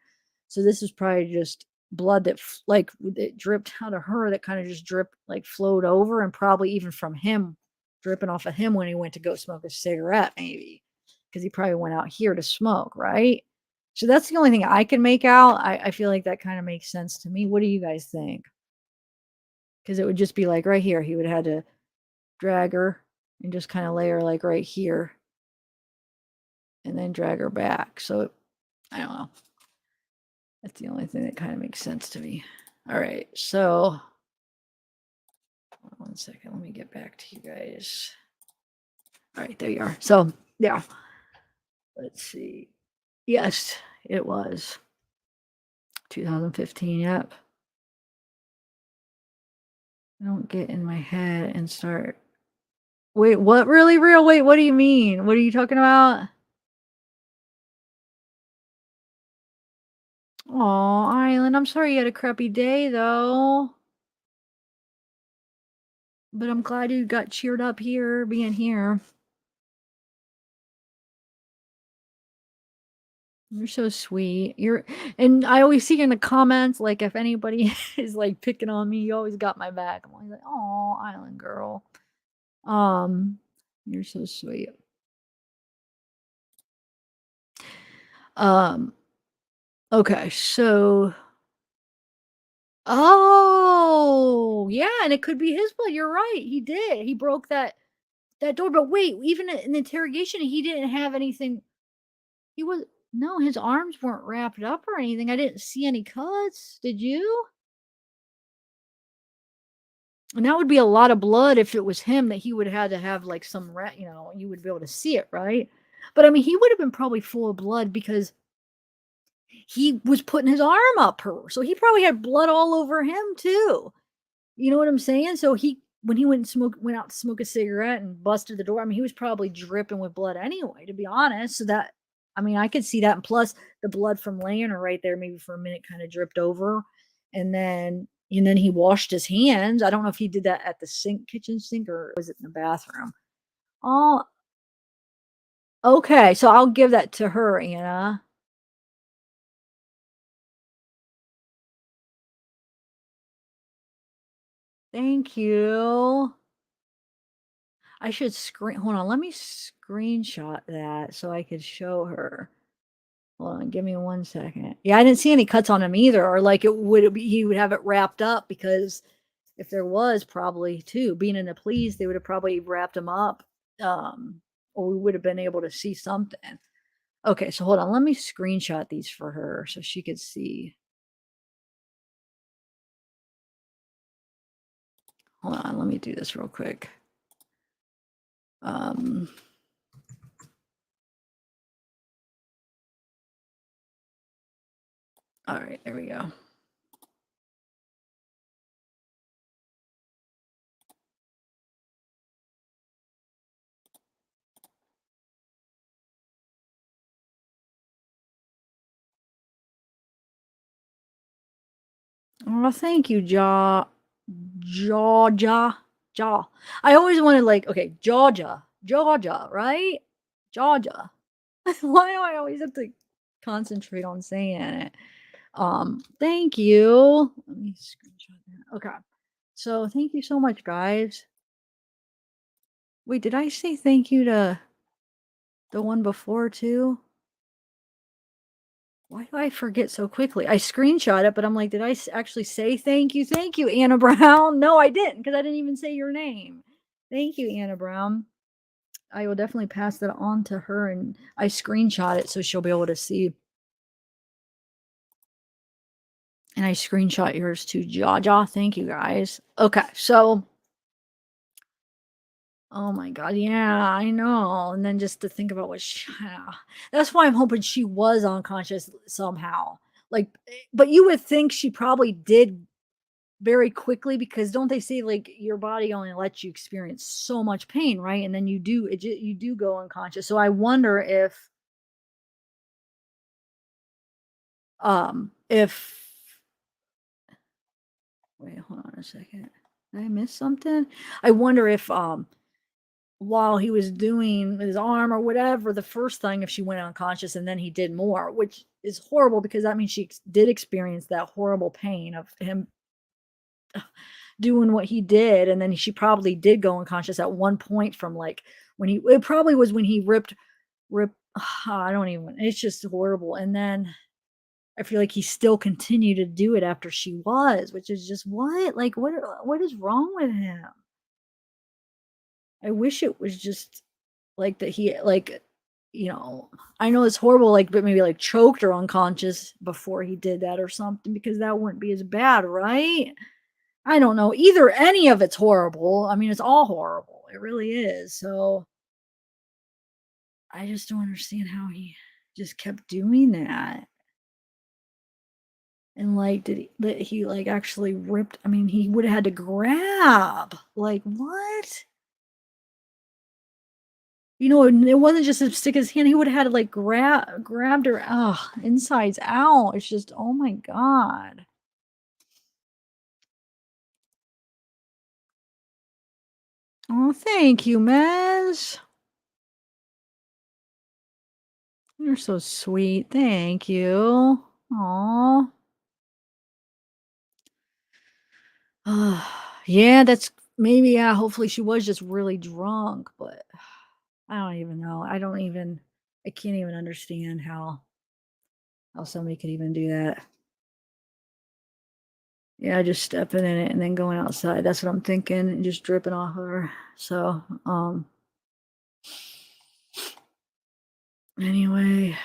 So this is probably just blood that like it dripped out of her, that kind of just dripped, like flowed over, and probably even from him, dripping off of him when he went to go smoke a cigarette, maybe, because he probably went out here to smoke, right? So that's the only thing I can make out. I feel like that kind of makes sense to me. What do you guys think? Because it would just be like right here, he would have had to drag her and just kind of lay her like right here and then drag her back. So I don't know. That's the only thing that kind of makes sense to me. All right, so 1 second, let me get back to you guys. All right, there you are. So yeah, let's see. Yes, it was 2015. Yep. I don't get in my head and start. Wait, what? Really real? Wait, what do you mean? What are you talking about? Oh, Island, I'm sorry you had a crappy day, though. But I'm glad you got cheered up here, being here. You're so sweet. And I always see in the comments, like, if anybody is, like, picking on me, you always got my back. I'm always like, oh, Island girl. You're so sweet. Okay, so oh, yeah, and it could be his blood. You're right. He did. He broke that door. But wait, even in the interrogation, he didn't have anything. He was no, his arms weren't wrapped up or anything. I didn't see any cuts. Did you? And that would be a lot of blood if it was him, that he would have had to have like some rat, you know, you would be able to see it, right? But I mean, he would have been probably full of blood because he was putting his arm up her. So he probably had blood all over him too. You know what I'm saying? So when he went out to smoke a cigarette and busted the door, I mean, he was probably dripping with blood anyway, to be honest. So that, I mean, I could see that. And plus the blood from laying her right there, maybe for a minute, kind of dripped over. And then he washed his hands. I don't know if he did that at the kitchen sink, or was it in the bathroom? Oh, okay. So I'll give that to her, Anna. Thank you. I should hold on, let me screenshot that so I could show her. Hold on, give me 1 second. Yeah, I didn't see any cuts on him either, or like he would have it wrapped up, because if there was, probably too, being in the police, they would have probably wrapped him up, um, or we would have been able to see something. Okay, so hold on, let me screenshot these for her so she could see. Hold on, let me do this real quick. All right, there we go. Oh, thank you, Georgia. I always wanted, like, okay, Georgia, right? Georgia. Why do I always have to concentrate on saying it? Thank you. Let me screenshot that. Okay. So thank you so much, guys. Wait, did I say thank you to the one before too? Why do I forget so quickly? I screenshot it, but I'm like, did I actually say thank you? Thank you, Anna Brown. No, I didn't, because I didn't even say your name. Thank you, Anna Brown. I will definitely pass that on to her, and I screenshot it so she'll be able to see. And I screenshot yours too, Jaja. Thank you, guys. Okay, so. Oh my god, yeah, I know. And then just to think about what that's why I'm hoping she was unconscious somehow. Like, but you would think she probably did very quickly, because don't they say, like, your body only lets you experience so much pain, right? And then you do go unconscious. So I wonder if wait, hold on a second. Did I miss something? I wonder if while he was doing his arm or whatever, the first thing, if she went unconscious and then he did more, which is horrible, because that means she did experience that horrible pain of him doing what he did. And then she probably did go unconscious at one point, from like it probably was when he ripped, I don't even, it's just horrible. And then I feel like he still continued to do it after she was, which is just what is wrong with him? I wish it was just like that he, like, I know it's horrible, like, but maybe like choked or unconscious before he did that or something, because that wouldn't be as bad, right? I don't know. Either any of it's horrible. I mean, it's all horrible. It really is. So I just don't understand how he just kept doing that. And like, that he like actually ripped? I mean, he would have had to grab. Like, what? It wasn't just to stick his hand. He would have had to like grabbed her, insides out. It's just, oh my god. Oh, thank you, Mez. You're so sweet. Thank you. Aw. Yeah, that's maybe, yeah, hopefully she was just really drunk, but I don't even know. I can't even understand how somebody could even do that. Yeah, just stepping in it and then going outside. That's what I'm thinking, and just dripping off of her. So, anyway.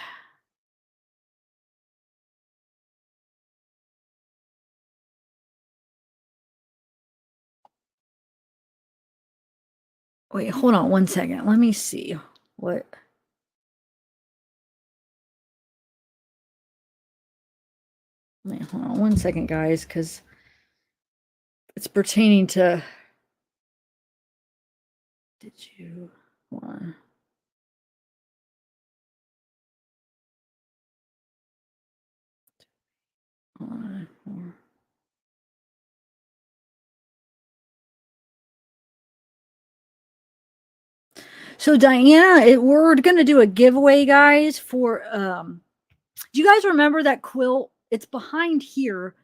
Wait, hold on 1 second. Let me see what. Wait, hold on 1 second, guys, because It's pertaining to. Did you want? So Diana, we're gonna do a giveaway, guys. For do you guys remember that quilt? It's behind here.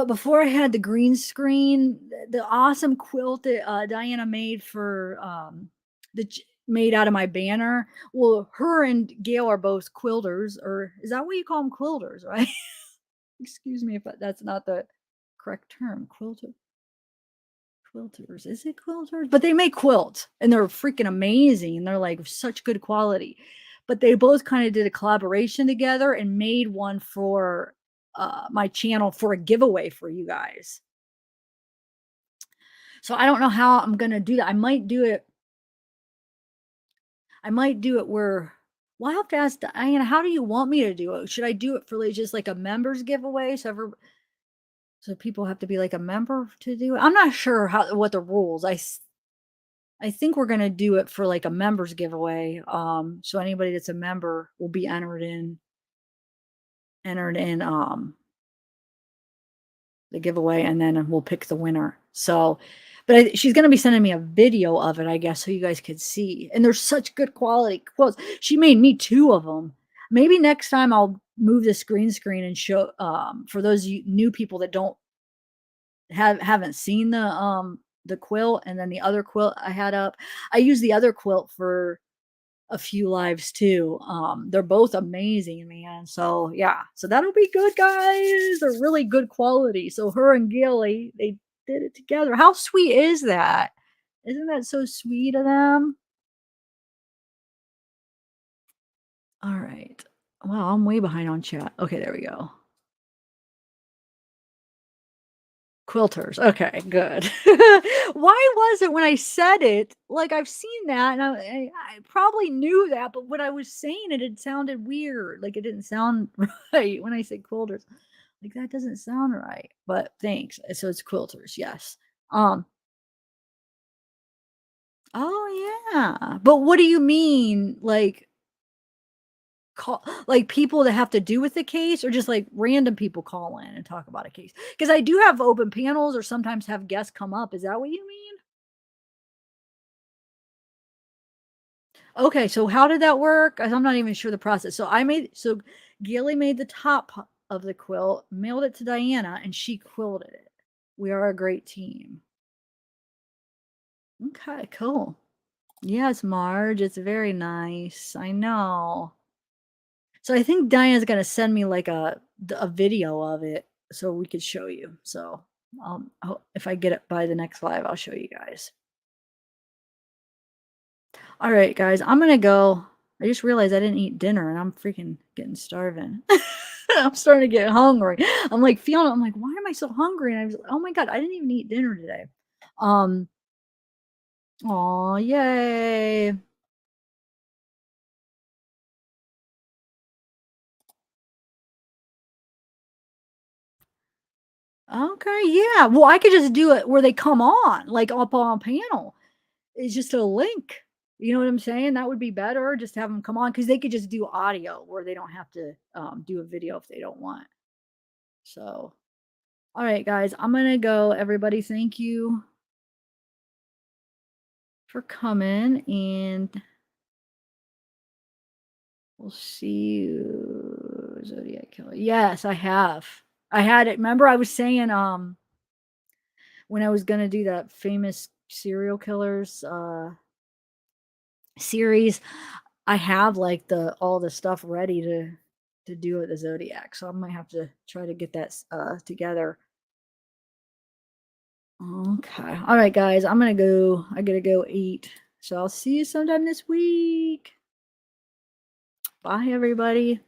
Before I had the green screen, the awesome quilt that Diana made for made out of my banner. Well, her and Gail are both quilters, or is that what you call them, quilters, right? Excuse me if that's not the correct term. Quilters. Is it quilters? But they make quilts and they're freaking amazing. And they're like such good quality. But they both kind of did a collaboration together and made one for my channel for a giveaway for you guys. So I don't know how I'm going to do that. I might do it where, well, I have to ask Diana, how do you want me to do it? Should I do it for like just like a members giveaway? So people have to be like a member to do it. I'm not sure what the rules. I think we're gonna do it for like a members giveaway. So anybody that's a member will be entered in the giveaway, and then we'll pick the winner. So, but she's gonna be sending me a video of it, I guess, so you guys could see. And they're such good quality quotes. She made me 2 of them. Maybe next time I'll move the green screen and show for those new people that haven't seen the quilt, and then the other quilt I had up. I used the other quilt for a few lives too. They're both amazing, man. So yeah, so that'll be good, guys. They're really good quality. So her and Gilly, they did it together. How sweet is that? Isn't that so sweet of them? All right. Wow, I'm way behind on chat. Okay, there we go. Quilters. Okay, good. Why was it when I said it, like I've seen that and I probably knew that, but when I was saying it, it sounded weird. Like it didn't sound right when I said quilters. Like that doesn't sound right. But thanks. So it's quilters, yes. Oh yeah. But what do you mean? Like like people that have to do with the case, or just like random people call in and talk about a case? Because I do have open panels or sometimes have guests come up. Is that what you mean? Okay, so how did that work? I'm not even sure the process. So Gilly made the top of the quilt, mailed it to Diana, and she quilted it. We are a great team. Okay, cool. Yes, Marge, it's very nice. I know. So I think Diana's gonna send me like a video of it so we could show you. So if I get it by the next live, I'll show you guys. All right, guys, I'm gonna go. I just realized I didn't eat dinner and I'm freaking getting starving. I'm starting to get hungry. I'm like feeling, I'm like, why am I so hungry? And I was like, oh my God, I didn't even eat dinner today. Oh, yay. Okay, yeah. Well, I could just do it where they come on, like up on panel. It's just a link. You know what I'm saying? That would be better. Just have them come on because they could just do audio where they don't have to do a video if they don't want. So, all right, guys, I'm gonna go. Everybody, thank you for coming, and we'll see you, Zodiac Killer. Yes, I have. I had it. Remember, I was saying when I was gonna do that famous serial killers series, I have like all the stuff ready to do with the Zodiac. So I might have to try to get that together. Okay. All right, guys. I gotta go eat. So I'll see you sometime this week. Bye, everybody.